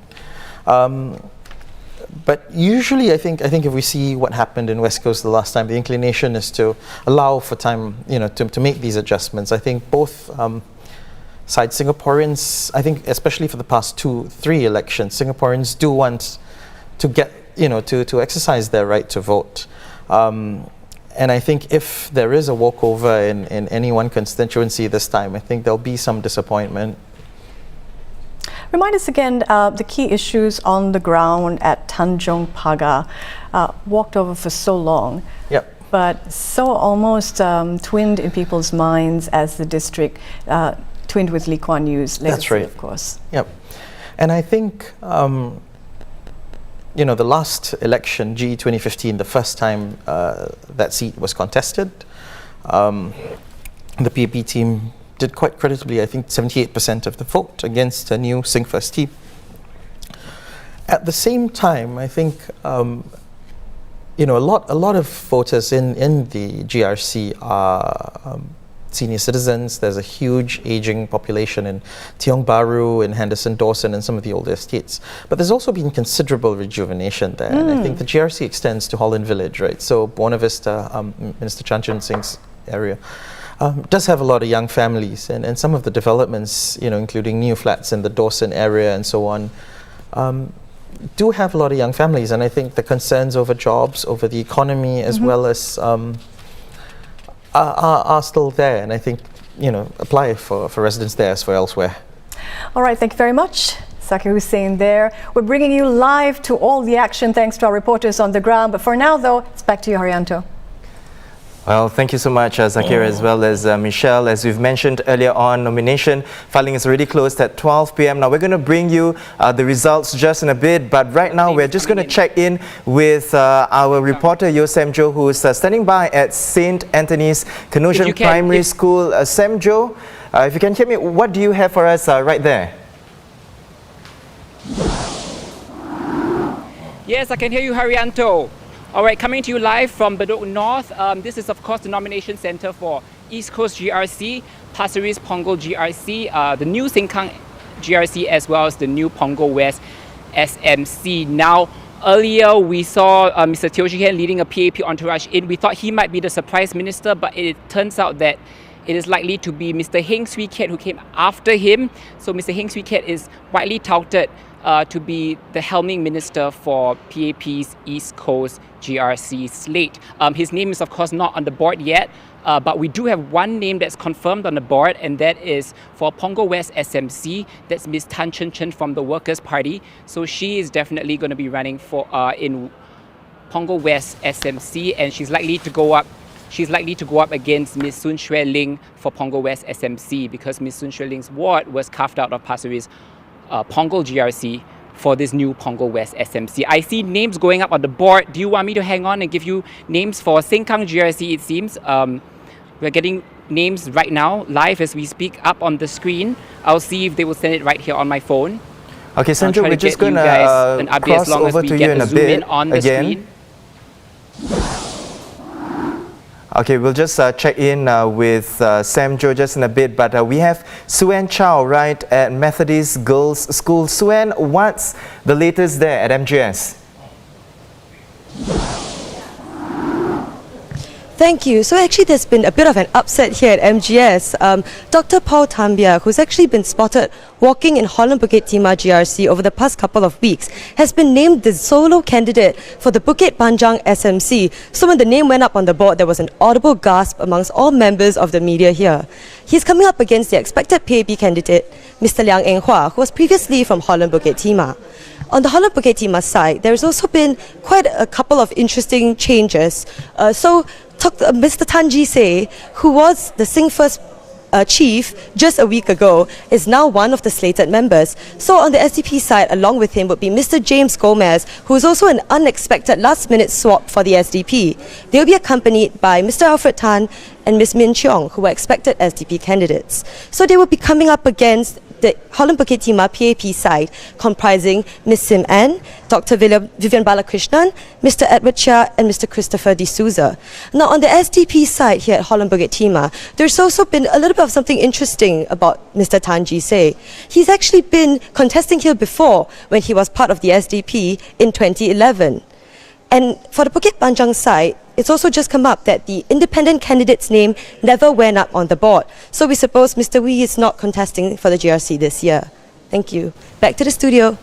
But usually, I think if we see what happened in West Coast the last time, the inclination is to allow for time, to make these adjustments. I think both sides, Singaporeans, I think especially for the past 2-3 elections, Singaporeans do want to get, to exercise their right to vote. And I think if there is a walkover in any one constituency this time, I think there'll be some disappointment. Remind us again the key issues on the ground at Tanjong Pagar. Walked over for so long, but so almost twinned in people's minds as the district, twinned with Lee Kuan Yew's legacy, That's right. of course. Yep. And I think, the last election, GE2015, the first time that seat was contested, the PAP team did quite creditably, I think 78% of the vote against a new Sing First team. At the same time, I think a lot of voters in the GRC are senior citizens. There's a huge aging population in Tiong Bahru, in Henderson, Dawson, and some of the older estates. But there's also been considerable rejuvenation there. And I think the GRC extends to Holland Village, right? So Buona Vista, Minister Chan Chun Sing's area, does have a lot of young families, and some of the developments, including new flats in the Dawson area and so on, do have a lot of young families. And I think the concerns over jobs, over the economy, as well as are still there, and I think apply for residents there as for elsewhere. All right, thank you very much. Zakir Hussain there. We're bringing you live to all the action thanks to our reporters on the ground. But for now, though, it's back to you, Hairianto. Well, thank you so much, Zakir, as well as Michelle. As we've mentioned earlier on, nomination filing is already closed at 12 p.m. Now, we're going to bring you the results just in a bit, but right now we're just going to check in with our reporter, Samjo, who is standing by at St. Anthony's Canossian Primary School. Samjo, if you can hear me, what do you have for us right there? Yes, I can hear you, Hairianto. All right, coming to you live from Bedok North. This is, of course, the nomination center for East Coast GRC, Pasir Ris Punggol GRC, the new Sengkang GRC, as well as the new Punggol West SMC. Now, earlier we saw Mr. Teo Chee Hean leading a PAP entourage in. We thought he might be the surprise minister, but it turns out that it is likely to be Mr. Heng Swee Keat who came after him. So Mr. Heng Swee Keat is widely touted to be the helming minister for PAP's East Coast GRC slate. His name is of course not on the board yet, but we do have one name that's confirmed on the board, and that is for Punggol West SMC. That's Ms. Tan Chen Chen from the Workers' Party. So she is definitely going to be running for in Punggol West SMC, and she's likely to go up. She's likely to go up against Ms. Sun Xue Ling for Punggol West SMC, because Ms. Sun Xue Ling's ward was carved out of Pasir Ris Punggol GRC for this new Punggol West SMC. I see names going up on the board. Do you want me to hang on and give you names for Sengkang GRC? It seems we're getting names right now, live as we speak, up on the screen. I'll see if they will send it right here on my phone. Okay, Sanjo, we're just going to cross over to you in a bit again. Okay, we'll just check in with Samjo just in a bit, but we have Suen Chow right at Methodist Girls School. Suen, what's the latest there at MGS? Thank you. So actually there's been a bit of an upset here at MGS. Dr. Paul Tambia, who's actually been spotted walking in Holland Bukit Timah GRC over the past couple of weeks, has been named the solo candidate for the Bukit Panjang SMC. So when the name went up on the board, there was an audible gasp amongst all members of the media here. He's coming up against the expected PAP candidate, Mr. Liang Eng Hua, who was previously from Holland Bukit Timah. On the Holland Bukit Timah side, there's also been quite a couple of interesting changes. Mr. Tan Ji Se, who was the Sing First chief just a week ago, is now one of the slated members. So on the SDP side, along with him would be Mr. James Gomez, who is also an unexpected last-minute swap for the SDP. They'll be accompanied by Mr. Alfred Tan and Ms. Min Cheong, who were expected SDP candidates. So they will be coming up against the Holland Bukit Timah PAP side, comprising Ms. Sim Ann, Dr. Vivian Balakrishnan, Mr. Edward Chia, and Mr. Christopher D'Souza. Now, on the SDP side here at Holland Bukit Timah, there's also been a little bit of something interesting about Mr. Tan Ji Se. He's actually been contesting here before when he was part of the SDP in 2011. And for the Bukit Panjang side, it's also just come up that the independent candidate's name never went up on the board. So we suppose Mr. Wee is not contesting for the GRC this year. Thank you. Back to the studio.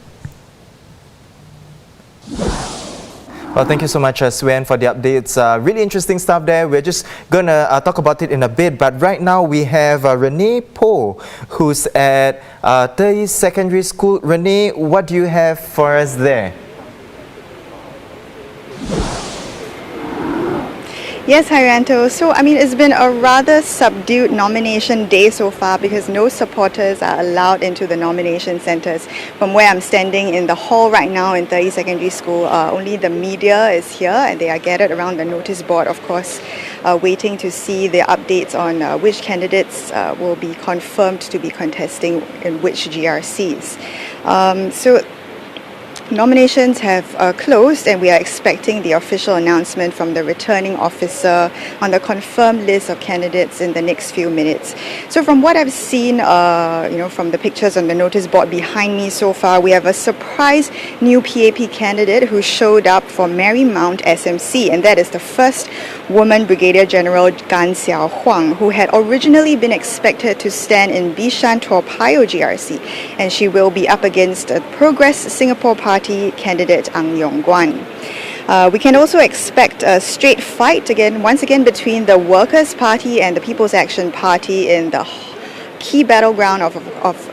Well, thank you so much, Suen, for the updates. Really interesting stuff there. We're just going to talk about it in a bit. But right now, we have Renee Po, who's at Quay Secondary School. Renee, what do you have for us there? Yes, Hairianto. So, it's been a rather subdued nomination day so far because no supporters are allowed into the nomination centres. From where I'm standing in the hall right now in Quay Secondary School, only the media is here and they are gathered around the notice board, of course, waiting to see the updates on which candidates will be confirmed to be contesting in which GRCs. Nominations have closed and we are expecting the official announcement from the returning officer on the confirmed list of candidates in the next few minutes. So from what I've seen, from the pictures on the notice board behind me so far, we have a surprise new PAP candidate who showed up for Marymount SMC, and that is the first woman Brigadier General Gan Xiao Huang, who had originally been expected to stand in Bishan Toa Payoh GRC, and she will be up against the Progress Singapore Party candidate Ang Yong Guan. We can also expect a straight fight once again between the Workers' Party and the People's Action Party in the key battleground of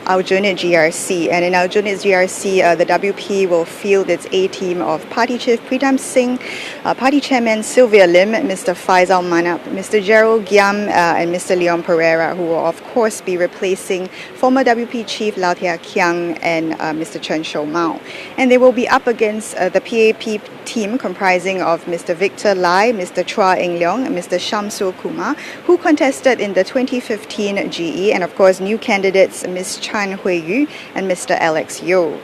Aljunied GRC. And in Aljunied GRC, the WP will field its A team of Party Chief Pritam Singh, Party Chairman Sylvia Lim, Mr. Faisal Manap, Mr. Gerald Giam, and Mr. Leon Pereira, who will of course be replacing former WP Chief Lau Thia Kiang and Mr. Chen Shou Mao. And they will be up against the PAP team comprising of Mr. Victor Lai, Mr. Chua Eng Leong, and Mr. Shamsul Kumar, who contested in the 2015 GE, and of course new candidates Ms. Chan Hui Yu and Mr. Alex Yeo.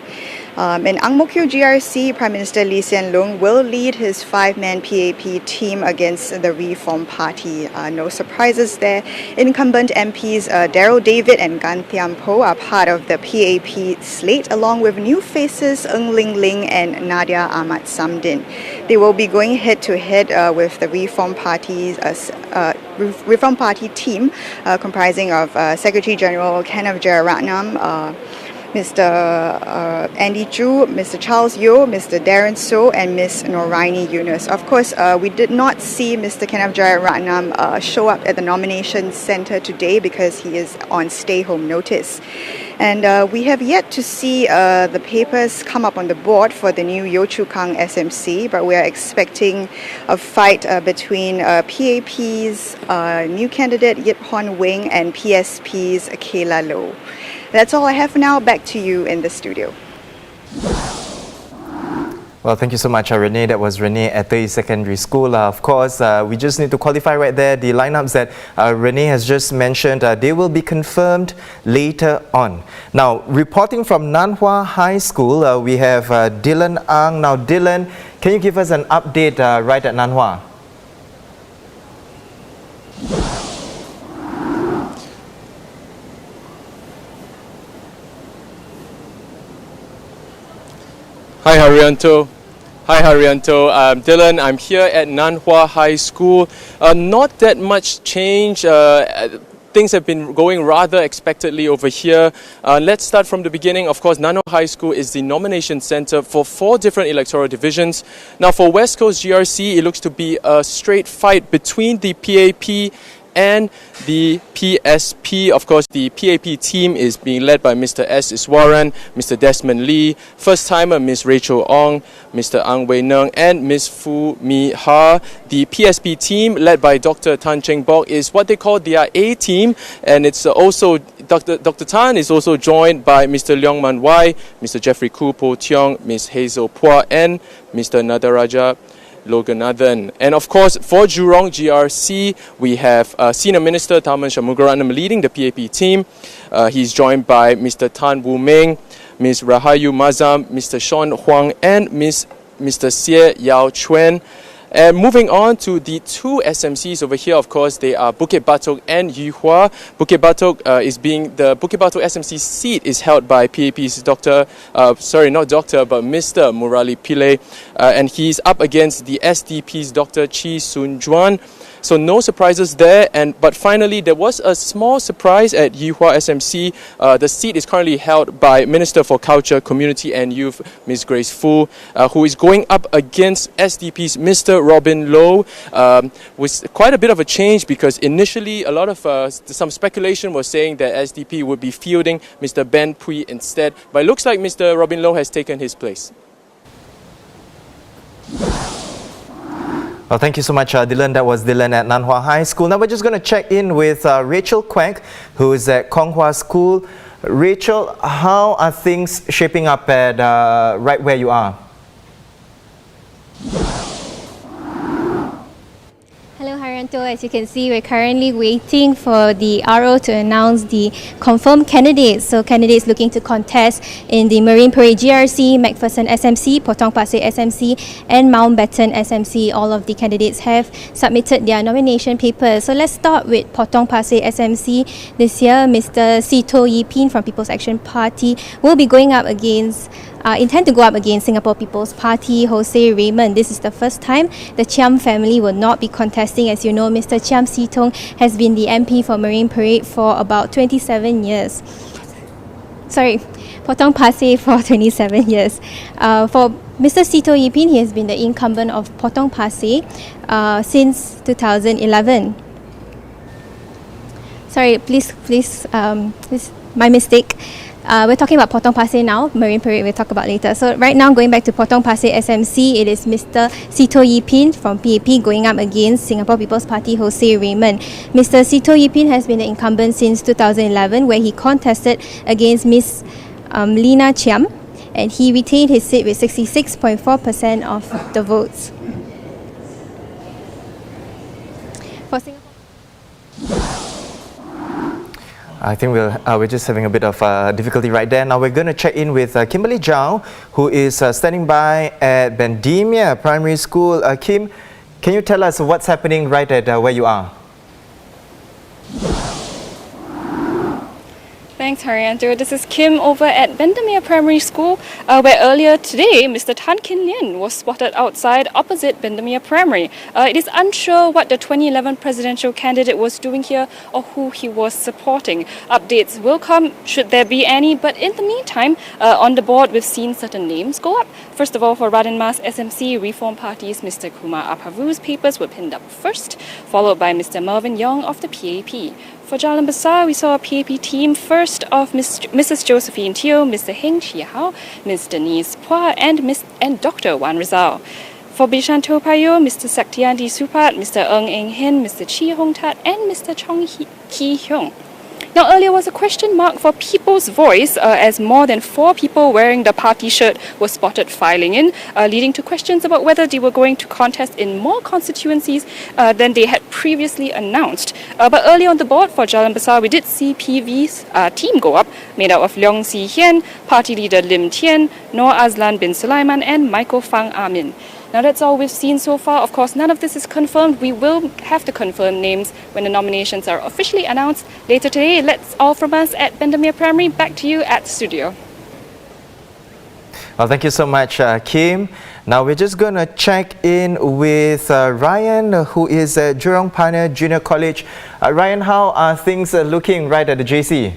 In Ang Mo Kio GRC, Prime Minister Lee Hsien Loong will lead his 5-man PAP team against the Reform Party. No surprises there. Incumbent MPs Daryl David and Gan Thiam Po are part of the PAP slate, along with new faces Ng Ling Ling and Nadia Ahmad Samdin. They will be going head-to-head with the Reform Party team, comprising of Secretary General Kenneth Jararatnam, Mr. Andy Chu, Mr. Charles Yeo, Mr. Darren So, and Ms. Noraini Yunus. Of course, we did not see Mr. Kenneth Jararatnam show up at the nomination center today because he is on stay-home notice. And we have yet to see the papers come up on the board for the new Yeo Chu Kang SMC, but we are expecting a fight between PAP's new candidate Yip Hon Wing and PSP's Kayla Low. That's all I have for now. Back to you in the studio. Well, thank you so much, Renee. That was Renee at Quay Secondary School. Of course, we just need to qualify right there the lineups that Renee has just mentioned. They will be confirmed later on. Now, reporting from Nan Hua High School, we have Dylan Ang. Now, Dylan, can you give us an update right at Nan Hua? Hi Hairianto. Dylan, I'm here at Nan Hua High School. Not that much change. Things have been going rather expectedly over here. Let's start from the beginning. Of course, Nan Hua High School is the nomination center for 4 different electoral divisions. Now for West Coast GRC, it looks to be a straight fight between the PAP and the PSP. Of course, the PAP team is being led by Mr. S. Iswaran, Mr. Desmond Lee, first-timer Ms. Rachel Ong, Mr. Ang Wei Neng, and Ms. Fu Mi Ha. The PSP team, led by Dr. Tan Cheng Bok, is what they call their A team, and it's also Dr. Tan is also joined by Mr. Leong Man Wai, Mr. Jeffrey Koo Po Tiong, Ms. Hazel Phua, and Mr. Nadaraja Loganathan. And of course, for Jurong GRC, we have Senior Minister Tharman Shanmugaratnam leading the PAP team. He's joined by Mr. Tan Wu Meng, Ms. Rahayu Mazam, Mr. Sean Huang, and Mr. Xie Yao Chuen. And moving on to the 2 SMCs over here, of course, they are Bukit Batok and Yuhua. Bukit Batok the Bukit Batok SMC seat is held by PAP's Mr. Murali Pillay, and he's up against the SDP's Dr. Chi Soon Juan. So no surprises there. But finally, there was a small surprise at Yuhua SMC. The seat is currently held by Minister for Culture, Community and Youth, Ms. Grace Fu, who is going up against SDP's Mr. Robin Low, with quite a bit of a change, because initially a lot of some speculation was saying that SDP would be fielding Mr. Ben Pui instead. But it looks like Mr. Robin Low has taken his place. Well, thank you so much, Dylan. That was Dylan at Nan Hua High School. Now we're just going to check in with Rachel Quay, who is at Kong Hwa School. Rachel, how are things shaping up at right where you are? Hello Hairianto, as you can see, we're currently waiting for the RO to announce the confirmed candidates. So candidates looking to contest in the Marine Parade GRC, McPherson SMC, Potong Pasir SMC and Mountbatten SMC. All of the candidates have submitted their nomination papers. So let's start with Potong Pasir SMC. This year, Mr. Sito Yipin from People's Action Party will be going up against intend to go up against Singapore People's Party, Jose Raymond. This is the first time the Chiam family will not be contesting. As you know, Mr. Chiam Sitong has been the MP for Marine Parade for about 27 years. Sorry, Potong Pasir for 27 years. For Mr. Sito Yipin, he has been the incumbent of Potong Pasir since 2011. Sorry, please, this my mistake. We're talking about Potong Pasir now. Marine Parade we'll talk about later. So right now, going back to Potong Pasir SMC, it is Mr. Sito Yipin from PAP going up against Singapore People's Party Jose Raymond. Mr. Sito Yipin has been the incumbent since 2011, where he contested against Miss Lina Chiam, and he retained his seat with 66.4% of the votes. For Singapore, I think we're just having a bit of difficulty right there. Now we're going to check in with Kimberly Zhao, who is standing by at Bendemeer Primary School. Kim, can you tell us what's happening right at where you are? Thanks, Hairianto. This is Kim over at Bendemeer Primary School, where earlier today, Mr. Tan Kin Lian was spotted outside opposite Bendemeer Primary. It is unsure what the 2011 presidential candidate was doing here or who he was supporting. Updates will come, should there be any, but in the meantime, on the board, we've seen certain names go up. First of all, for Radin Mas SMC Reform Party's Mr. Kumar Apavu's papers were pinned up first, followed by Mr. Mervyn Yong of the PAP. For Jalan Besar, we saw a PAP team first of Mrs. Josephine Teo, Mr. Heng Shihao, Ms. Denise Pua, and Dr. Wan Rizal. For Bishan Toa Payoh, Mr. Saktiandi Supat, Mr. Ng Eng Hin, Mr. Chi Hong Tat, and Mr. Chong Ki Hyung. Now, earlier was a question mark for People's Voice, as more than 4 people wearing the party shirt were spotted filing in, leading to questions about whether they were going to contest in more constituencies than they had previously announced. But early on the board for Jalan Besar, we did see PV's team go up, made up of Leong Si Hien, party leader Lim Tien, Noor Azlan bin Sulaiman, and Michael Fang Amin. Now that's all we've seen so far. Of course, none of this is confirmed. We will have to confirm names when the nominations are officially announced later today. That's all from us at Bendemeer Primary. Back to you at the studio. Well, thank you so much, Kim. Now we're just going to check in with Ryan, who is at Jurong Pioneer Junior College. Ryan, how are things looking right at the JC?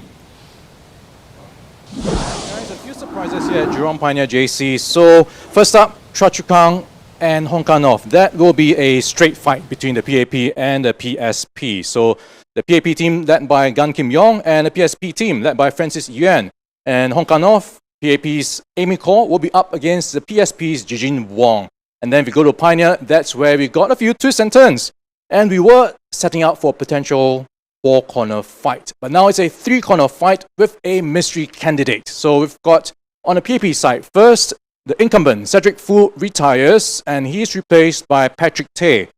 Guys, a few surprises here at Jurong Pioneer JC. So first up, Choa Chu Kang and Hong Kong North. That will be a straight fight between the PAP and the PSP. So the PAP team led by Gan Kim Yong and the PSP team led by Francis Yuan. And Hong Kong North, PAP's Amy Kaur will be up against the PSP's Jijin Wong. And then if we go to Pioneer, that's where we got a few twists and turns. And we were setting out for a potential 4-corner fight. But now it's a 3-corner fight with a mystery candidate. So we've got on the PAP side, first, the incumbent, Cedric Fu, retires, and he's replaced by Patrick Tay,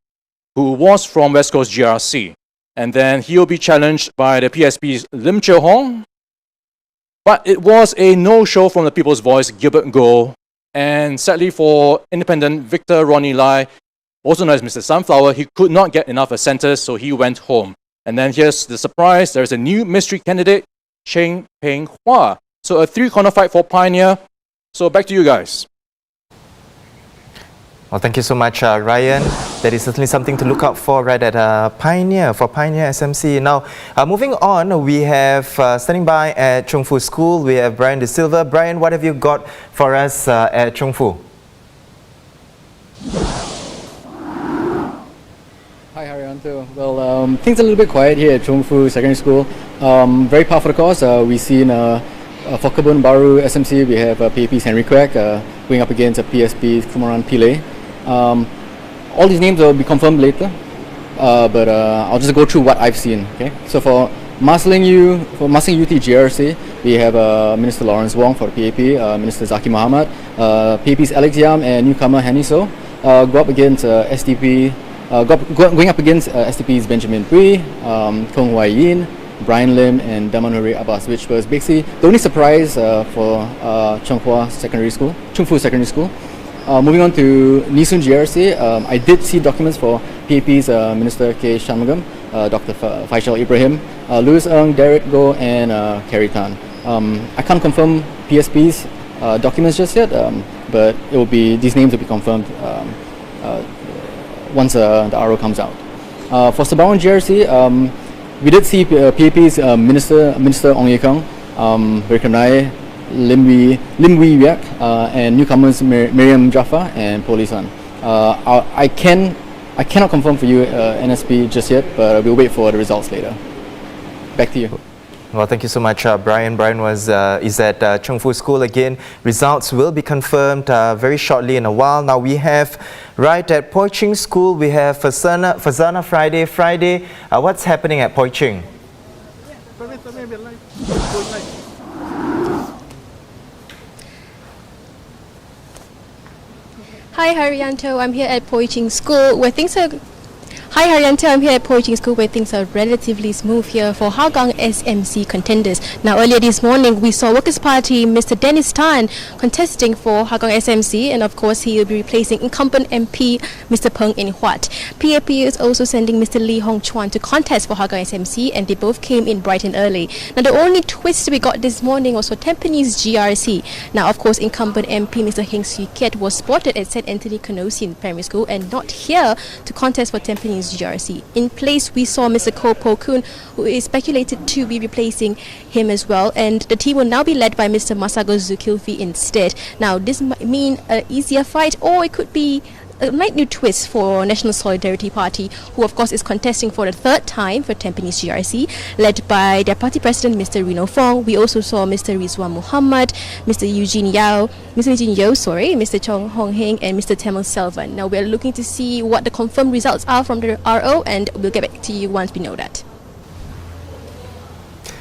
who was from West Coast GRC. And then he'll be challenged by the PSP's Lim Cheo Hong. But it was a no-show from the People's Voice, Gilbert Goh. And sadly for independent Victor Ronnie Lai, also known as Mr. Sunflower, he could not get enough centres, so he went home. And then here's the surprise, there's a new mystery candidate, Cheng Peng Hua. So a 3-corner fight for Pioneer. So back to you guys. Well, thank you so much, Ryan. That is certainly something to look out for right at Pioneer, for Pioneer SMC. Now, moving on, we have standing by at Chung Fu School, we have Brian De Silva. Brian, what have you got for us at Chung Fu? Hi, Hairianto. Well, things are a little bit quiet here at Chung Fu Secondary School. Very par for the course. We've seen for Kebun Baru SMC, we have PAP's Henry Quek going up against PSP's Kumaran Pillay. All these names will be confirmed later, but I'll just go through what I've seen. Okay, so for Marsiling UT GRC, we have Minister Lawrence Wong for the PAP, Minister Zaki Muhammad, PAP's Alex Yam and newcomer Haniso go up against SDP. Going up against STP's Benjamin Pui, Kong Huai Yin, Brian Lim, and Daman Abbas, which was basically the only surprise for Chung Fu Secondary School. Moving on to Nisun GRC, I did see documents for PAP's Minister K. Shanmugam, Dr. Faisal Ibrahim, Louis Ng, Derek Goh, and Kerry Tan. I can't confirm PSP's documents just yet, but these names will be confirmed once the RO comes out. For Sembawang GRC, we did see PAP's Minister Ong Ye Kong, Vikram Nair, Lim Wee Yak, and newcomers Miriam Jaffa and Polisan. I cannot confirm for you NSP just yet, but we'll wait for the results later. Back to you. Well, thank you so much, Brian. Brian is at Chung Fu School again. Results will be confirmed very shortly in a while. Now we have right at Poi Ching School, we have Fazana Friday. Friday, what's happening at Poi Ching? Hi Hairianto, I'm here at Poi Ching School where things are relatively smooth here for Hougang SMC contenders. Now earlier this morning we saw Workers' Party Mr. Dennis Tan contesting for Hougang SMC, and of course he will be replacing incumbent MP Mr. Peng In Huat. PAP is also sending Mr. Lee Hong Chuan to contest for Hougang SMC, and they both came in bright and early. Now the only twist we got this morning was for Tampines GRC. Now of course incumbent MP Mr. Heng Swee Kiat was spotted at St. Anthony Canossian Primary School and not here to contest for Tampines GRC. In place, we saw Mr. Ko Po Kun, who is speculated to be replacing him as well, and the team will now be led by Mr. Masago Zulkifli instead. Now, this might mean an easier fight, or it could be a light new twist for National Solidarity Party, who of course is contesting for the third time for Tampines GRC, led by their party president Mr. Rino Fong. We also saw Mr. Rizwan Muhammad, Mr. Eugene Yeo, Mr. Chong Hong Heng, and Mr. Tamil Selvan. Now we're looking to see what the confirmed results are from the RO, and we'll get back to you once we know that.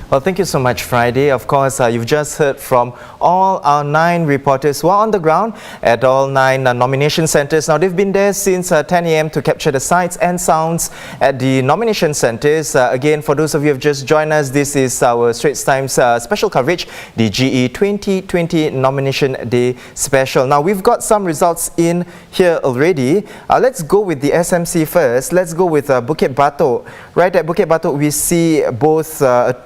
Well, thank you so much, Friday. Of course, you've just heard from all our 9 reporters who are on the ground at all 9 nomination centres. Now, they've been there since 10 a.m. to capture the sights and sounds at the nomination centres. Again, for those of you who have just joined us, this is our Straits Times special coverage, the GE2020 Nomination Day special. Now, we've got some results in here already. Let's go with the SMC first. Let's go with Bukit Batok. Right at Bukit Batok, we see both a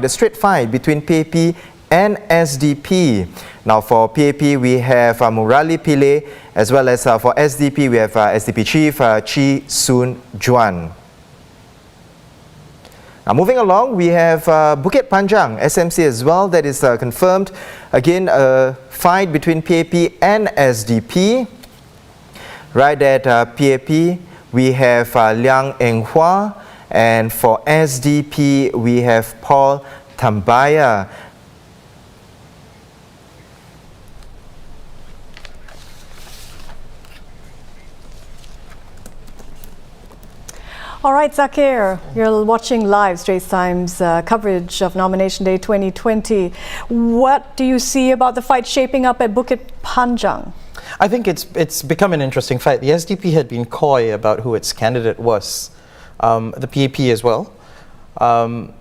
straight fight between PAP and SDP. Now for PAP we have Murali Pillay, as well as for SDP we have SDP Chief Chi Soon Juan. Now moving along, we have Bukit Panjang SMC as well, that is confirmed. Again, a fight between PAP and SDP. Right at PAP we have Liang Eng Hua, and for SDP, we have Paul Tambaya. All right, Zakir, you're watching live Straits Times coverage of Nomination Day 2020. What do you see about the fight shaping up at Bukit Panjang? I think it's become an interesting fight. The SDP had been coy about who its candidate was. The PAP as well, and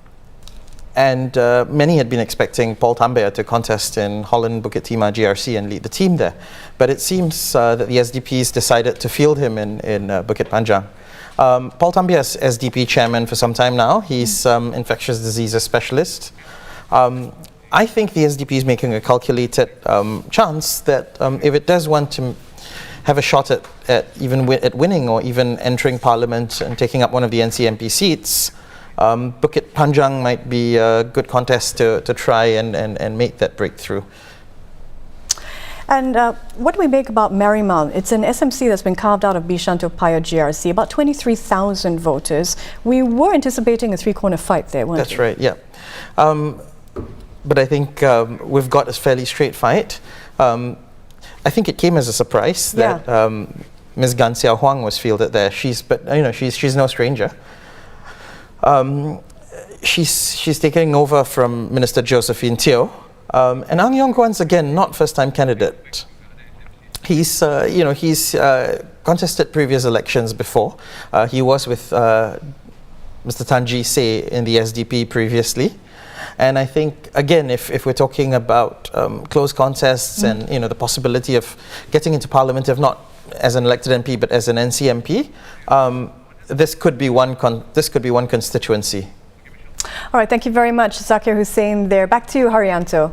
many had been expecting Paul Tambaya to contest in Holland Bukit Timah GRC and lead the team there, but it seems that the SDPs decided to field him in Bukit Panjang. Paul Tambaya is SDP chairman for some time now. He's infectious diseases specialist. I think the SDP is making a calculated chance that if it does want to have a shot at winning or even entering Parliament and taking up one of the NCMP seats, Bukit Panjang might be a good contest to try and make that breakthrough. And what do we make about Marymount? It's an SMC that's been carved out of Bishan to Paya GRC, about 23,000 voters. We were anticipating a three-corner fight there, weren't we? That's right, yeah. But I think we've got a fairly straight fight. I think it came as a surprise that Ms. Gan Xiao Huang was fielded there. She's no stranger. She's taking over from Minister Josephine Teo, and Ang Yong Kwan's again not first-time candidate. He's contested previous elections before. He was with Mr. Tan Ji Se in the SDP previously. And I think, again, if we're talking about close contests and the possibility of getting into Parliament, if not as an elected MP but as an NCMP, this could be one constituency. All right, thank you very much, Zakir Hussain there. Back to you, Hairianto.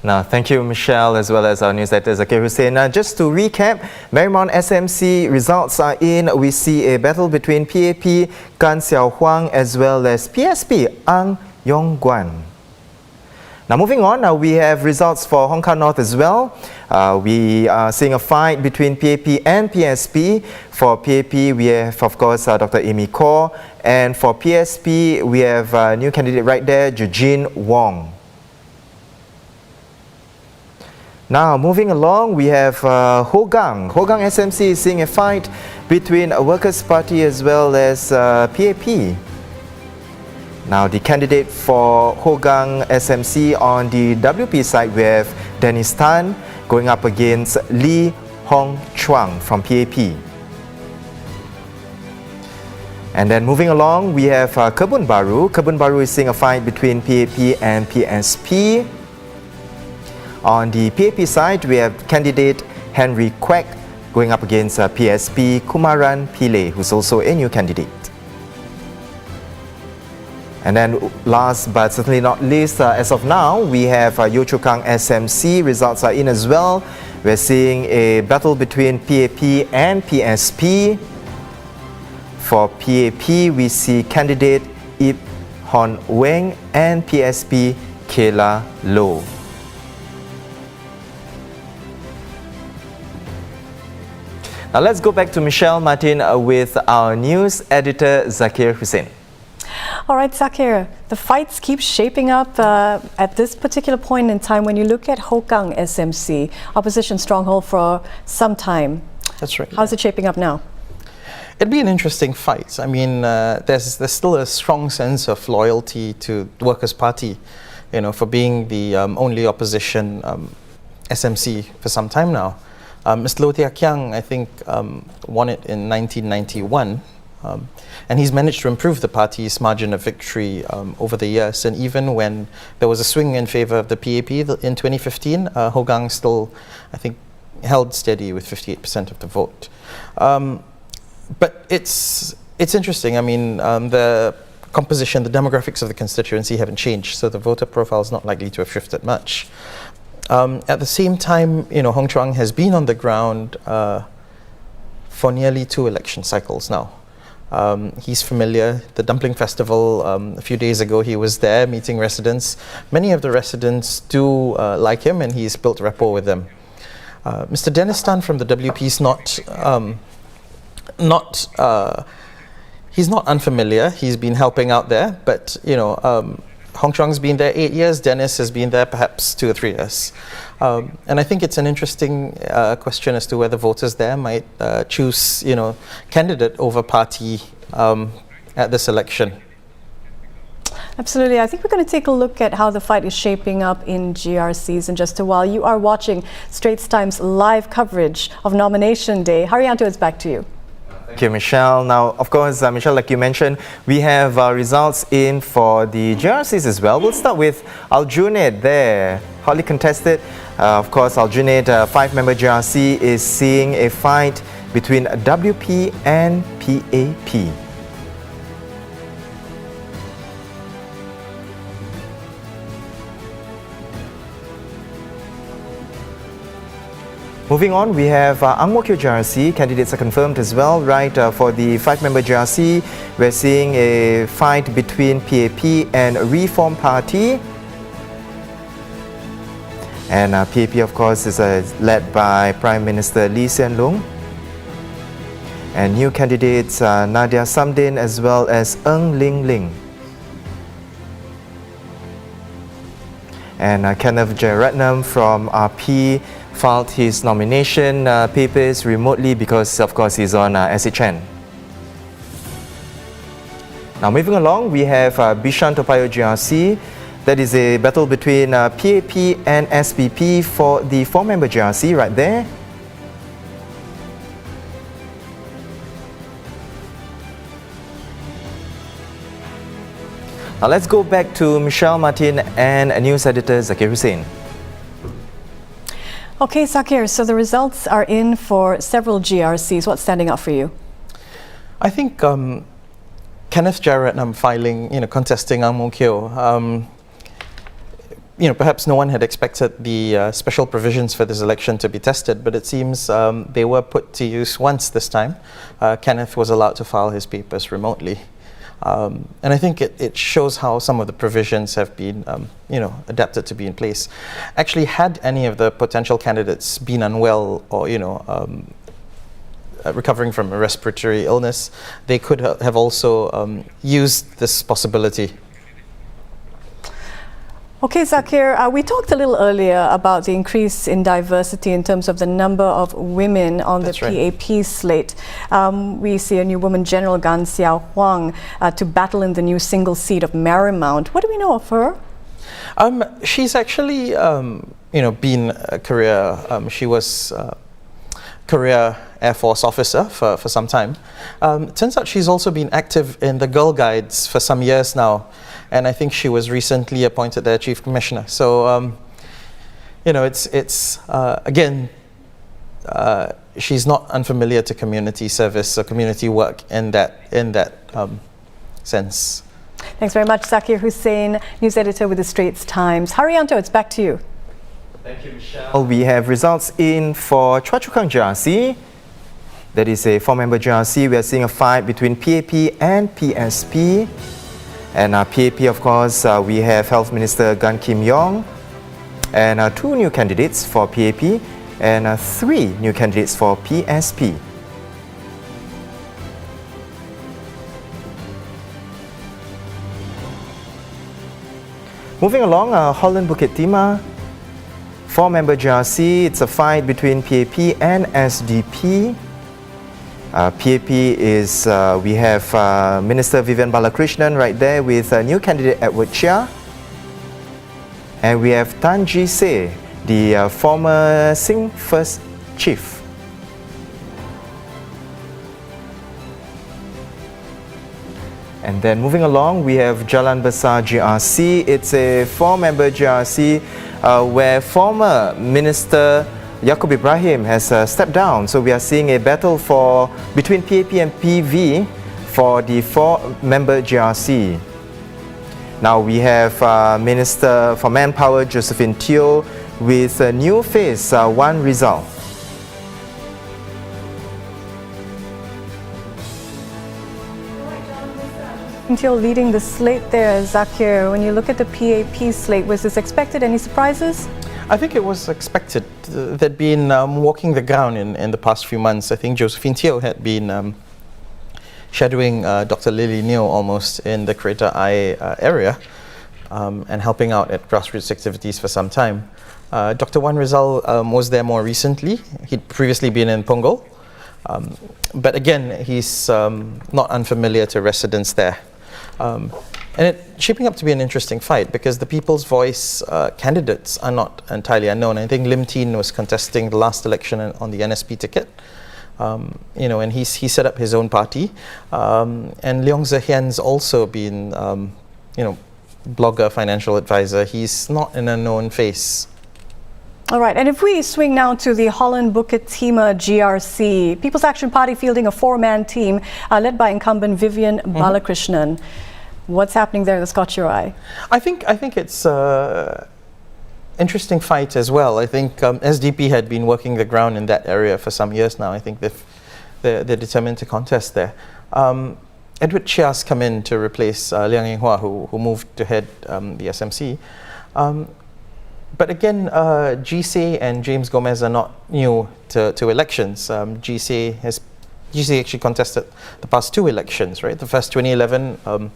Now, thank you, Michelle, as well as our news editor Zakir Hussain. Just to recap, Marymount SMC results are in. We see a battle between PAP, Gan Xiao Huang, as well as PSP, Ang Yong Guan. Now moving on, we have results for Hong Kong North as well. We are seeing a fight between PAP and PSP. For PAP, we have, of course, Dr. Amy Kaur And for PSP, we have a new candidate right there, Eugene Wong. Now, moving along, we have Hougang. Hougang SMC is seeing a fight between a Workers' Party as well as PAP. Now, the candidate for Hougang SMC on the WP side, we have Dennis Tan going up against Lee Hong Chuang from PAP. And then moving along, we have Kebun Baru. Kebun Baru is seeing a fight between PAP and PSP. On the PAP side, we have candidate Henry Quek going up against PSP Kumaran Pillay, who's also a new candidate. And then last but certainly not least, as of now, we have Yio Chu Kang SMC. Results are in as well. We're seeing a battle between PAP and PSP. For PAP, we see candidate Ip Hon Weng and PSP Kayla Low. Now let's go back to Michelle Martin with our news editor Zakir Hussain. All right, Zakir, the fights keep shaping up at this particular point in time when you look at Hougang SMC, opposition stronghold for some time. That's right. How's it shaping up now? It'd be an interesting fight. I mean, there's still a strong sense of loyalty to the Workers' Party, you know, for being the only opposition SMC for some time now. Mr. Low Thia Kiang, I think, won it in 1991, and he's managed to improve the party's margin of victory over the years. And even when there was a swing in favor of the PAP in 2015, Hougang still, I think, held steady with 58% of the vote. But it's interesting. I mean, the composition, the demographics of the constituency haven't changed, so the voter profile is not likely to have shifted much. At the same time, you know, Hong Chuang has been on the ground for nearly 2 election cycles now. He's familiar. The Dumpling Festival, a few days ago, he was there meeting residents. Many of the residents do like him, and he's built rapport with them. Mr. Dennis Tan from the WP is he's not unfamiliar. He's been helping out there, but you know, Hong Chuang's been there 8 years. Dennis has been there perhaps 2 or 3 years. And I think it's an interesting question as to whether voters there might choose, you know, candidate over party at this election. Absolutely. I think we're going to take a look at how the fight is shaping up in GRCs in just a while. You are watching Straits Times live coverage of Nomination Day. Hairianto, it's back to you. Thank you, Michelle. Now, of course, Michelle, like you mentioned, we have results in for the GRCs as well. We'll start with Aljunied there, hotly contested. Of course, Aljunied, 5-member GRC, is seeing a fight between WP and PAP. Moving on, we have Ang Mo Kio GRC. Candidates are confirmed as well, right? For the 5-member GRC, we're seeing a fight between PAP and Reform Party. And PAP, of course, is led by Prime Minister Lee Hsien Loong. And new candidates Nadia Samdin as well as Ng Ling Ling. And Kenneth Jeyaretnam from RP filed his nomination papers remotely because, of course, he's on SHN. Now, moving along, we have Bishan Toa Payoh GRC. That is a battle between PAP and SPP for the 4-member GRC right there. Now, let's go back to Michelle Martin and news editor Zakir Hussain. Okay, Zakir, so the results are in for several GRCs. What's standing out for you? I think Kenneth Jeyaretnam filing, you know, contesting Ang Mo Kio. You know, perhaps no one had expected the special provisions for this election to be tested, but it seems they were put to use once this time. Kenneth was allowed to file his papers remotely. And I think it shows how some of the provisions have been, you know, adapted to be in place. Actually, had any of the potential candidates been unwell or, you know, recovering from a respiratory illness, they could have also used this possibility. Okay, Zakir, we talked a little earlier about the increase in diversity in terms of the number of women on the PAP slate. We see a new woman, General Gan Xiao Huang, to battle in the new single seat of Marymount. What do we know of her? She's actually, been a career, she was career Air Force officer for some time. Turns out she's also been active in the Girl Guides for some years now. And I think she was recently appointed their chief commissioner. So, again, she's not unfamiliar to community service or community work in that sense. Thanks very much, Zakir Hussain, news editor with the Straits Times. Hairianto, it's back to you. Thank you, Michelle. We have results in for Choa Chu Kang GRC. That is a 4-member GRC. We are seeing a fight between PAP and PSP. And PAP, of course, we have Health Minister Gan Kim Yong, and 2 new candidates for PAP, and 3 new candidates for PSP. Moving along, Holland Bukit Timah, 4-member GRC. It's a fight between PAP and SDP. PAP is, we have Minister Vivian Balakrishnan right there with new candidate Edward Chia. And we have Tan Ji Se, the former Sing First Chief. And then moving along, we have Jalan Besar GRC. It's a 4-member GRC where former Minister Yaakob Ibrahim has stepped down. So we are seeing a battle between PAP and PV for the 4-member GRC. Now we have Minister for Manpower Josephine Teo with a new phase 1 result. Teo leading the slate there, Zakir. When you look at the PAP slate, was this expected? Any surprises? I think it was expected. They'd been walking the ground in the past few months. I think Josephine Teo had been shadowing Dr. Lily Neo almost in the Greater I area and helping out at grassroots activities for some time. Dr. Wan Rizal was there more recently. He'd previously been in Punggol. But again, he's not unfamiliar to residents there. And it's shaping up to be an interesting fight because the People's Voice candidates are not entirely unknown. I think Lim Tin was contesting the last election on the NSP ticket, and he set up his own party. And Leong Zehian's also been, blogger, financial advisor. He's not an unknown face. All right, and if we swing now to the Holland Bukit Timah GRC, People's Action Party fielding a 4-man team led by incumbent Vivian Balakrishnan. What's happening there that's caught your eye? I think it's interesting fight as well. I think SDP had been working the ground in that area for some years now. I think they're determined to contest there. Edward Chia's come in to replace Liang Yinghua, who moved to head the SMC. But again, GC and James Gomez are not new to elections. GC actually contested the past 2 elections, right? The first 2011,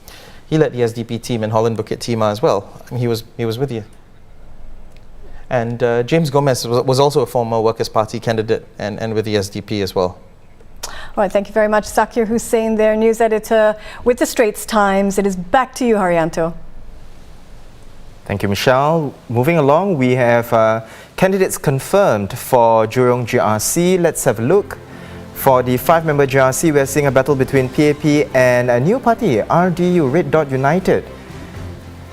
he led the SDP team in Holland Bukit Timah as well. And he was with you. And James Gomez was also a former Workers' Party candidate and with the SDP as well. All right, thank you very much, Zakir Hussain there, news editor with the Straits Times. It is back to you, Hairianto. Thank you, Michelle. Moving along, we have candidates confirmed for Jurong GRC. Let's have a look. For the 5-member GRC, we are seeing a battle between PAP and a new party, RDU, Red Dot United.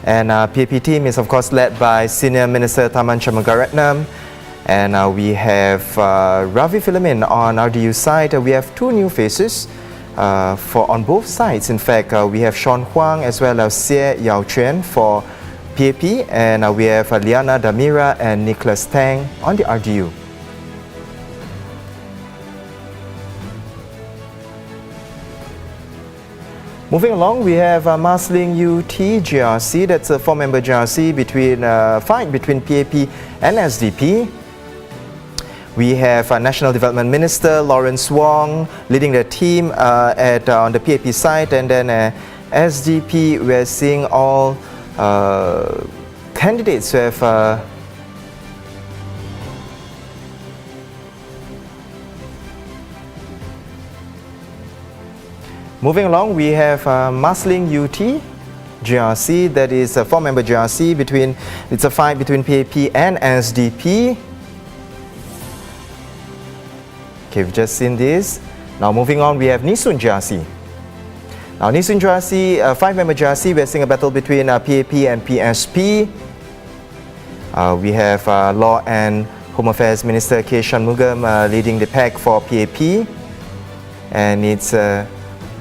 And PAP team is of course led by Senior Minister Taman Shanmugaratnam. And we have Ravi Philomin on RDU side. We have 2 new faces on both sides. In fact, we have Sean Huang as well as Xie Yao Chuan for PAP, and we have Liana Damira and Nicholas Tang on the RDU. Moving along, we have Marsiling UT GRC. That's a 4-member GRC fight between PAP and SDP. We have National Development Minister Lawrence Wong leading the team on the PAP side, and then SDP, we're seeing all candidates who have moving along. We have Marsiling UT GRC, that is a 4-member GRC between, it's a fight between PAP and SDP. Okay, we've just seen this. Now moving on, we have Nee Soon GRC. Now Nee Soon GRC, 5-member GRC, we're seeing a battle between PAP and PSP. We have Law and Home Affairs Minister K. Shanmugam leading the pack for PAP. And it's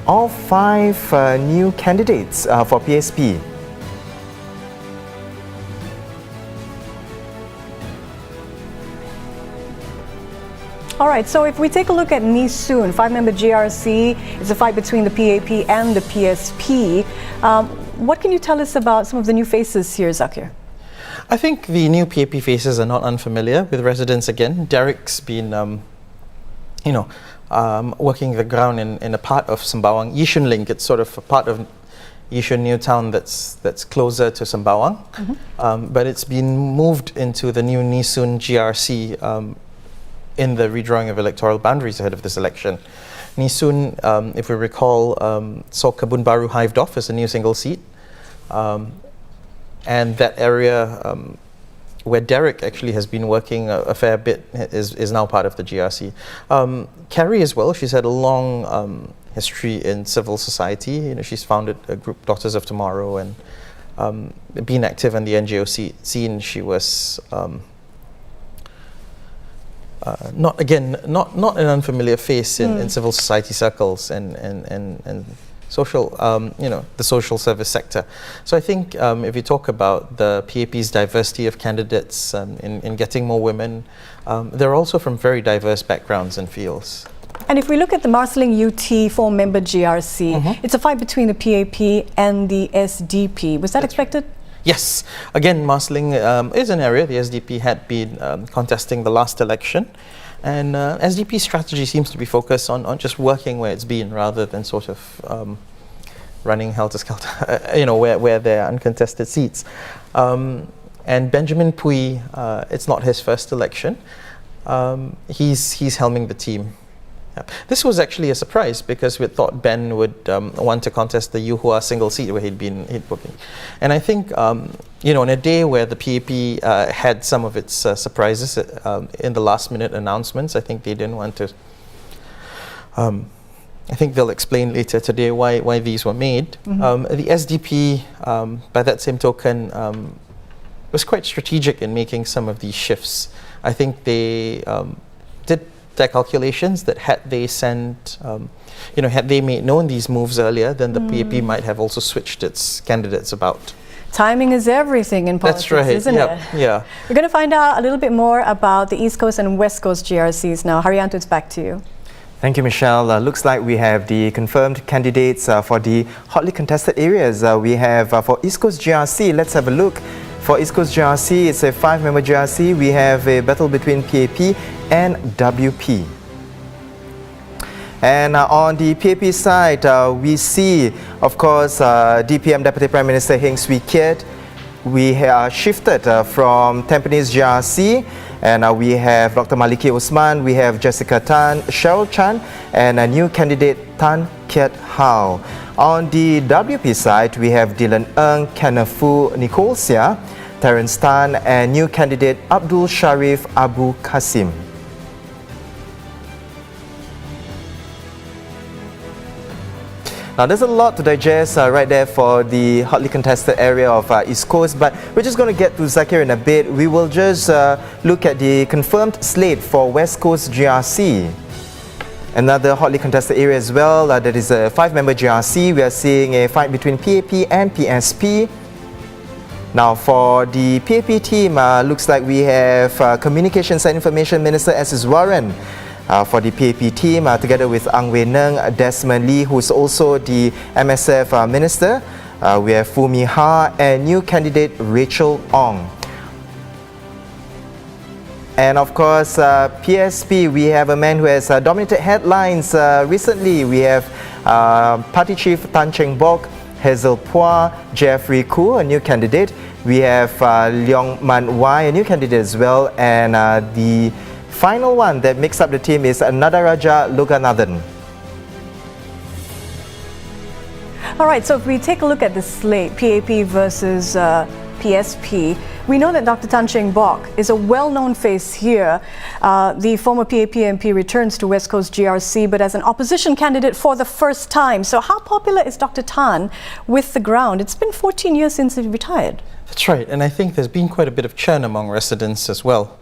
all 5 new candidates for PSP. All right, so if we take a look at Nee Soon, 5-member GRC, it's a fight between the PAP and the PSP. What can you tell us about some of the new faces here, Zakir? I think the new PAP faces are not unfamiliar with residents again. Derek's been, working the ground in a part of Sembawang, Yishun Link. It's sort of a part of Yishun New Town that's closer to Sembawang, but it's been moved into the new Nee Soon GRC in the redrawing of electoral boundaries ahead of this election. Nee Soon, if we recall, saw Kebun Baru hived off as a new single seat, and that area where Derek actually has been working a fair bit is now part of the GRC. Carrie as well, she's had a long history in civil society. You know, she's founded a group, Daughters of Tomorrow, and been active in the NGO scene. She was not an unfamiliar face in civil society circles and social, the social service sector. So I think if you talk about the PAP's diversity of candidates in getting more women, they're also from very diverse backgrounds and fields. And if we look at the Marsiling UT 4-member GRC, it's a fight between the PAP and the SDP. Was that expected? Yes. Again, Marsiling is an area the SDP had been contesting the last election. And SDP's strategy seems to be focused on just working where it's been rather than sort of running helter-skelter, where there are uncontested seats. And Benjamin Pui, it's not his first election. He's helming the team. This was actually a surprise because we thought Ben would want to contest the Yuhua single seat where he'd booking. And I think, on a day where the PAP had some of its surprises in the last minute announcements, I think they didn't want to, I think they'll explain later today why these were made. The SDP, by that same token, was quite strategic in making some of these shifts. I think they did their calculations that had they had they made known these moves earlier, then the PAP might have also switched its candidates about. Timing is everything in politics, That's right. isn't it? Yeah. We're going to find out a little bit more about the East Coast and West Coast GRCs now. Hairianto, it's back to you. Thank you, Michelle. Looks like we have the confirmed candidates for the hotly contested areas. We have for East Coast GRC, let's have a look. For East Coast GRC, it's a 5-member GRC. We have a battle between PAP and WP. And on the PAP side, we see, of course, DPM Deputy Prime Minister Heng Swee Keat. We have shifted from Tampines GRC, and we have Dr. Maliki Osman, we have Jessica Tan, Cheryl Chan, and a new candidate Tan Kiat Hao. On the WP side, we have Dylan Ng, Kenneth Nicole Sia, Terence Tan, and new candidate Abdul Sharif Abu Qasim. Now there's a lot to digest right there for the hotly contested area of East Coast, but we're just going to get to Zakir in a bit. We will just look at the confirmed slate for West Coast GRC. Another hotly contested area as well, that is a 5-member GRC. We are seeing a fight between PAP and PSP. Now for the PAP team, looks like we have Communications and Information Minister S.S. Warren. For the PAP team, together with Ang Wei Neng, Desmond Lee, who is also the MSF Minister. We have Foo Mee Ha and new candidate Rachel Ong. And of course, PSP, we have a man who has dominated headlines recently. We have Party Chief Tan Cheng Bok, Hazel Phua, Jeffrey Khoo, a new candidate. We have Leong Man Wai, a new candidate as well. And the final one that makes up the team is Nadaraja Loganathan. All right, so if we take a look at the slate, PAP versus PSP, we know that Dr. Tan Cheng Bok is a well-known face here. The former PAP MP returns to West Coast GRC, but as an opposition candidate for the first time. So how popular is Dr. Tan with the ground? It's been 14 years since he retired. That's right, and I think there's been quite a bit of churn among residents as well.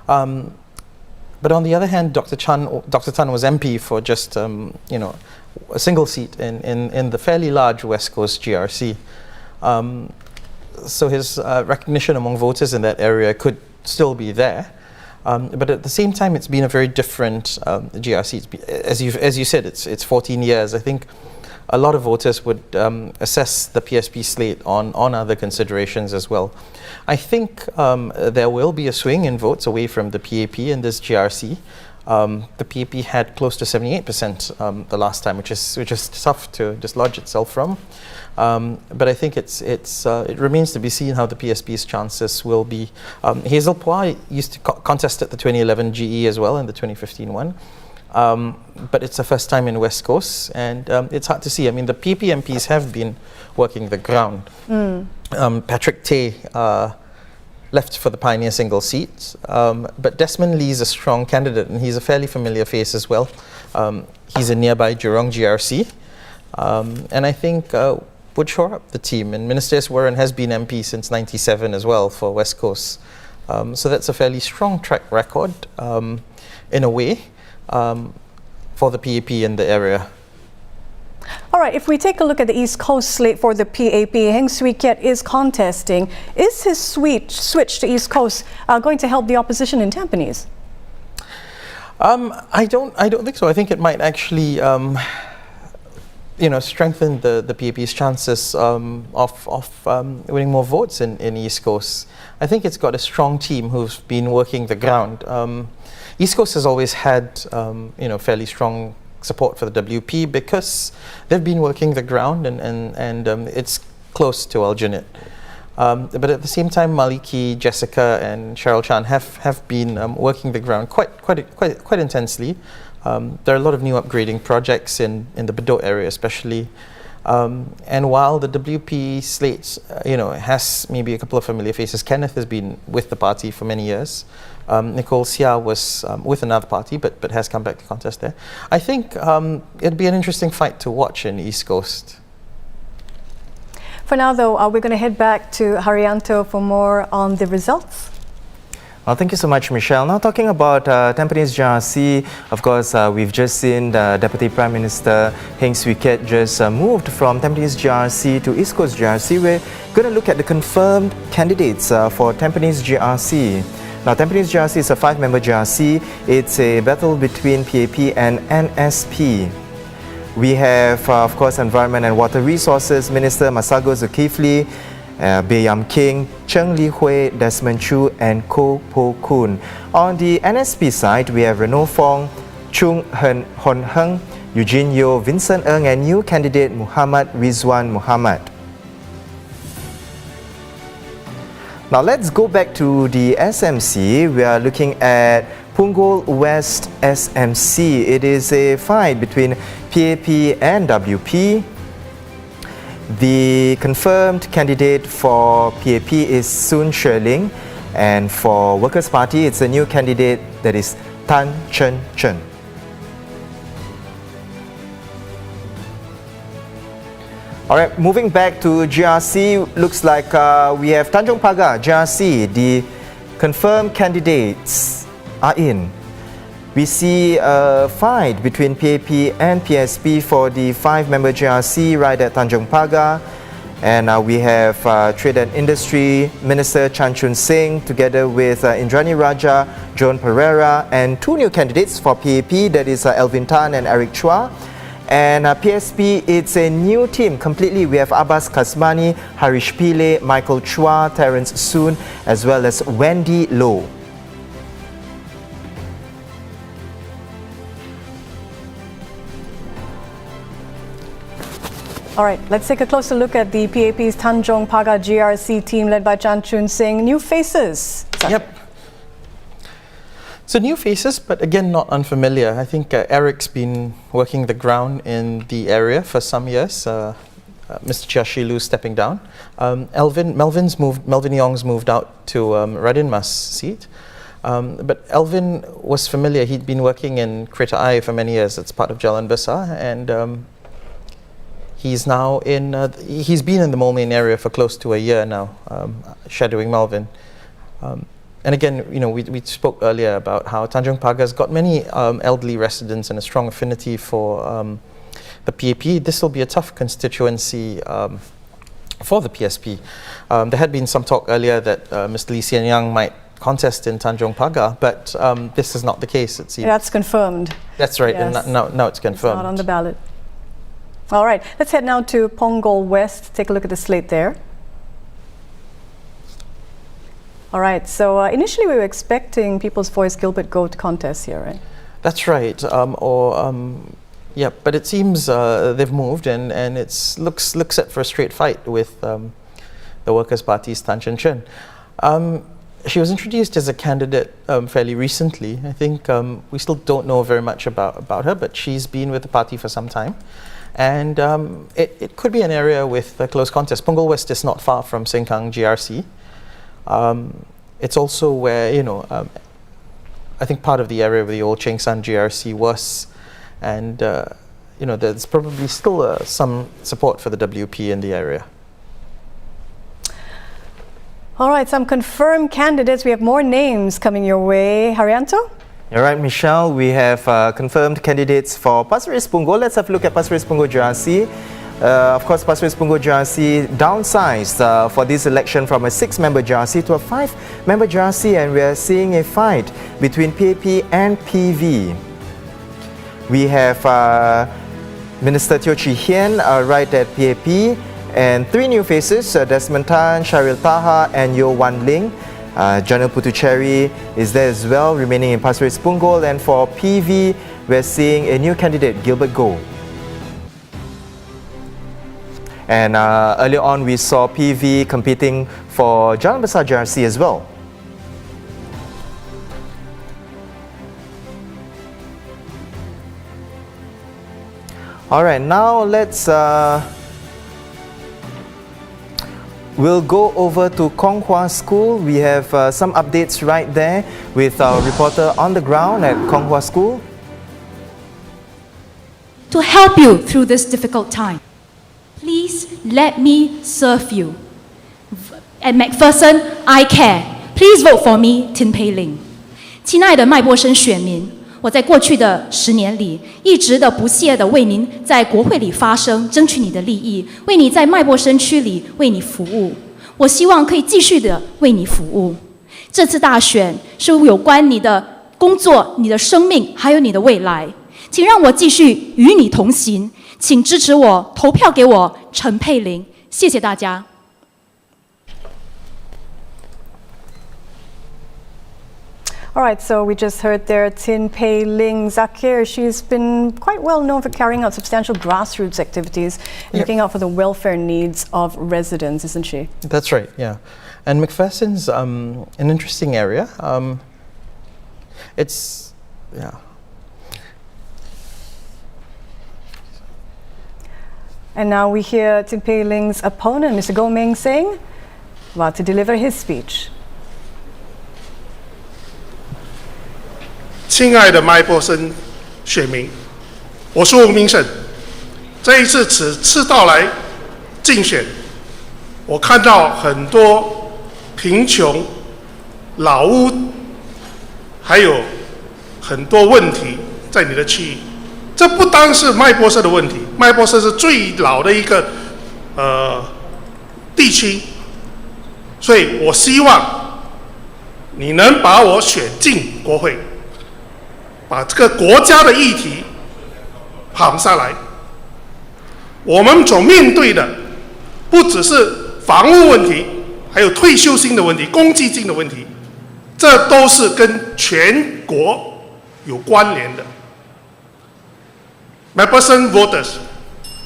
But on the other hand, Dr. Tan was MP for just, a single seat in the fairly large West Coast GRC. So his recognition among voters in that area could still be there. But at the same time, it's been a very different GRC. As you said, it's 14 years. I think a lot of voters would assess the PSP slate on other considerations as well. I think there will be a swing in votes away from the PAP in this GRC. The PAP had close to 78% the last time, which is tough to dislodge itself from. But I think it remains to be seen how the PSP's chances will be. Hazel Phua used to contest at the 2011 GE as well and the 2015 one. But it's the first time in West Coast, and it's hard to see. I mean, the PAP MPs have been working the ground. Patrick Tay left for the Pioneer single seat, but Desmond Lee is a strong candidate, and he's a fairly familiar face as well. He's a nearby Jurong GRC, and I think would shore up the team. And Minister S. Warren has been MP since '97 as well for West Coast, so that's a fairly strong track record in a way for the PAP in the area. All right, if we take a look at the East Coast slate for the PAP, Heng Swee Keat is contesting. Is his switch to East Coast going to help the opposition in Tampines? I don't think so. I think it might actually strengthen the PAP's chances of winning more votes in East Coast. I think it's got a strong team who've been working the ground. East Coast has always had fairly strong support for the WP because they've been working the ground and it's close to Aljunied. But at the same time, Maliki, Jessica and Cheryl Chan have been working the ground quite intensely. There are a lot of new upgrading projects in the Bedok area especially. And while the WP slate has maybe a couple of familiar faces, Kenneth has been with the party for many years. Nicole Sia was with another party but has come back to contest there. I think it'd be an interesting fight to watch in East Coast. For now though, we're going to head back to Hairianto for more on the results. Well, thank you so much, Michelle. Now talking about Tampines GRC, of course, we've just seen the Deputy Prime Minister Heng Swee Keat just moved from Tampines GRC to East Coast GRC. We're going to look at the confirmed candidates for Tampines GRC. Now, Tampines GRC is a 5-member GRC. It's a battle between PAP and NSP. We have, of course, Environment and Water Resources Minister Massago Zulkifli, Bae Yam King, Cheng Li Hui, Desmond Chu and Ko Po Kun. On the NSP side, we have Renault Fong, Chung Hon Heng, Eugene Yeo, Vincent Ng and new candidate Muhammad Rizwan Muhammad. Now let's go back to the SMC. We are looking at Punggol West SMC. It is a fight between PAP and WP. The confirmed candidate for PAP is Soon Sherling, and for Workers' Party, it's a new candidate that is Tan Chen Chen. All right, moving back to GRC, looks like we have Tanjong Pagar, GRC. The confirmed candidates are in. We see a fight between PAP and PSP for the 5-member GRC right at Tanjong Pagar. And we have Trade and Industry Minister Chan Chun Sing together with Indrani Raja, Joan Pereira, and 2 new candidates for PAP, that is Alvin Tan and Eric Chua. And PSP, it's a new team completely. We have Abbas Kasmani, Harish Pillay, Michael Chua, Terence Soon, as well as Wendy Low. All right, let's take a closer look at the PAP's Tanjong Pagar GRC team led by Chan Chun Sing. New faces. Yep. So new faces, but again, not unfamiliar. I think Eric's been working the ground in the area for some years. Mr. Chiashilu stepping down. Melvin Yong's moved out to Radin Mas' seat. But Elvin was familiar. He'd been working in Kreta Ayer for many years. It's part of Jalan Besar, and he's now in. He's been in the Moulmein area for close to a year now, shadowing Melvin. And again, we spoke earlier about how Tanjong Pagar's got many elderly residents and a strong affinity for the PAP. This will be a tough constituency for the PSP. There had been some talk earlier that Mr. Lee Hsien Yang might contest in Tanjong Pagar, but this is not the case, it seems. That's confirmed. That's right, Yes. and now it's confirmed. It's not on the ballot. All right, let's head now to Punggol West. Take a look at the slate there. All right, so initially we were expecting People's Voice Gilbert Goh to contest here, right? That's right, yeah, but it seems they've moved, and it looks set for a straight fight with the Workers' Party's Tan Chen Chen. She was introduced as a candidate fairly recently. I think we still don't know very much about her, but she's been with the party for some time. And it could be an area with a close contest. Punggol West is not far from Sengkang GRC. It's also where, I think part of the area where the old Chengsan GRC was. And, there's probably still some support for the WP in the area. All right, some confirmed candidates. We have more names coming your way. Hairianto? All right, Michelle, we have confirmed candidates for Pasir Ris Punggol. Let's have a look at Pasir Ris Punggol GRC. Of course, Pasir Ris Punggol GRC downsized for this election from a 6-member GRC to a 5-member GRC, and we are seeing a fight between PAP and PV. We have Minister Teo Chee Hian right at PAP, and 3 new faces, Desmond Tan, Sharil Taha and Yo Wan Ling. Janil Putucherry is there as well, remaining in Pasir Ris Punggol. And for PV, we're seeing a new candidate, Gilbert Goh. And earlier on, we saw PV competing for Jalan Besar GRC as well. All right, now let's we'll go over to Konghua School. We have some updates right there with our reporter on the ground at Konghua School. To help you through this difficult time, please let me serve you. At McPherson, I care. Please vote for me, Tin Pei Ling. 亲爱的麦波生选民，我在过去的10年里，一直的不懈的为您在国会里发声，争取你的利益，为你在麦波生区里为你服务。我希望可以继续的为你服务。这次大选是有关你的工作、你的生命，还有你的未来。请让我继续与你同行，请支持我，投票给我陈佩玲。谢谢大家。All right, so we just heard there Tin Pei Ling Zakir. She's been quite well known for carrying out substantial grassroots activities, looking out for the welfare needs of residents, isn't she? That's right, yeah. And McPherson's an interesting area. It's, yeah. And now we hear Tin Pei Ling's opponent, Mr. Goh Meng Sing, about to deliver his speech. 亲爱的麦波森选民，我是吴明胜。这一次此次到来竞选，我看到很多贫穷、老屋，还有很多问题在你的区域。这不单是麦波森的问题，麦波森是最老的一个地区，所以我希望你能把我选进国会。 把这个国家的议题跑下来，我们所面对的不只是房屋问题，还有退休金的问题、公积金的问题，这都是跟全国有关联的。My person voters,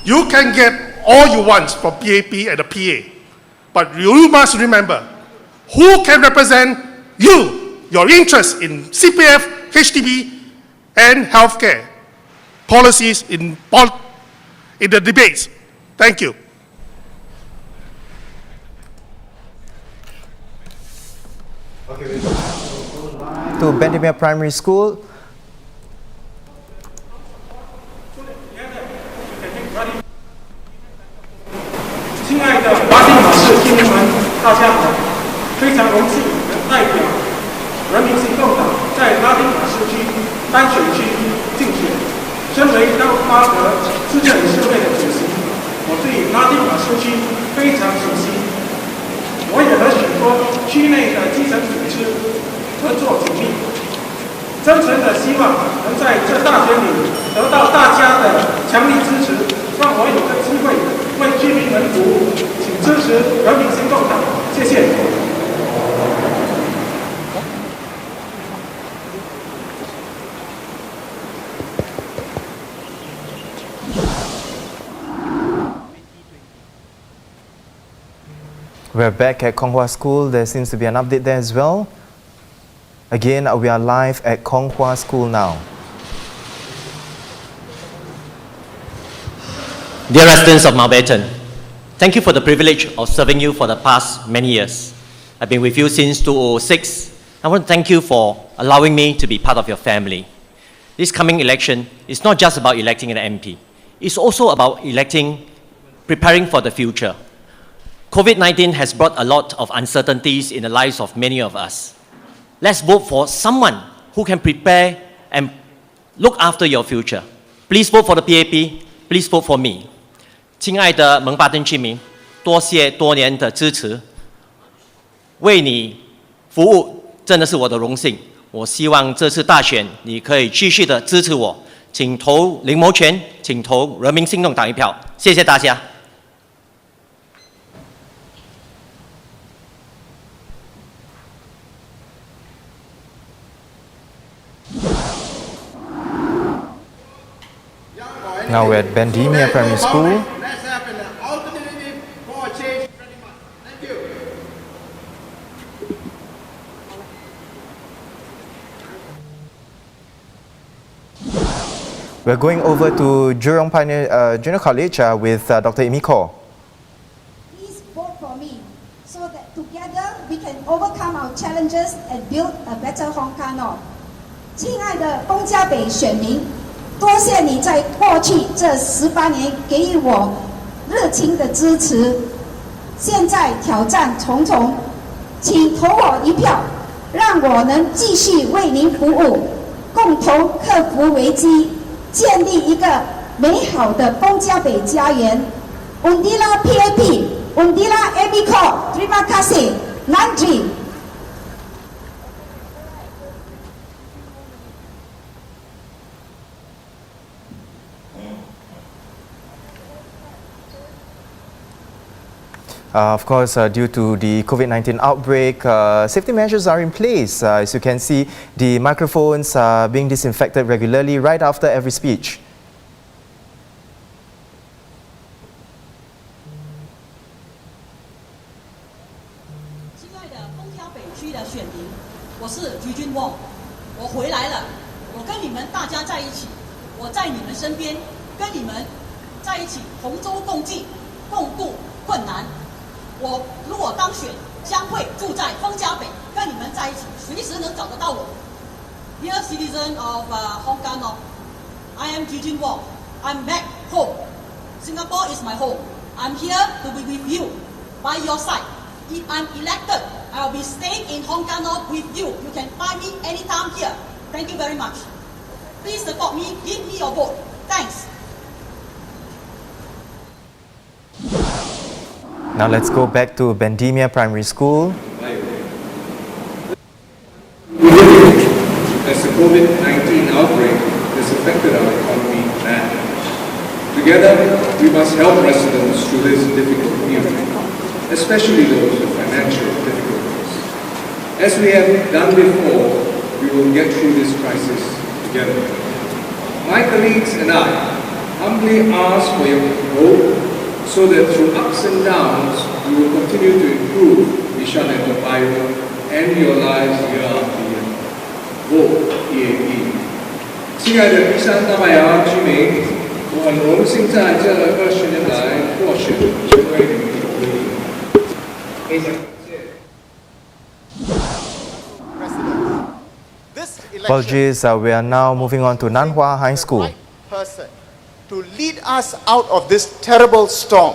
you can get all you want from PAP and the PA. But you must remember, who can represent you, your interests in CPF, HDB, and healthcare policies in the debates. Thank you. To Bendemeer Primary School. We're back at Konghua School. There seems to be an update there as well. Again, we are live at Konghua School now. Dear residents of Mountbatten, thank you for the privilege of serving you for the past many years. I've been with you since 2006. I want to thank you for allowing me to be part of your family. This coming election is not just about electing an MP. It's also about preparing for the future. COVID-19 has brought a lot of uncertainties in the lives of many of us. Let's vote for someone who can prepare and look after your future. Please vote for the PAP. Please vote for me. 亲爱的蒙巴顿居民，多谢多年的支持，为你服务真的是我的荣幸。我希望这次大选你可以继续的支持我，请投林谋权，请投人民行动党一票。谢谢大家。Now we're at Bendemeer Primary School. We're going over to Jurong Pioneer Junior College with Dr. Imiko. Please vote for me so that together we can overcome our challenges and build a better Hong Kong North. 亲爱的东加北选民，多谢你在过去这18年给予我热情的支持。现在挑战重重，请投我一票，让我能继续为您服务，共同克服危机，建立一个美好的东加北家园。Undila PAP, Undila Emiko, Terima kasih, Nandri. Of course, due to the COVID-19 outbreak, safety measures are in place. As you can see, the microphones are being disinfected regularly right after every speech. 亲爱的东加北区的选民，我是菊君旺，我回来了，我跟你们大家在一起，我在你们身边，跟你们在一起同舟共济，共度困难。我如果当选，将会住在丰家北，跟你们在一起，随时能找得到我。Dear citizen of Hong Kong North, I am Jujin Wong. I'm back home. Singapore is my home. I'm here to be with you, by your side. If I'm elected, I'll be staying in Hong Kong North with you. You can find me anytime here. Thank you very much. Please support me. Give me your vote. Thanks. Now let's go back to Bendemeer Primary School. As the COVID-19 outbreak has affected our economy badly. Together, we must help residents through this difficult period, especially those with financial difficulties. As we have done before, we will get through this crisis together. My colleagues and I humbly ask for your vote so that through ups and downs, we will continue to improve Bishan and Toa Payoh and your lives year after year. Vote PAP. 亲爱的碧山大麦芽居民，我很荣幸在这20年来获选成为你们的国会。非常感谢。 Apologies, we are now moving on to Nanhua High School. Person to lead us out of this terrible storm.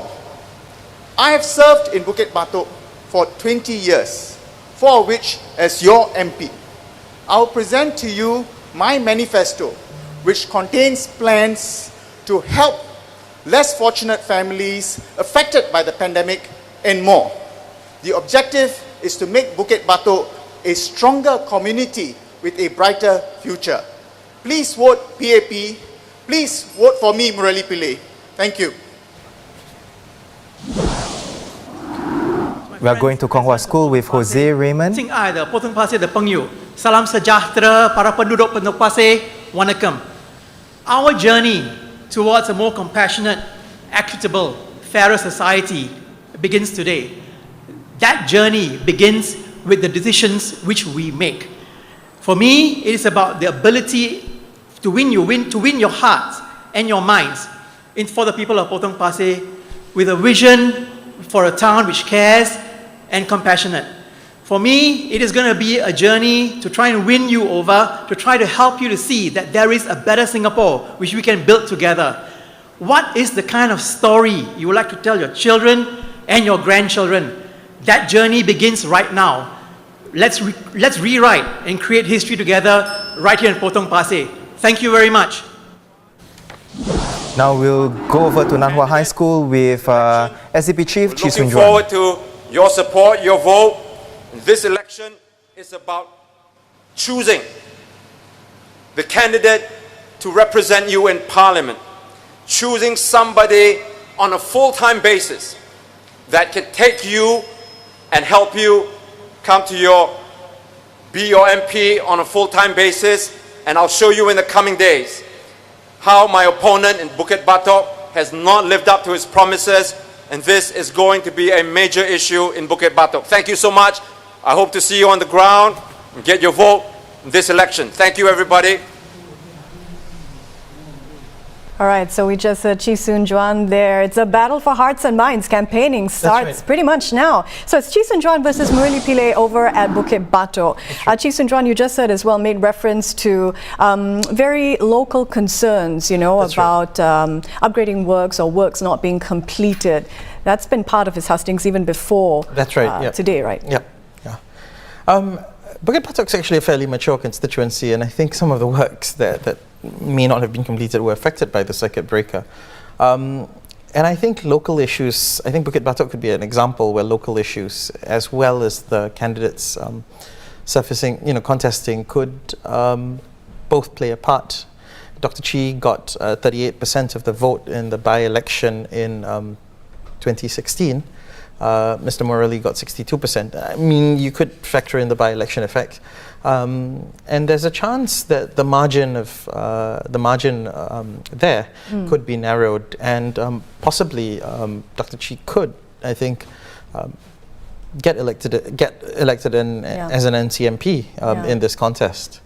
I have served in Bukit Batok for 20 years, 4 of which as your MP. I'll present to you my manifesto, which contains plans to help less fortunate families affected by the pandemic and more. The objective is to make Bukit Batok a stronger community with a brighter future. Please vote PAP. Please vote for me, Murali Pillai. Thank you. We are going to Konghua School with Jose Raymond. 亲爱的Potong Pasir 的朋友 Salam sejahtera para penduduk Potong Pasir, Wanakam. Our journey towards a more compassionate, equitable, fairer society begins today. That journey begins with the decisions which we make. For me, it is about the ability to win your hearts and your minds for the people of Potong Pasir with a vision for a town which cares and compassionate. For me, it is going to be a journey to try and win you over, to try to help you to see that there is a better Singapore which we can build together. What is the kind of story you would like to tell your children and your grandchildren? That journey begins right now. Let's rewrite and create history together right here in Potong Pasir. Thank you very much. Now we'll go over to Nanhua High School with SDP Chief Chee Soon Looking Juan. forward to your support, your vote. This election is about choosing the candidate to represent you in Parliament. Choosing somebody on a full-time basis that can take you and help you be your MP on a full-time basis, and I'll show you in the coming days how my opponent in Bukit Batok has not lived up to his promises, and this is going to be a major issue in Bukit Batok. Thank you so much. I hope to see you on the ground and get your vote in this election. Thank you, everybody. All right, so we just heard Chee Soon Juan there. It's a battle for hearts and minds. Campaigning starts pretty much now. So it's Chee Soon Juan versus Murali Pillai over at Bukit Batok. Chee Soon Juan, you just said as well, made reference to very local concerns, about upgrading works or works not being completed. That's been part of his hustings even before today, right? Yep. Yeah. Bukit Batok's actually a fairly mature constituency, and I think some of the works that may not have been completed were affected by the circuit breaker. And I think local issues, I think Bukit Batok could be an example where local issues, as well as the candidates contesting, could both play a part. Dr. Chee got 38% of the vote in the by-election in 2016. Mr. Murali got 62%. I mean, you could factor in the by-election effect. And there's a chance that the margin there could be narrowed, and possibly Dr. Chee could, I think, get elected as an NCMP in this contest.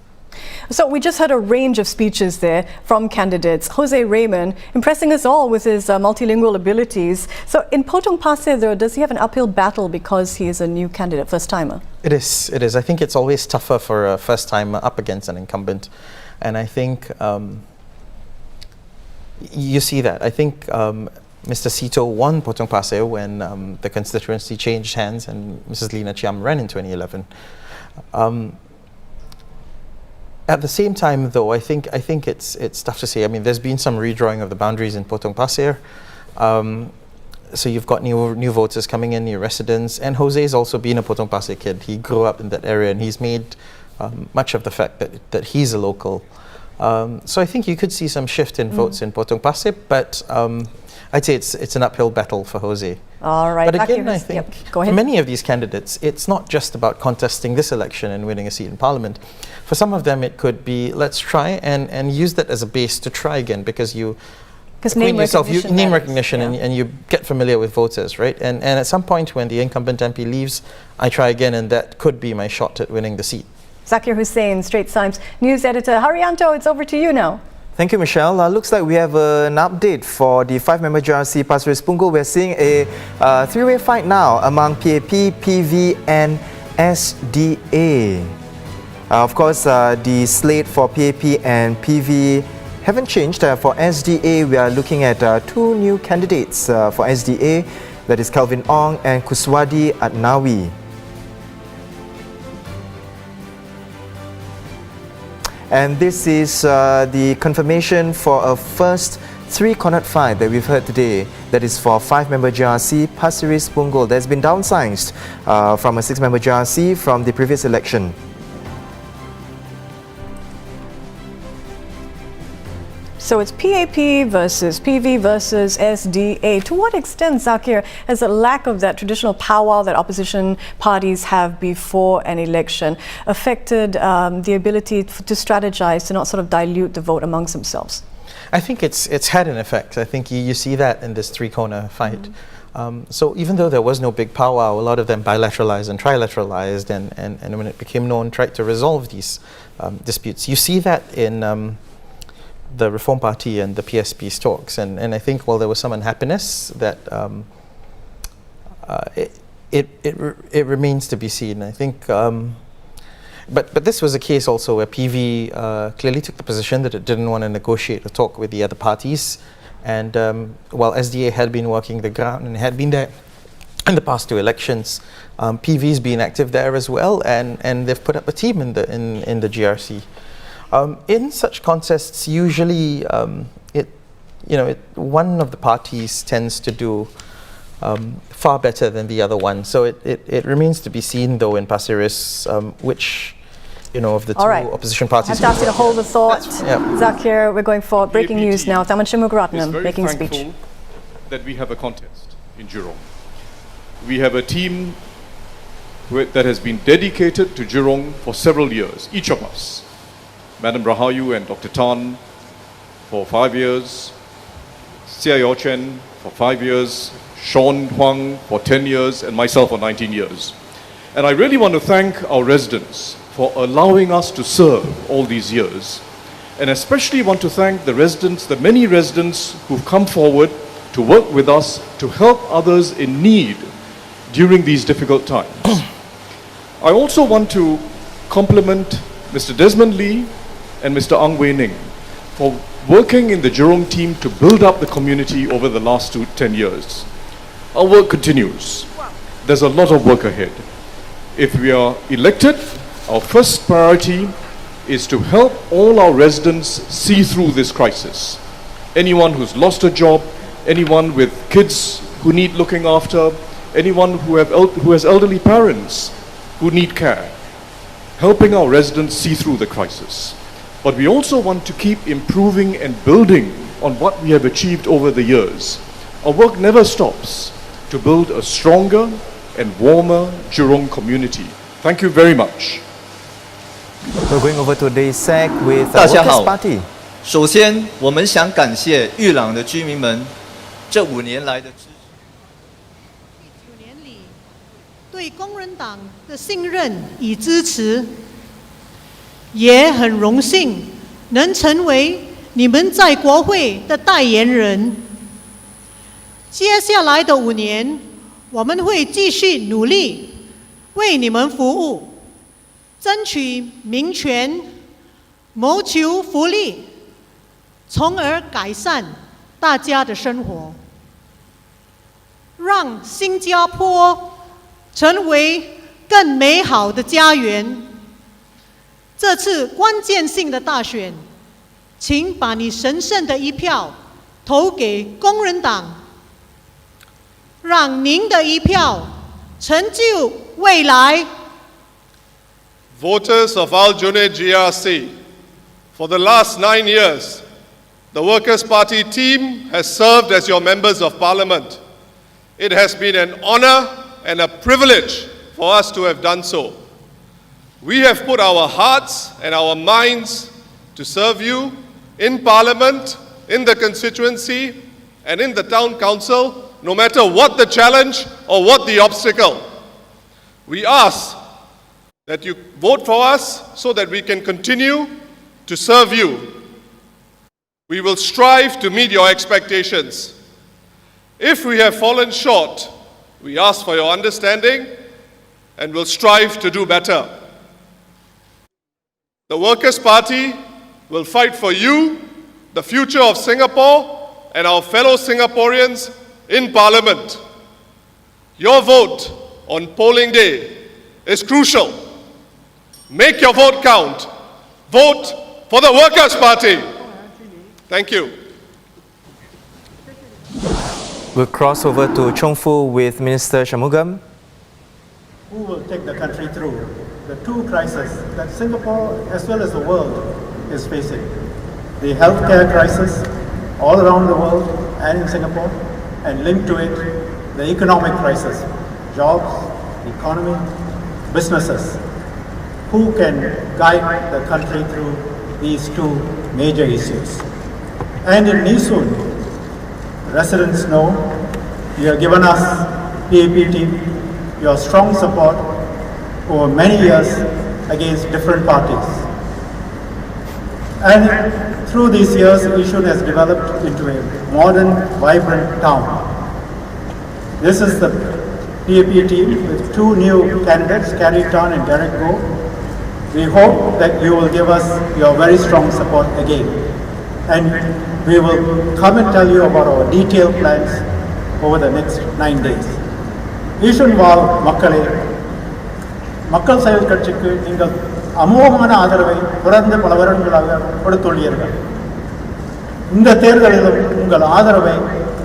So we just had a range of speeches there from candidates. Jose Raymond impressing us all with his multilingual abilities. So in Potong Pasir, though, does he have an uphill battle because he is a new candidate, first-timer? It is. I think it's always tougher for a first-timer up against an incumbent. And I think you see that. I think Mr. Sito won Potong Pasir when the constituency changed hands and Mrs. Lina Chiam ran in 2011. At the same time, though, I think it's tough to say. I mean, there's been some redrawing of the boundaries in Potong Pasir. So you've got new voters coming in, new residents, and Jose's also been a Potong Pasir kid. He grew up in that area, and he's made much of the fact that he's a local. So I think you could see some shift in votes in Potong Pasir, but I'd say it's an uphill battle for Jose. All right. But again, I think for many of these candidates, it's not just about contesting this election and winning a seat in Parliament. For some of them, it could be, let's try and use that as a base to try again, because you Because name recognition. Name recognition, and you get familiar with voters, right? And at some point when the incumbent MP leaves, I try again, and that could be my shot at winning the seat. Zakir Hussain, Straits Times news editor. Hairianto, it's over to you now. Thank you, Michelle. Looks like we have an update for the 5-member GRC Pasir Ris Punggol. We're seeing a three-way fight now among PAP, PV and SDA. Of course, the slate for PAP and PV haven't changed. For SDA, we are looking at two new candidates for SDA. That is Kelvin Ong and Kuswadi Adnawi. And this is the confirmation for a first three-cornered fight that we've heard today. That is for 5-member GRC Pasir Ris Punggol. That's been downsized from a 6-member GRC from the previous election. So it's PAP versus PV versus SDA. To what extent, Zakir, has a lack of that traditional powwow that opposition parties have before an election affected the ability to strategize, to not sort of dilute the vote amongst themselves? I think it's had an effect. I think you see that in this three-corner fight. So even though there was no big powwow, a lot of them bilateralized and trilateralized, and when it became known, tried to resolve these disputes. You see that in the Reform Party and the PSP's talks, and I think while there was some unhappiness, that it remains to be seen. I think, but this was a case also where PV clearly took the position that it didn't want to negotiate or talk with the other parties, and while SDA had been working the ground and had been there in the past two elections, PV's been active there as well, and they've put up a team in the GRC. In such contests, usually one of the parties tends to do far better than the other one. So it remains to be seen, though, in Pasir Ris, which of the two opposition parties. I have to ask you to hold the thought. Zakir, we're going for breaking news now. Taman Shanmugaratnam making speech. Thankful that we have a contest in Jurong. We have a team that has been dedicated to Jurong for several years, each of us. Madam Rahayu and Dr. Tan for 5 years, Sia Yochen for 5 years, Sean Huang for 10 years, and myself for 19 years. And I really want to thank our residents for allowing us to serve all these years. And especially want to thank the residents, the many residents who've come forward to work with us to help others in need during these difficult times. I also want to compliment Mr. Desmond Lee and Mr. Ang Wei Ning for working in the Jurong team to build up the community over the last 10 years. Our work continues. There's a lot of work ahead. If we are elected, our first priority is to help all our residents see through this crisis. Anyone who's lost a job, anyone with kids who need looking after, anyone who has elderly parents who need care. Helping our residents see through the crisis. But we also want to keep improving and building on what we have achieved over the years. Our work never stops to build a stronger and warmer Jurong community. Thank you very much. We're going over to the SAC with Workers' Party. 首先，我们想感谢玉朗的居民们这5年来的支持。9年里对工人党的信任与支持。 也很荣幸能成为你们在国会的代言人。接下来的5年，我们会继续努力，为你们服务，争取民权，谋求福利，从而改善大家的生活，让新加坡成为更美好的家园。 这次关键性的大选，请把你神圣的一票投给工人党，让您的一票成就未来。 Voters of Aljunied GRC, for the last 9 years, the Workers' Party team has served as your members of Parliament. It has been an honor and a privilege for us to have done so. We have put our hearts and our minds to serve you in Parliament in the constituency and in the town council, no matter what the challenge or what the obstacle. We ask that you vote for us so that we can continue to serve you. We will strive to meet your expectations. If we have fallen short, we ask for your understanding and will strive to do better. The Workers' Party will fight for you, the future of Singapore, and our fellow Singaporeans in Parliament. Your vote on polling day is crucial. Make your vote count. Vote for the Workers' Party. Thank you. We'll cross over to Chongfu with Minister Shanmugam. Who will take the country through the two crises that Singapore as well as the world is facing? The healthcare crisis all around the world and in Singapore, and linked to it, the economic crisis, jobs, economy, businesses. Who can guide the country through these two major issues? And in Nee Soon, residents know you have given us, PAP team, your strong support over many years against different parties. And through these years, Yishun has developed into a modern, vibrant town. This is the PAP team with two new candidates, Carrie Tan and Derek Goh. We hope that you will give us your very strong support again. And we will come and tell you about our detailed plans over the next 9 days. Yishun வாழ் மக்களே, மக்கள் செயல் கட்சிக்கு நீங்கள் அமோகமான ஆதரவை தொடர்ந்து பல வருடங்களாக கொடுத்துள்ளீர்கள். இந்த தேர்தலிலும் உங்கள் ஆதரவை,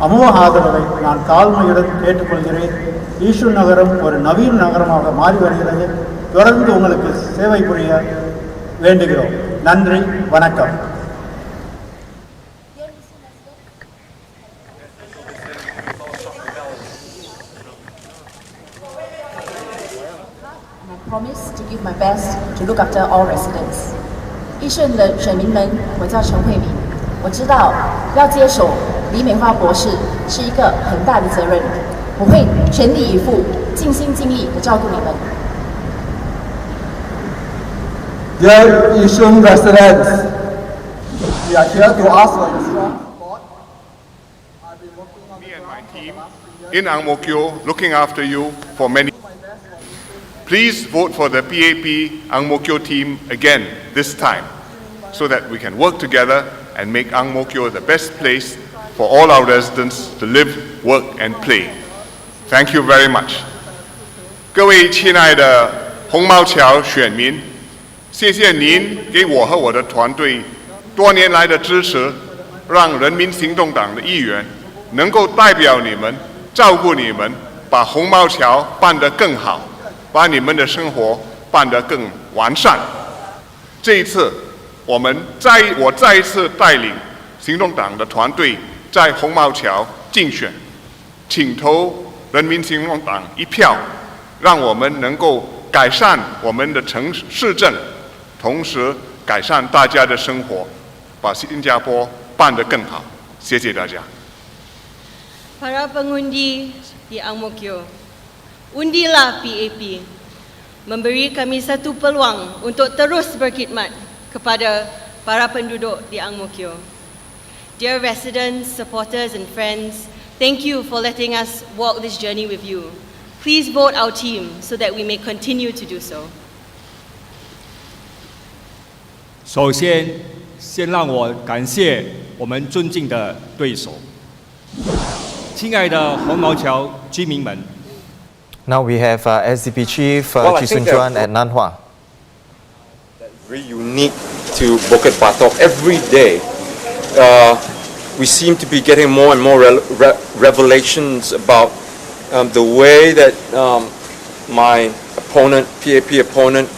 அமோக ஆதரவை நான் தாழ்மையுடன் கேட்டுக்கொள்கிறேன். ஈஷூன் நகரம் ஒரு நவீன நகரமாக மாறி வருகிறது. தொடர்ந்து உங்களுக்கு சேவை புரிய வேண்டுகிறோம். நன்றி, வணக்கம். Promise to give my best to look after all residents. 义顺的选民们，我叫陈慧敏。我知道要接手李美花博士是一个很大的责任，我会全力以赴、尽心尽力的照顾你们。Dear Yishun residents, we are here to ask for your strong support. Me and my team in Ang Mo Kio looking after you for many. Please vote for the PAP Ang Mo Kio team again this time so that we can work together and make Ang Mo Kio the best place for all our residents to live, work and play. Thank you very much. 各位亲爱的红毛桥选民，谢谢您给我和我的团队多年来的支持，让人民行动党的议员能够代表你们，照顾你们，把红毛桥办得更好。把你们的生活办得更完善。这一次，我再一次带领行动党的团队在红毛桥竞选，请投人民行动党一票，让我们能够改善我们的市政，同时改善大家的生活，把新加坡办得更好。谢谢大家。Para pengundi di Ang Mo Kio, undilah PAP, memberi kami satu peluang untuk terus berkhidmat kepada para penduduk di Ang Mo Kio. Dear residents, supporters and friends, thank you for letting us walk this journey with you. Please vote our team so that we may continue to do so. 首先让我感谢我们尊敬的对手，亲爱的红毛桥居民们。Now we have SDP Chief Chee Soon Juan at Nan Hua. Very unique to Bukit Batok. Every day, we seem to be getting more and more revelations about the way that my opponent, PAP opponent,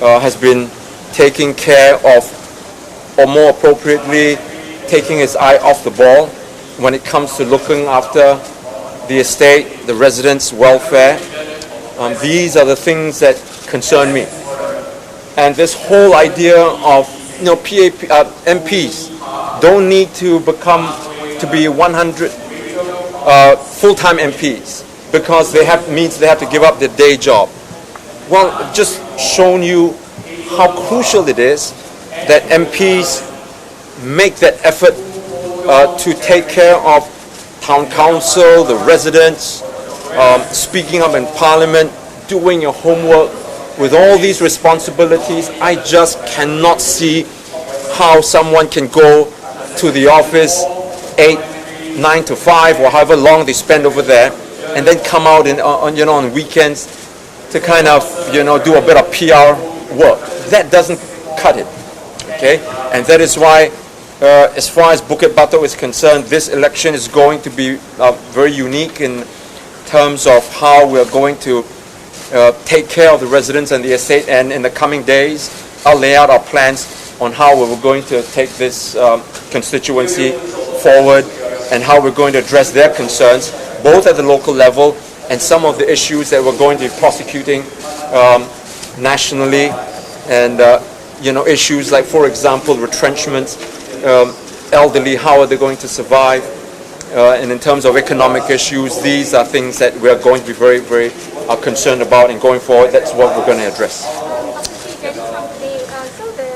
has been taking care of, or more appropriately, taking his eye off the ball when it comes to looking after the estate, the residents' welfare. These are the things that concern me. And this whole idea of PAP MPs don't need to be 100 full-time MPs because means they have to give up their day job. Well, I've just shown you how crucial it is that MPs make that effort to take care of town council, the residents, speaking up in parliament, doing your homework. With all these responsibilities, I just cannot see how someone can go to the office 9 to 5 or however long they spend over there, and then come out on weekends to kind of do a bit of PR work. That doesn't cut it, okay? And that is why, as far as Bukit Batok is concerned, this election is going to be very unique in terms of how we're going to take care of the residents and the estate. And in the coming days, I'll lay out our plans on how we're going to take this constituency forward and how we're going to address their concerns, both at the local level and some of the issues that we're going to be prosecuting nationally, and issues like, for example, retrenchments, elderly, how are they going to survive, and in terms of economic issues, these are things that we are going to be very, very concerned about, and going forward, that's what we're going to address. So the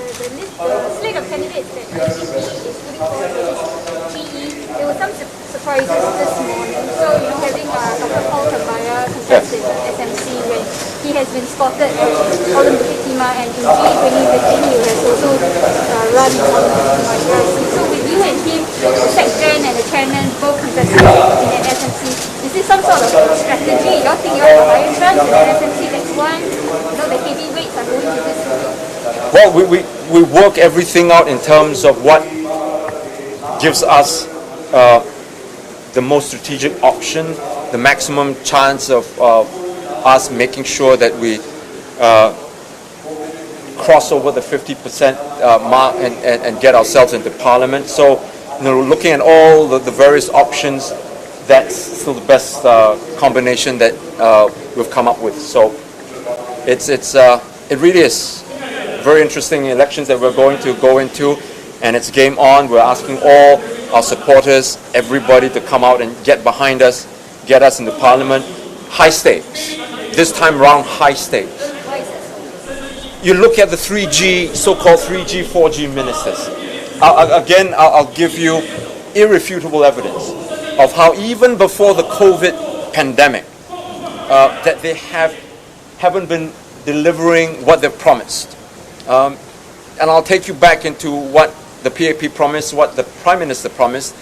slate of candidates that PPP is putting forward is GE. There were some surprises this morning. So, having Dr. Paul Tambaya contest in SMC when he has been spotted at Olivia and in GE2020 he has also run on GRC. So with you and him, the secretary and the chairman both contested in an SMC, is this some sort of strategy? You all think you all have a higher chance in the SMC next one? The heavyweights are going to this. Well, we work everything out in terms of what gives us the most strategic option, the maximum chance of us making sure that we cross over the 50% mark and get ourselves into Parliament. So, looking at all the various options, that's still the best combination that we've come up with. So, it really is very interesting elections that we're going to go into, and it's game on. We're asking all our supporters, everybody, to come out and get behind us, get us into Parliament. High stakes. This time round, high stakes. You look at the 3G, so-called 3G, 4G ministers. I'll give you irrefutable evidence of how even before the COVID pandemic, that they haven't been delivering what they've promised. And I'll take you back into what the PAP promised, what the Prime Minister promised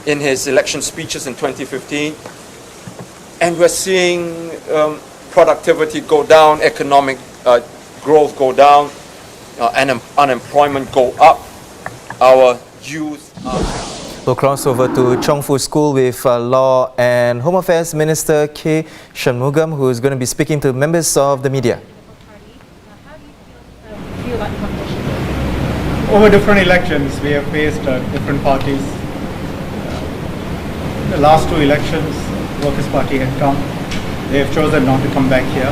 in his election speeches in 2015. And we're seeing productivity go down, economic growth go down, and unemployment go up. Our youth are... We'll cross over to Chongfu School with Law and Home Affairs Minister K. Shanmugam, who is going to be speaking to members of the media. Over different elections, we have faced different parties. The last two elections, Workers' Party had come. They have chosen not to come back here.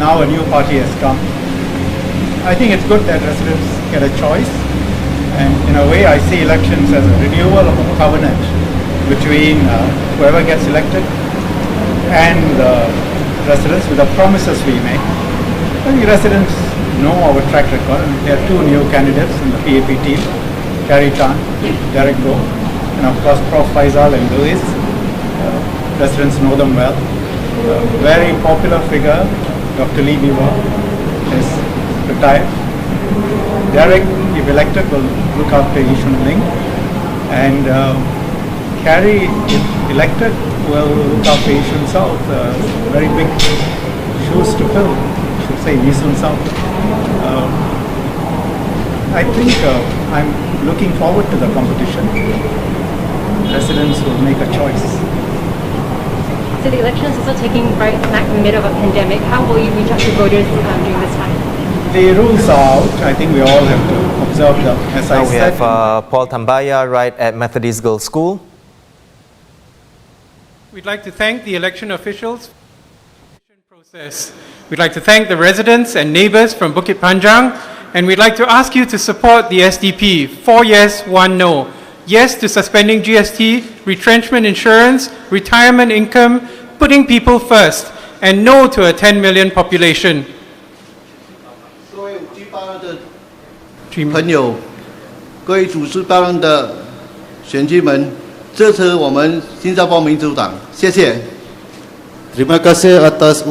Now a new party has come. I think it's good that residents get a choice. And in a way, I see elections as a renewal of a covenant between whoever gets elected and the residents with the promises we make. I think residents know our track record. There are two new candidates in the PAP team, Carrie Tan, Derek Go, and of course Prof. Faisal and Louis. Residents know them well. Very popular figure, Dr. Lee Biwa, is retired. Derek, if elected, will look after Yishun Ling, and Carrie, if elected, will look after Yishun South. Very big shoes to fill, I should say, Yishun South. I think I'm looking forward to the competition. Residents will make a choice. So the election is also taking right smack in the middle of a pandemic. How will you reach out to voters during this time? The rules are out. I think we all have to observe them. As I Now we said, have Paul Tambaya right at Methodist Girls' School. We'd like to thank the election officials for the process. We'd like to thank the residents and neighbors from Bukit Panjang And we'd like to ask you to support the SDP. 4 yes, 1 no. Yes to suspending GST, retrenchment insurance, retirement income, putting people first, and no to a 10 million population. 朋友，各位主持报案的选区们，支持我们新加坡民主党，谢谢。Terima kasih atas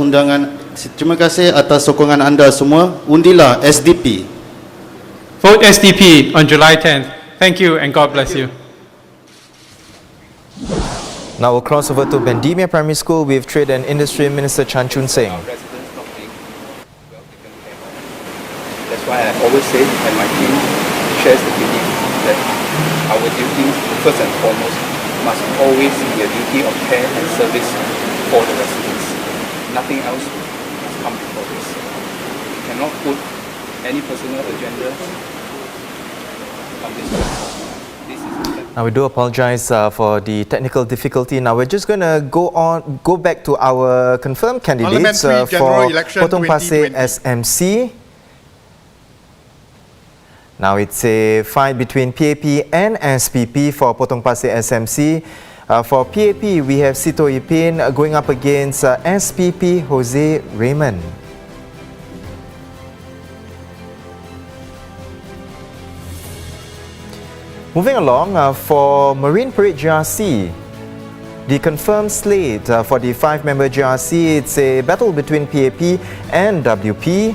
terima kasih atas sokongan Anda semua. Undilah SDP. Vote SDP on July 10th. Thank you and God bless you. Now we'll cross over to Bendemeer Primary School with Trade and Industry Minister Chan Chun Sing. That's why I always say, and my team shares the belief that our duty, first and foremost, must always be a duty of care and service for the residents. Nothing else must come before this. We cannot put any personal agenda on this platform. Now we do apologize for the technical difficulty. Now we're just going to go back to our confirmed candidates for Potong Pasir SMC. Now it's a fight between PAP and SPP for Potong Pasir SMC. For PAP, we have Sito Ipin going up against SPP Jose Raymond. Moving along, for Marine Parade GRC, the confirmed slate for the 5-member GRC, it's a battle between PAP and WP.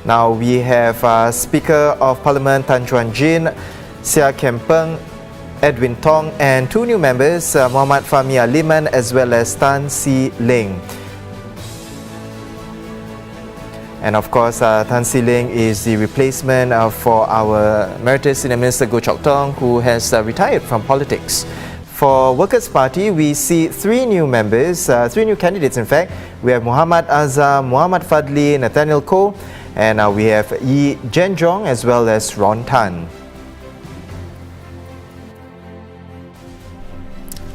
Now we have Speaker of Parliament Tan Chuan Jin, Sia Kempeng, Edwin Tong, and 2 new members, Muhammad Fahmi Aliman as well as Tan Si Ling. And of course, Tan Si Ling is the replacement for our Emeritus Senior Minister Goh Chok Tong, who has retired from politics. For Workers' Party, we see 3 new members, 3 new candidates in fact. We have Muhammad Azam, Muhammad Fadli, Nathaniel Koh, and we have Yi Zhenjong as well as Ron Tan.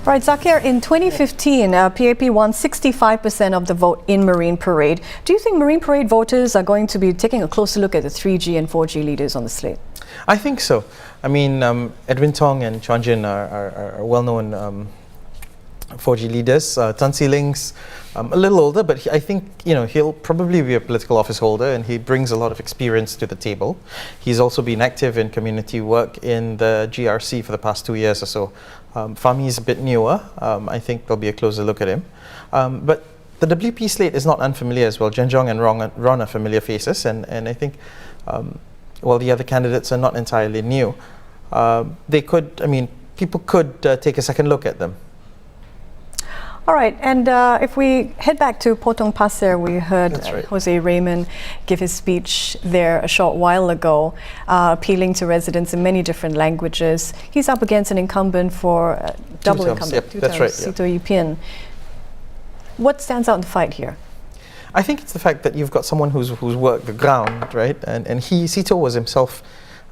Right, Zakir, in 2015, PAP won 65% of the vote in Marine Parade. Do you think Marine Parade voters are going to be taking a closer look at the 3G and 4G leaders on the slate? I think so. I mean, Edwin Tong and Chuan Jin are well-known 4G leaders. Tan Si Ling's a little older, but I think he'll probably be a political office holder, and he brings a lot of experience to the table. He's also been active in community work in the GRC for the past 2 years or so. Fahmi is a bit newer. I think there'll be a closer look at him. But the WP slate is not unfamiliar as well. Zhenjong and Ron are familiar faces, and I think while the other candidates are not entirely new, they could, people could take a second look at them. All right, and if we head back to Potong Pasir, we heard Jose Raymond give his speech there a short while ago, appealing to residents in many different languages. He's up against an incumbent for double incumbent, Sito Ipin. What stands out in the fight here? I think it's the fact that you've got someone who's worked the ground, right? And Sito was himself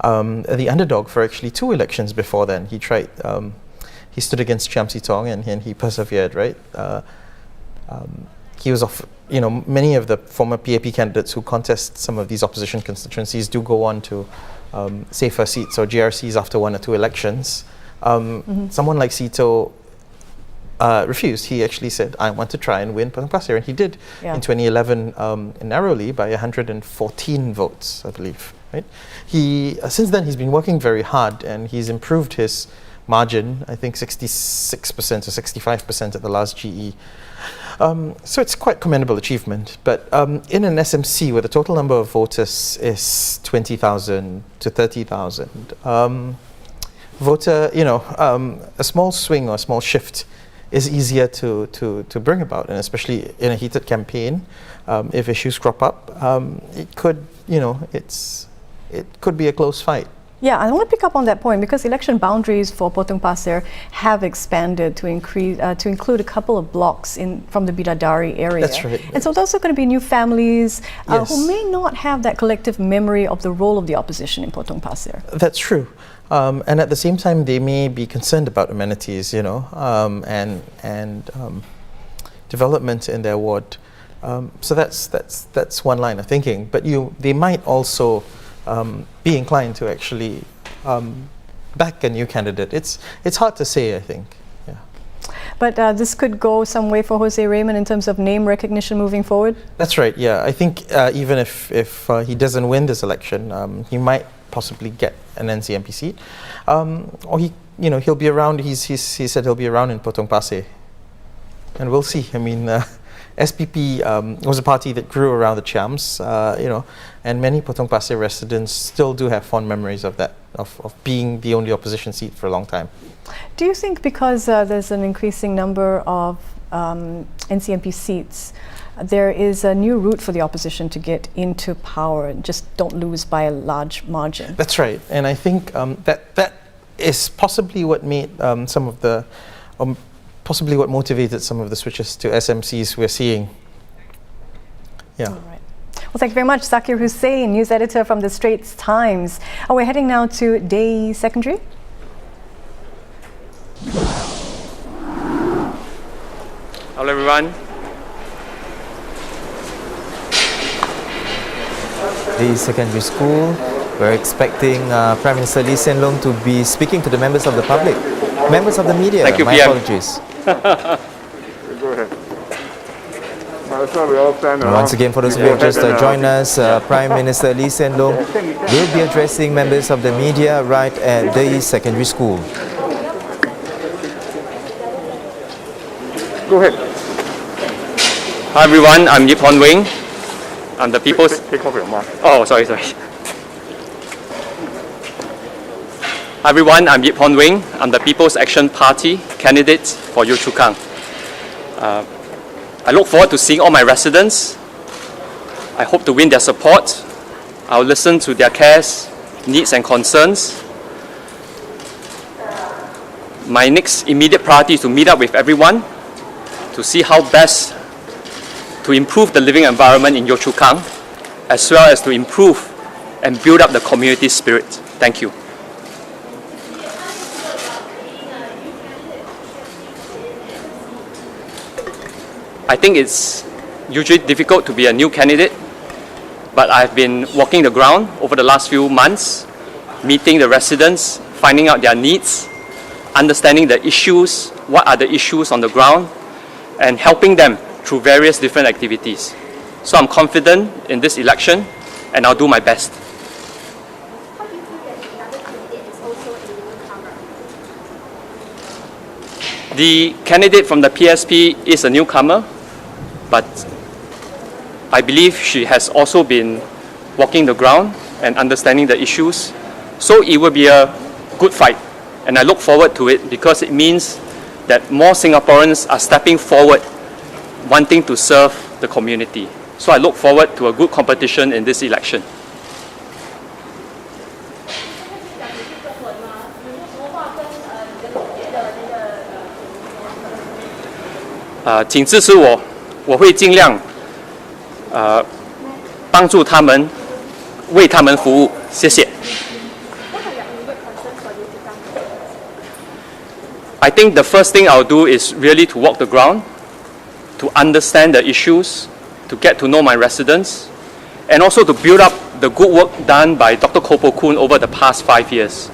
the underdog for actually 2 elections before then. He tried. He stood against Chiam Si Tong and he persevered, right? He was many of the former PAP candidates who contest some of these opposition constituencies do go on to safer seats or GRCs after 1 or 2 elections. Someone like Sito refused. He actually said, I want to try and win Potong Pasir, and he did in 2011 narrowly by 114 votes, I believe. Right? Since then, he's been working very hard, and he's improved his margin, I think 66% or 65% at the last GE. So it's quite commendable achievement. But in an SMC where the total number of voters is 20,000 to 30,000, a small swing or a small shift is easier to bring about, and especially in a heated campaign, if issues crop up, it could be a close fight. Yeah, I want to pick up on that point because election boundaries for Potong Pasir have expanded to include a couple of blocks from the Bidadari area. That's right. And so those are going to be new families who may not have that collective memory of the role of the opposition in Potong Pasir. That's true. And at the same time, they may be concerned about amenities, and development in their ward. So that's one line of thinking. But they might also be inclined to actually back a new candidate. It's hard to say, I think. Yeah. But this could go some way for Jose Raymond in terms of name recognition moving forward? That's right, yeah. I think even if he doesn't win this election, he might possibly get an NCMP seat. Or he'll be around, he said he'll be around in Potong Pasir. And we'll see. I mean, SPP was a party that grew around the Chiams, and many Potong Pasir residents still do have fond memories of that, of being the only opposition seat for a long time. Do you think because there's an increasing number of NCMP seats, there is a new route for the opposition to get into power and just don't lose by a large margin? That's right, and I think that is possibly what made some of the possibly what motivated some of the switches to SMCs we're seeing. Yeah. All right. Well, thank you very much, Zakir Hussain, news editor from the Straits Times. We're heading now to Day Secondary. Hello, everyone. The secondary school, we're expecting Prime Minister Lee Hsien Loong to be speaking to the members of the public, members of the media. Thank you, My PM. apologies. Go ahead. And once again, for those who have just joined us, Prime Minister Lee Hsien Loong will be addressing members of the media right at the secondary school. Go ahead. Hi, everyone. I'm Yip Hon Wing. I'm the People's... Take off your mask. Oh, sorry. Hi, everyone. I'm Yip Hon Wing. I'm the People's Action Party candidate for Yio Chu Kang. I look forward to seeing all my residents. I hope to win their support. I'll listen to their cares, needs and concerns. My next immediate priority is to meet up with everyone to see how best to improve the living environment in Yio Chu Kang, as well as to improve and build up the community spirit. Thank you. I think it's usually difficult to be a new candidate, but I've been walking the ground over the last few months, meeting the residents, finding out their needs, understanding the issues, what are the issues on the ground, and helping them through various different activities. So I'm confident in this election, and I'll do my best. The candidate from the PSP is a newcomer, but I believe she has also been walking the ground and understanding the issues. So it will be a good fight, and I look forward to it because it means that more Singaporeans are stepping forward, wanting to serve the community. So I look forward to a good competition in this election. 请支持我，我会尽量帮助他们，为他们服务。谢谢。I think the first thing I'll do is really to walk the ground, to understand the issues, to get to know my residents, and also to build up the good work done by Dr. Koh Poh Koon over the past 5 years.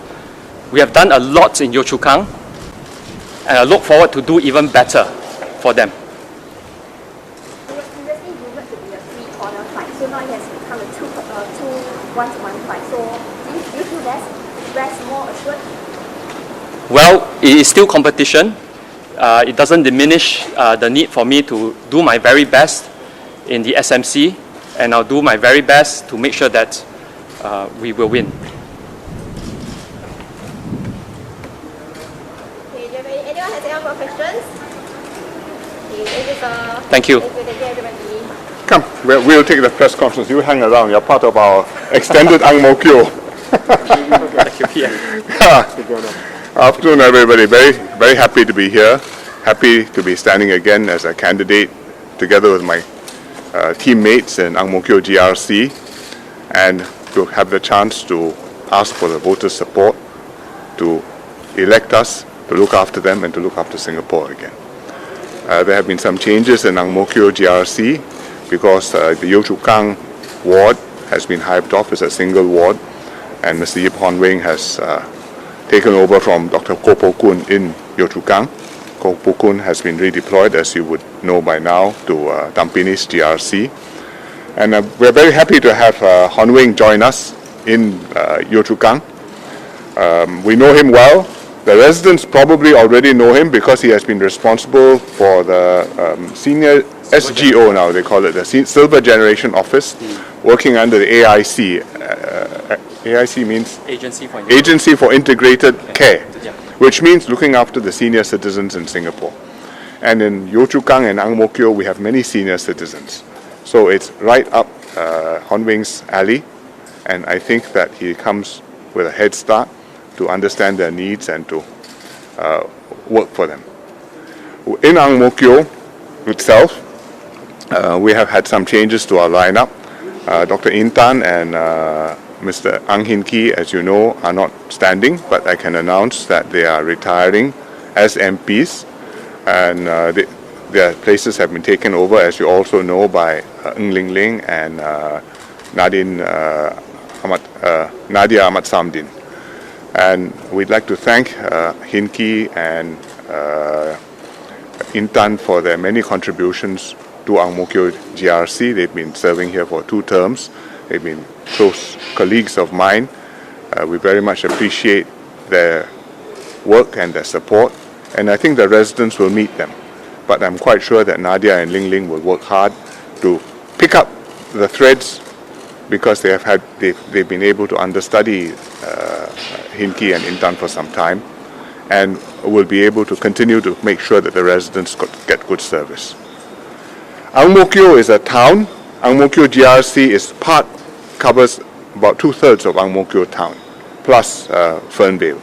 We have done a lot in Yio Chu Kang, and I look forward to do even better for them. Previously rumored to be a 3-corner fight, so now it has become a 1-to-1 fight. So do you feel less more assured? Well, it is still competition. It doesn't diminish the need for me to do my very best in the SMC, and I'll do my very best to make sure that we will win. Okay, anyone has any more questions? Thank you. Come, we'll take the press conference. You hang around. You're part of our extended Ang Mo Kio. Thank you. Afternoon, everybody. Very happy to be here. Happy to be standing again as a candidate together with my teammates in Ang Mo Kio GRC, and to have the chance to ask for the voters' support to elect us, to look after them, and to look after Singapore again. There have been some changes in Ang Mo Kio GRC. because the Yio Chu Kang ward has been hived off as a single ward, and Mr. Yip Hon Wing has taken over from Dr. Koh Po Kun in Yio Chu Kang. Koh Po Kun has been redeployed, as you would know by now, to Tampines GRC. And we're very happy to have Hon Wing join us in Yio Chu Kang. We know him well. The residents probably already know him because he has been responsible for the senior SGO now, they call it, the Silver Generation Office, working under the AIC. AIC means Agency for Integrated Care, which means looking after the senior citizens in Singapore. And in Yio Chu Kang and Ang Mo Kio, we have many senior citizens. So it's right up Hon Wing's alley, and I think that he comes with a head start to understand their needs and to work for them. In Ang Mo Kio itself, we have had some changes to our lineup. Dr. Intan and Mr. Ang Hin Kee, as you know, are not standing, but I can announce that they are retiring as MPs, and their places have been taken over, as you also know, by Ng Ling Ling and Nadia Ahmad Samdin. And we'd like to thank Hin Kee and Intan for their many contributions to Ang Mo Kio GRC. They've been serving here for 2 terms. They've been close colleagues of mine. We very much appreciate their work and their support, and I think the residents will meet them. But I'm quite sure that Nadia and Ling Ling will work hard to pick up the threads, because they've been able to understudy Hin Kee and Intan for some time, and will be able to continue to make sure that the residents get good service. Ang Mo Kio is a town. Ang Mo Kio GRC covers about 2/3 of Ang Mo Kio town, plus Fernvale.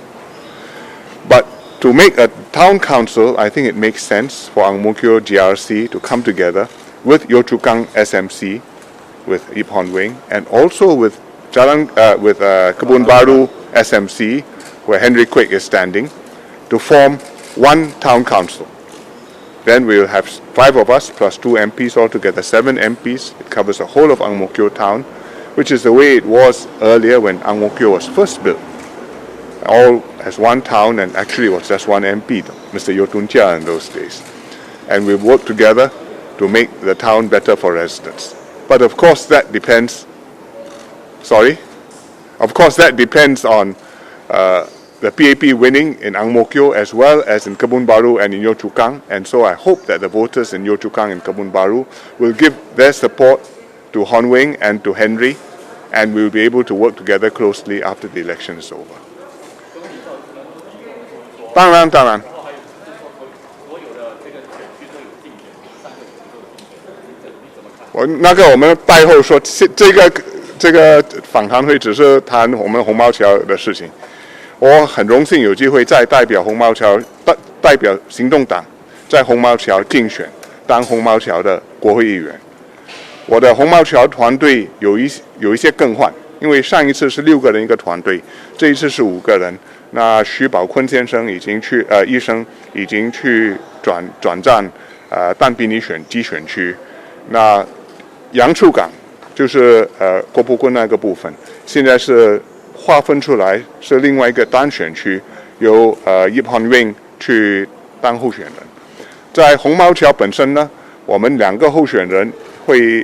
But to make a town council, I think it makes sense for Ang Mo Kio GRC to come together with Yio Chu Kang SMC, with Yip Hon Wing, and also with Kebun Baru SMC, where Henry Quay is standing, to form one town council. Then we will have 5 of us plus 2 MPs, altogether 7 MPs. It covers the whole of Ang Mo Kio town, which is the way it was earlier when Ang Mo Kio was first built. All as one town, and actually it was just one MP, Mr. Yeo Tun Chia, in those days. And we worked together to make the town better for residents. But of course that depends, on the PAP winning in Ang Mo Kio as well as in Kebun Baru and in Yio Chu Kang. And so I hope that the voters in Yio Chu Kang and Kebun Baru will give their support to Hon Wing and to Henry, and we will be able to work together closely after the election is over. 当然。我们拜后说，这个访谈会只是谈我们红毛桥的事情。我很荣幸有机会再代表红毛桥，代表行动党在红毛桥竞选，当红毛桥的国会议员。我的红毛桥团队有一些更换，因为上一次是6个人一个团队，这一次是5个人。那徐宝坤先生医生已经去转战但宾尼基选区。那杨处港就是郭伯坤那个部分，现在是划分出来是另外一个单选区，由Yip Hon Wing去当候选人。在红毛桥本身呢，我们2个候选人会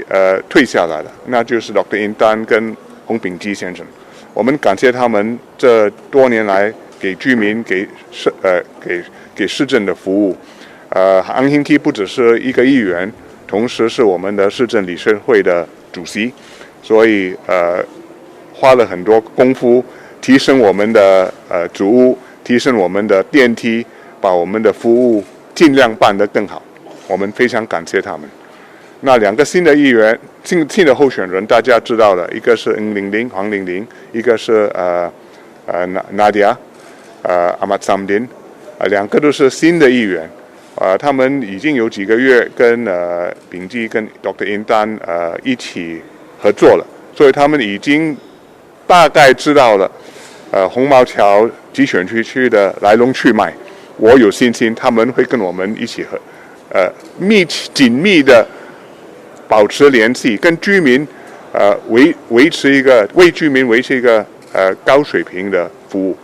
退下来了，那就是 Dr. Intan 跟洪炳基先生。我们感谢他们这多年来给居民、给市政的服务。Ang Hin Kee 不只是一个议员，同时是我们的市政理事会的主席，所以花了很多功夫提升我们的主屋，提升我们的电梯，把我们的服务尽量办得更好。我们非常感谢他们。那2个新的议员、新的候选人，大家知道了，一个是黄玲玲，一个是Nadia Ahmad Samdin， 2个都是新的议员。他们已经有几个月跟秉基跟 Dr. Intan 一起合作了，所以他们已经大概知道了红毛桥集选区的来龙去脉。我有信心他们会跟我们一起紧密的保持联系，跟居民维持一个高水平的服务。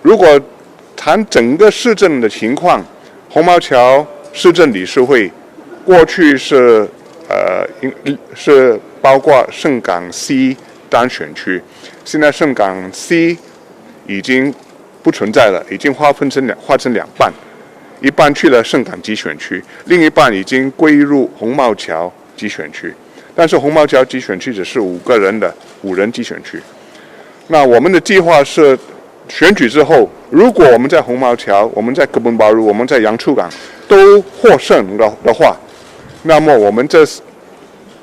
如果谈整个市政的情况，红毛桥市政理事会过去是包括盛港 C 单选区，现在盛港 C 已经不存在了，已经划成两半，一半去了盛港集选区，另一半已经归入红毛桥集选区。但是红毛桥集选区只是5人集选区。那我们的计划是，选举之后，如果我们在红毛桥、我们在Kebun Baru、我们在洋出港都获胜的话，那么我们这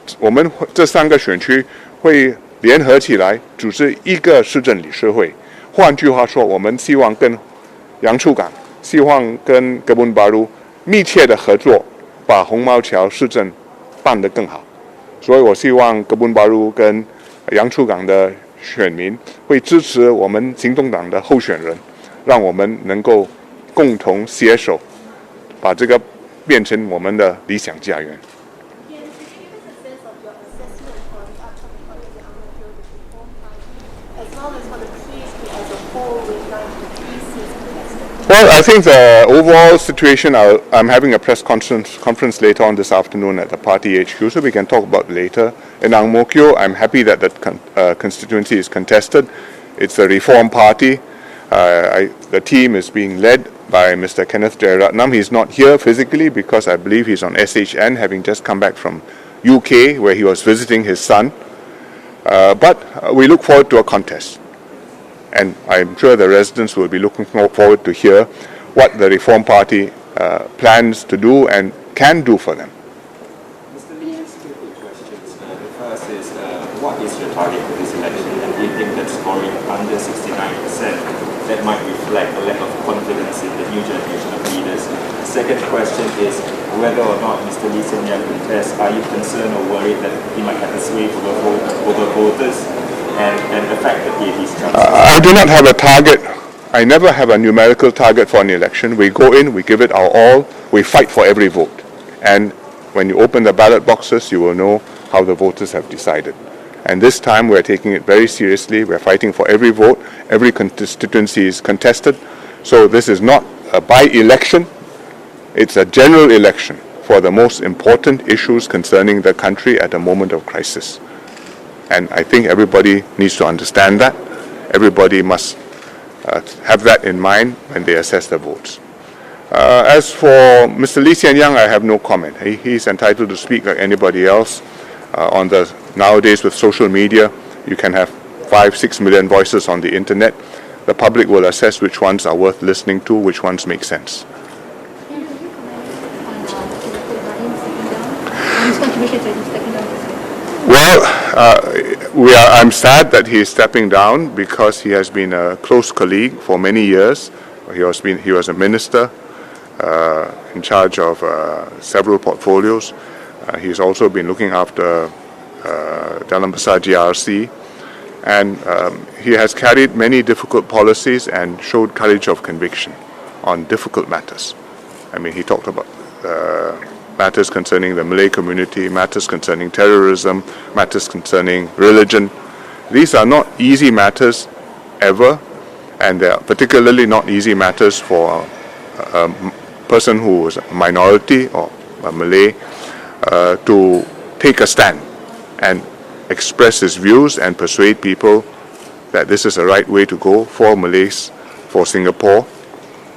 3个选区会联合起来组织一个市政理事会。换句话说，我们希望跟洋出港、希望跟Kebun Baru密切的合作，把红毛桥市政办得更好。所以我希望Kebun Baru跟洋出港的选民会支持我们行动党的候选人，让我们能够共同携手，把这个变成我们的理想家园。Well, I think the overall situation, I'm having a press conference later on this afternoon at the party HQ, so we can talk about later. In Ang Mo Kio, I'm happy that the constituency is contested. It's a reform party. The team is being led by Mr. Kenneth Jairatnam. He's not here physically because I believe he's on SHN, having just come back from UK, where he was visiting his son. But we look forward to a contest. And I'm sure the residents will be looking forward to hear what the Reform Party plans to do and can do for them. Mr. Lee has two quick questions. The first is, what is your target for this election? And do you think that scoring under 69%, that might reflect a lack of confidence in the new generation of leaders? The second question is, whether or not Mr. Lee Hsien Loong contests, are you concerned or worried that he might have a sway over voters? And the fact that he's I do not have a target. I never have a numerical target for an election. We go in, we give it our all, we fight for every vote. And when you open the ballot boxes, you will know how the voters have decided. And this time we're taking it very seriously. We're fighting for every vote. Every constituency is contested. So this is not a by-election. It's a general election for the most important issues concerning the country at a moment of crisis. And I think everybody needs to understand that. Everybody must have that in mind when they assess their votes. As for Mr. Lee Hsien Loong, I have no comment. He's entitled to speak like anybody else. Nowadays with social media, you can have 5-6 million voices on the internet. The public will assess which ones are worth listening to, which ones make sense. Well, I'm sad that he is stepping down because he has been a close colleague for many years. He was a minister in charge of several portfolios. He's also been looking after Dalam Besar GRC, and he has carried many difficult policies and showed courage of conviction on difficult matters. I mean, he talked about matters concerning the Malay community, matters concerning terrorism, matters concerning religion. These are not easy matters ever, and they are particularly not easy matters for a person who is a minority or a Malay to take a stand and express his views and persuade people that this is the right way to go for Malays, for Singapore,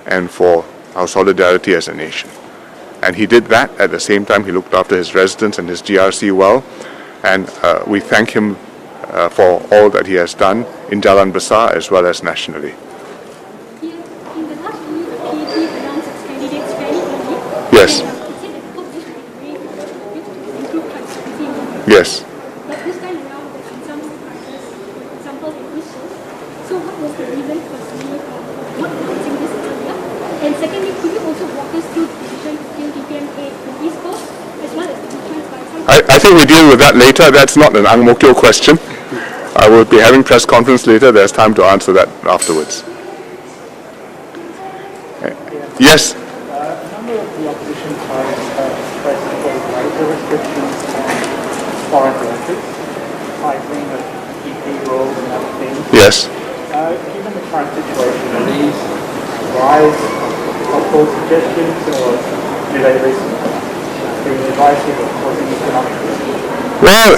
and for our solidarity as a nation. And he did that. At the same time, he looked after his residents and his GRC well. And we thank him for all that he has done in Jalan Besar as well as nationally. In the last week, the PAP announced its candidates fairly early. Yes. And it said that the opposition would be very to improve transparency. Yes. But this time around, there have been some surprises. For example, in Eastern. So what was the reason firstly for not announcing this earlier? And secondly, could you also walk us through the decision to kill DPM-8 in East Coast, as well as the defense by some... I think we deal with that later. That's not an Ang Mo Kio question. I will be having press conference later. There's time to answer that afterwards. Yes? A number of the opposition parties have expressed advisory foreign directors, cycling of EP rules and other things. Yes. Given the current situation, are these wise, helpful suggestions, or do they risk being divisive or causing economic risk? Well,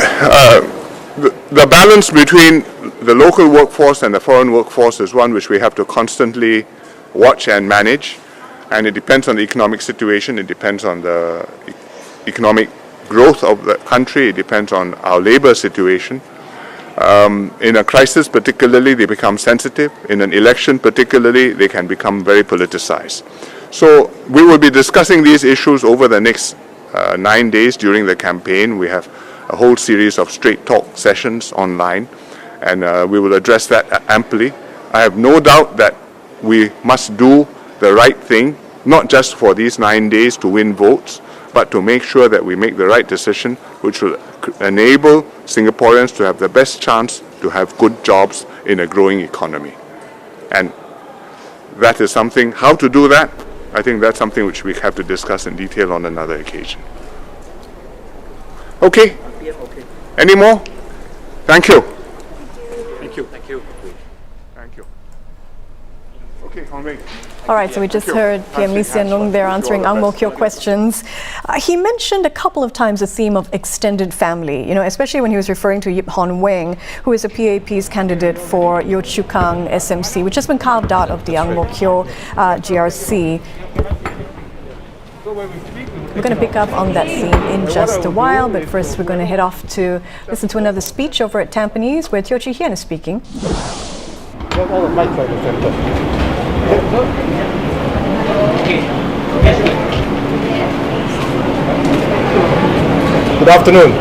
the balance between the local workforce and the foreign workforce is one which we have to constantly watch and manage, and it depends on the economic situation, it depends on the economic growth of the country, it depends on our labor situation. In a crisis particularly, they become sensitive. In an election particularly, they can become very politicized. So we will be discussing these issues over the next 9 days during the campaign. We have a whole series of straight talk sessions online, and we will address that amply. I have no doubt that we must do the right thing, not just for these 9 days to win votes, but to make sure that we make the right decision which will enable Singaporeans to have the best chance to have good jobs in a growing economy. And that is something, how to do that, I think that's something which we have to discuss in detail on another occasion. Okay? Any more? Thank you. Thank you. Thank you. Thank you. Okay, Conway. All right, so we just heard PM Lee Hsien Loong there answering Ang Mo Kio questions. He mentioned a couple of times the theme of extended family, especially when he was referring to Yip Hon Weng, who is a PAP's candidate for Yio Chu Kang SMC, which has been carved out of the Ang Mo Kio GRC. We're going to pick up on that theme in just a while, but first we're going to head off to listen to another speech over at Tampines, where Teo Chee Hian is speaking. All the lights are in the center. Good afternoon.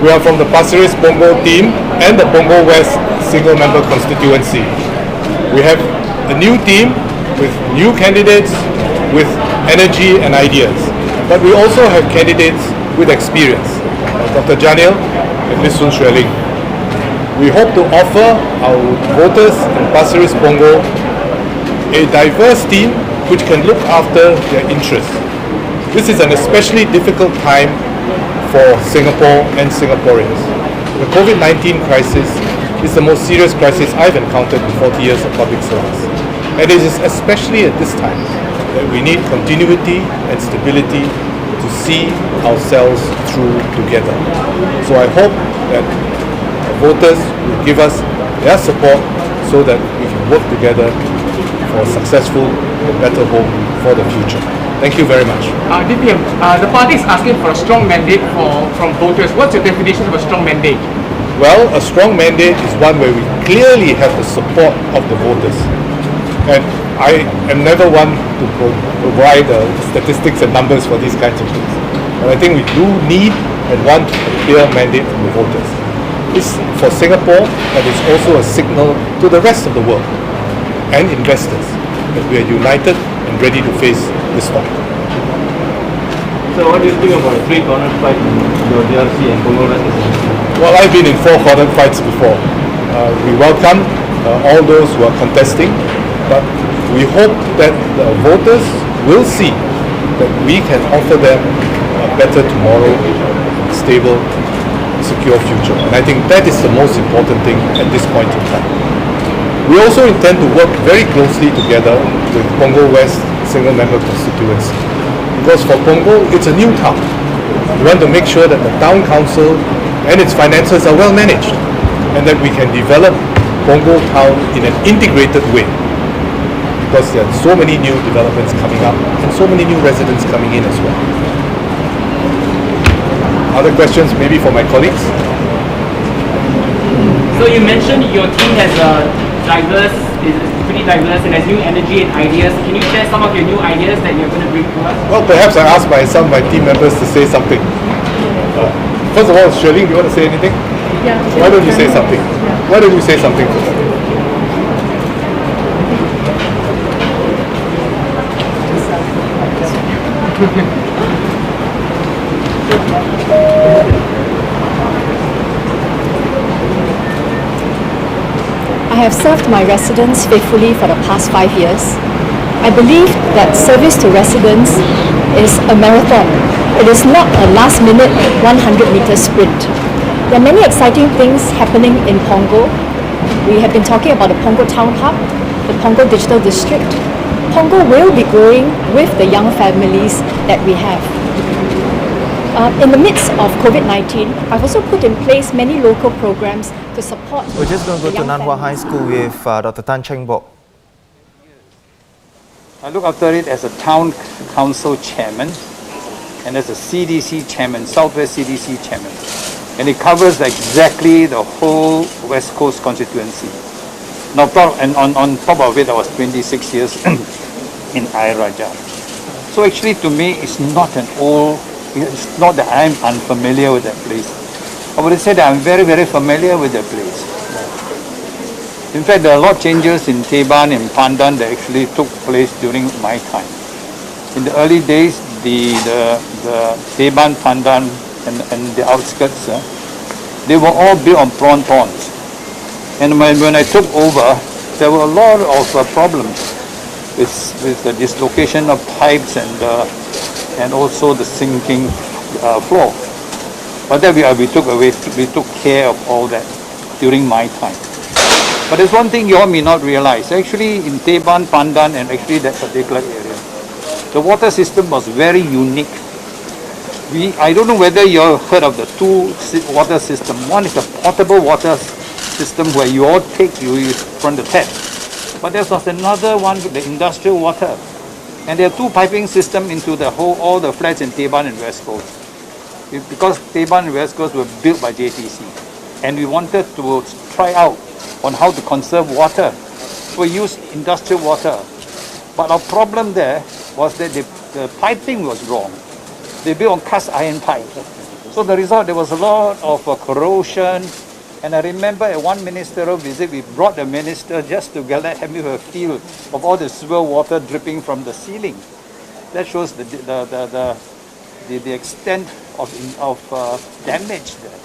We are from the Pasir Ris Punggol team and the Punggol West single member constituency. We have a new team with new candidates with energy and ideas. But we also have candidates with experience, like Dr. Janil and Ms. Sun Xueling. We hope to offer our voters in Pasir Ris Punggol a diverse team which can look after their interests. This is an especially difficult time for Singapore and Singaporeans. The COVID-19 crisis is the most serious crisis I've encountered in 40 years of public service. And it is especially at this time that we need continuity and stability to see ourselves through together. So I hope that voters will give us their support so that we can work together for a successful and better home for the future. Thank you very much. DPM, the party is asking for a strong mandate from voters. What's your definition of a strong mandate? Well, a strong mandate is one where we clearly have the support of the voters. And I am never one to provide statistics and numbers for these kinds of things. But I think we do need and want a clear mandate from the voters. It's for Singapore, and it's also a signal to the rest of the world and investors that we are united and ready to face this storm. So what do you think about a three-corner fight in your GRC and Punggol West? Well, I've been in four-corner fights before. We welcome all those who are contesting, but we hope that the voters will see that we can offer them a better tomorrow, a stable, secure future. And I think that is the most important thing at this point in time. We also intend to work very closely together with Punggol West single member constituency. Because for Punggol, it's a new town. We want to make sure that the town council and its finances are well managed and that we can develop Punggol town in an integrated way. Because there are so many new developments coming up and so many new residents coming in as well. Other questions maybe for my colleagues? So you mentioned your team has is pretty diverse and has new energy and ideas. Can you share some of your new ideas that you're going to bring to us? Well, perhaps I ask some of my team members to say something. First of all, Xueling, do you want to say anything? Yeah. Why don't you say something? Why don't you say something to them? I have served my residents faithfully for the past 5 years. I believe that service to residents is a marathon It is not a last-minute 100-meter sprint. There are many exciting things happening in Punggol. We have been talking about the Punggol Town Hub, the Punggol Digital District. Punggol will be growing with the young families that we have. In the midst of COVID-19, I've also put in place many local programs to support. We're just going to go to Nanhua High School with Dr. Tan Cheng Bok. I look after it as a town council chairman and as a CDC chairman, Southwest CDC chairman. And it covers exactly the whole West Coast constituency. Now, and on top of it, I was 26 years in Ayer Rajah. So actually, to me, it's not that I'm unfamiliar with that place. I would say that I'm very, very familiar with that place. In fact, there are a lot of changes in Teban and Pandan that actually took place during my time. In the early days, the Teban, Pandan, and the outskirts, they were all built on prawn ponds. And when I took over, there were a lot of problems with the dislocation of pipes and also the sinking floor. But then we took care of all that during my time. But there's one thing you all may not realize. Actually, in Teban, Pandan, and actually that particular area, the water system was very unique. I don't know whether you all heard of the two water system. One is a potable water system where you all take from the tap. But there was another one, the industrial water. And there are two piping systems into all the flats in Teban and West Coast. Because Teban and West Coast were built by JTC. And we wanted to try out on how to conserve water. So we used industrial water. But our problem there was that the piping was wrong. They built on cast iron pipe. So the result, there was a lot of corrosion. And I remember at one ministerial visit, we brought the minister just to let him have a feel of all the sewer water dripping from the ceiling. That shows the extent of damage there.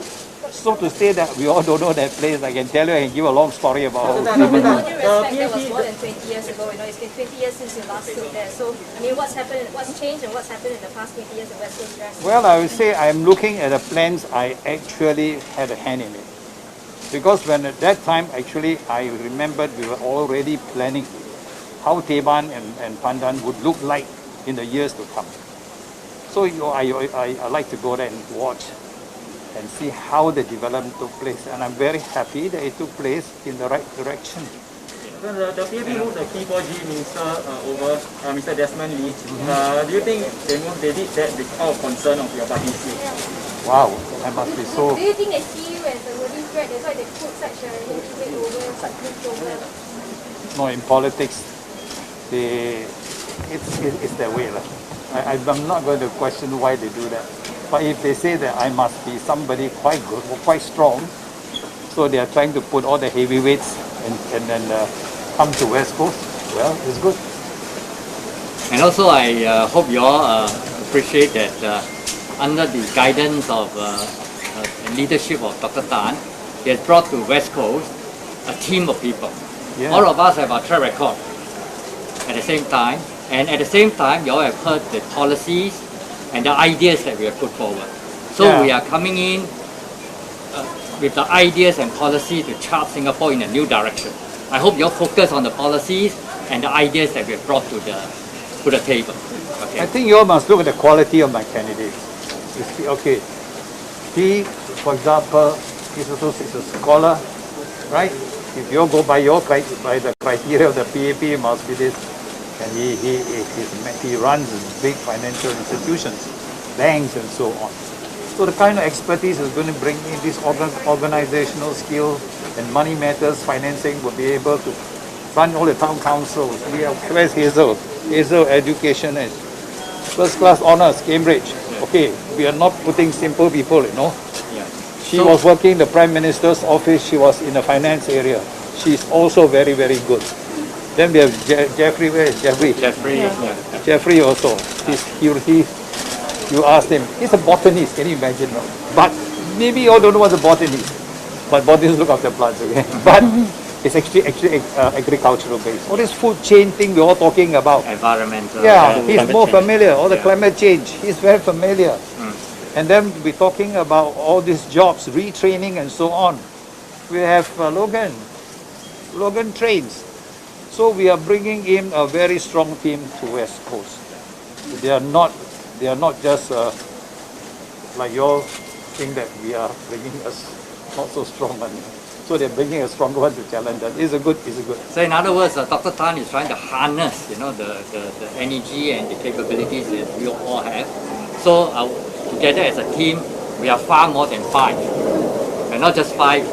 So to say that we all don't know that place, I can tell you, I can give a long story about That was more than 20 years ago. It's been 20 years since you last stood there. So, I mean, what's changed and what's happened in the past 20 years at West Coast Grass? Well, I would say I'm looking at the plans. I actually had a hand in it. Because when at that time, actually, I remembered we were already planning how Teban and Pandan would look like in the years to come. So I like to go there and watch and see how the development took place. And I'm very happy that it took place in the right direction. When the PAP moved the key 4G minister over, Mr. Desmond Lee, do you think they did that out of concern of your party's view? Wow, I must be so... Do you think they see you as a worthy threat? That's why they put such a heavy weight over, such big over? No, in politics, it's their way. I'm not going to question why they do that. But if they say that I must be somebody quite good or quite strong, so they are trying to put all the heavyweights and then come to West Coast, well, it's good. And also I hope you all appreciate that under the guidance of leadership of Dr. Tan, he has brought to West Coast a team of people. Yeah. All of us have our track record at the same time, and at the same time you all have heard the policies and the ideas that we have put forward. So we are coming in with the ideas and policy to chart Singapore in a new direction. I hope you all focus on the policies and the ideas that we have brought to the table. Okay. I think you all must look at the quality of my candidates. Okay, he, for example, is a scholar, right? If you all go by the criteria of the PAP, must be this. And he runs big financial institutions, banks and so on. So the kind of expertise is going to bring in this organizational skill and money matters, financing, will be able to run all the town councils. Where's Hazel? Hazel Education is first class honors, Cambridge. Okay, we are not putting simple people, you know. She was working in the Prime Minister's office, she was in the finance area. She's also very, very good. Then we have Jeffrey, where is Jeffrey? Jeffrey also. You asked him, he's a botanist, can you imagine? But maybe you all don't know what's a botanist. But botanists look after plants, okay? But It's actually agricultural based. All this food chain thing we're all talking about. Environmental. Yeah, he's more familiar. All the climate change, he's very familiar. And then we're talking about all these jobs, retraining and so on. We have Logan trains. So we are bringing in a very strong team to West Coast. They are not just like you all think that we are bringing us not so strong one. So they're bringing a stronger one to challenge us. It's a good. So in other words, Dr. Tan is trying to harness, the energy and the capabilities that we all have. So together as a team, we are far more than 5. We're not just 5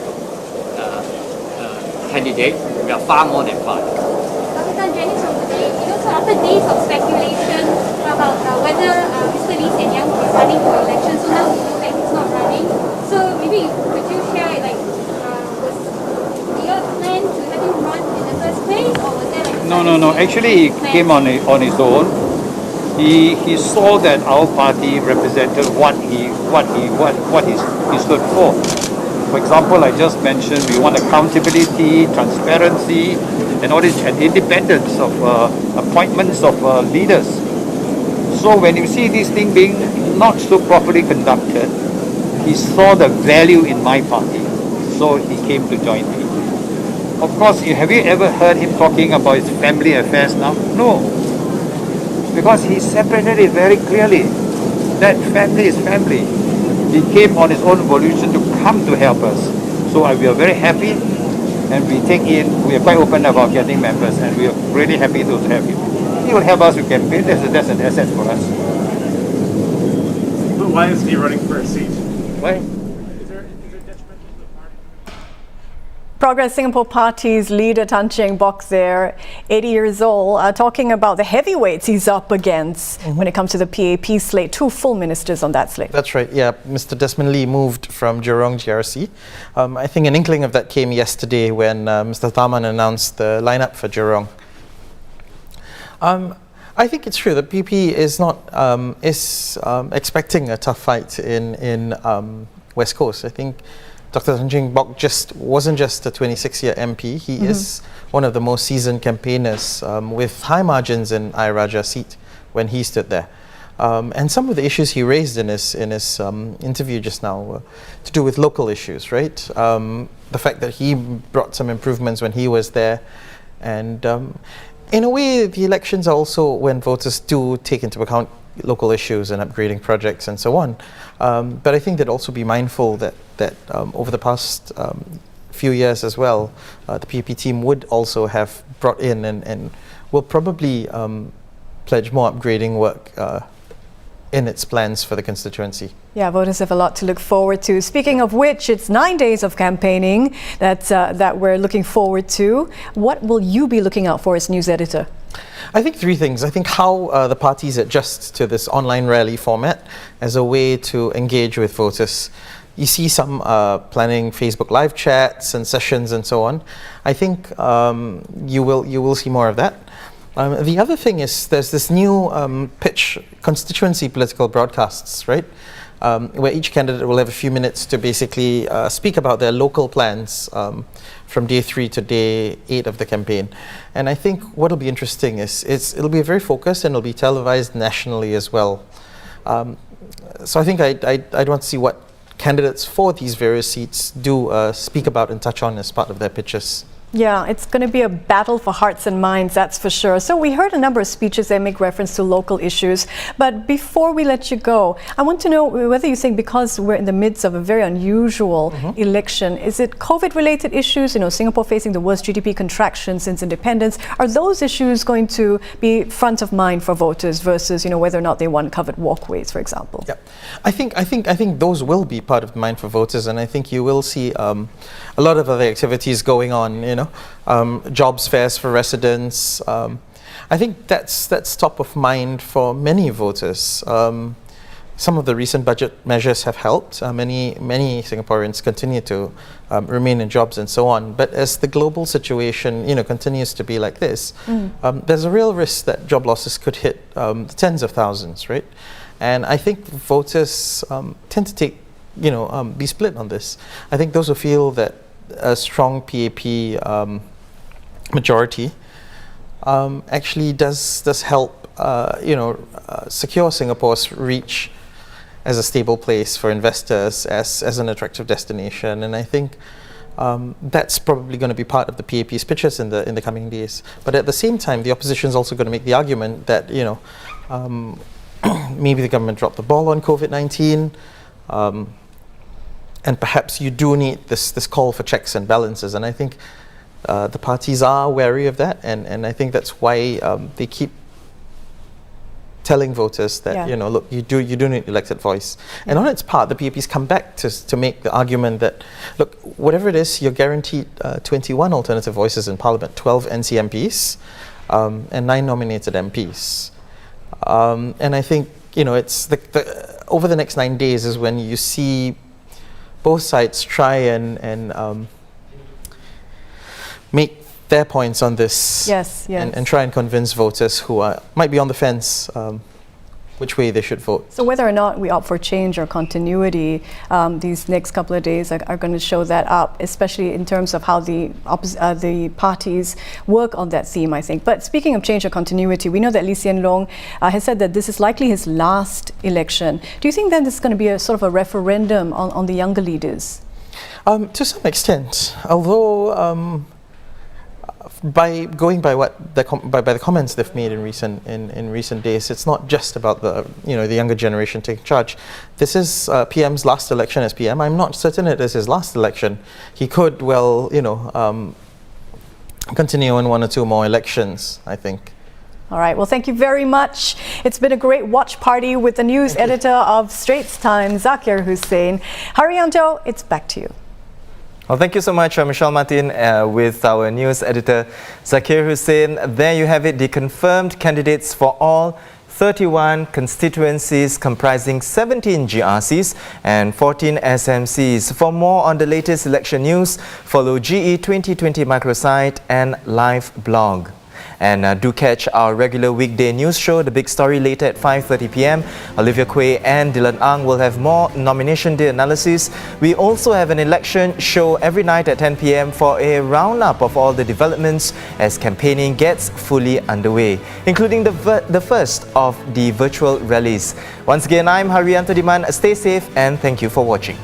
candidates. We are far more than 5. Dr. Tan, Janice from today, so after days of speculation about whether Mr. Lee Hsien Yang is running for election, so now we know that he's not running. So maybe could you share, was your plan to have him run in the first place, or was there No. Actually, he came on his own. He saw that our party represented what he stood for. For example, I just mentioned we want accountability, transparency, and all this, and independence of appointments of leaders. So when you see this thing being not so properly conducted, he saw the value in my party, so he came to join me. Of course, have you ever heard him talking about his family affairs now? No, because he separated it very clearly. That family is family. He came on his own volition to come to help us. So we are very happy, and we are quite open about getting members, and we are really happy to have him. He will help us to campaign. That's an asset for us. But why isn't he running for a seat? Why? Progress Singapore Party's leader Tan Cheng Bock there, 80 years old, talking about the heavyweights he's up against when it comes to the PAP slate. 2 full ministers on that slate. That's right, yeah. Mr. Desmond Lee moved from Jurong GRC. I think an inkling of that came yesterday when Mr. Tharman announced the lineup for Jurong. I think it's true that PP is expecting a tough fight in West Coast. I think Dr. Tan Cheng Bock wasn't just a 26-year MP. He is one of the most seasoned campaigners with high margins in Ayer Rajah seat when he stood there. And some of the issues he raised in his interview just now were to do with local issues, right? The fact that he brought some improvements when he was there. And in a way, the elections are also when voters do take into account local issues and upgrading projects and so on. But I think they'd also be mindful that over the past few years as well, the PAP team would also have brought in and will probably pledge more upgrading work in its plans for the constituency. Yeah, voters have a lot to look forward to. Speaking of which, it's 9 days of campaigning that we're looking forward to. What will you be looking out for as news editor? I think 3 things. I think how the parties adjust to this online rally format as a way to engage with voters. You see some planning Facebook live chats and sessions and so on. I think you will see more of that. The other thing is there's this new pitch, constituency political broadcasts, right? Where each candidate will have a few minutes to basically speak about their local plans from day 3 to day 8 of the campaign. And I think what will be interesting is it'll be very focused and it'll be televised nationally as well. So I think I'd want to see what candidates for these various seats do speak about and touch on as part of their pitches. Yeah, it's going to be a battle for hearts and minds, that's for sure. So we heard a number of speeches that make reference to local issues. But before we let you go, I want to know whether you think because we're in the midst of a very unusual election, is it COVID-related issues, Singapore facing the worst GDP contraction since independence, are those issues going to be front of mind for voters versus, whether or not they want covered walkways, for example? Yeah, I think those will be part of the mind for voters, and I think you will see a lot of other activities going on, jobs fairs for residents. I think that's top of mind for many voters. Some of the recent budget measures have helped. Many Singaporeans continue to remain in jobs and so on. But as the global situation, continues to be like this, there's a real risk that job losses could hit the tens of thousands, right? And I think voters tend to be split on this. I think those who feel that a strong PAP majority actually does help secure Singapore's reach as a stable place for investors, as an attractive destination, and I think that's probably going to be part of the PAP's pitches in the coming days. But at the same time, the opposition is also going to make the argument that maybe the government dropped the ball on COVID-19, and perhaps you do need this call for checks and balances. And I think the parties are wary of that, and I think that's why they keep telling voters that, look, you do need elected voice. And on its part, the PAP's come back to make the argument that, look, whatever it is, you're guaranteed 21 alternative voices in Parliament, 12 NCMPs, and 9 nominated MPs. And I think, it's over the next 9 days is when you see both sides try and make their points on this, and try and convince voters who might be on the fence which way they should vote. So whether or not we opt for change or continuity, these next couple of days are going to show that up, especially in terms of how the parties work on that theme, I think. But speaking of change or continuity, we know that Lee Hsien Loong has said that this is likely his last election. Do you think then this is going to be a sort of a referendum on the younger leaders? To some extent, although by going by the comments they've made in recent days, it's not just about the younger generation taking charge. This is PM's last election as PM. I'm not certain it is his last election. He could continue in 1 or 2 more elections, I think. All right, well, thank you very much. It's been a great watch party with the news editor of Straits Times, Zakir Hussain. Hairianto, it's back to you. Well, thank you so much, Michelle Martin, with our news editor, Zakir Hussain. There you have it, the confirmed candidates for all 31 constituencies comprising 17 GRCs and 14 SMCs. For more on the latest election news, follow GE2020 microsite and live blog. And do catch our regular weekday news show, The Big Story, later at 5:30 p.m. Olivia, Quay and Diman will have more nomination day analysis. We also have an election show every night at 10 p.m. for a roundup of all the developments as campaigning gets fully underway, including the first of the virtual rallies. Once again, I'm Hairianto Diman. Stay safe and thank you for watching.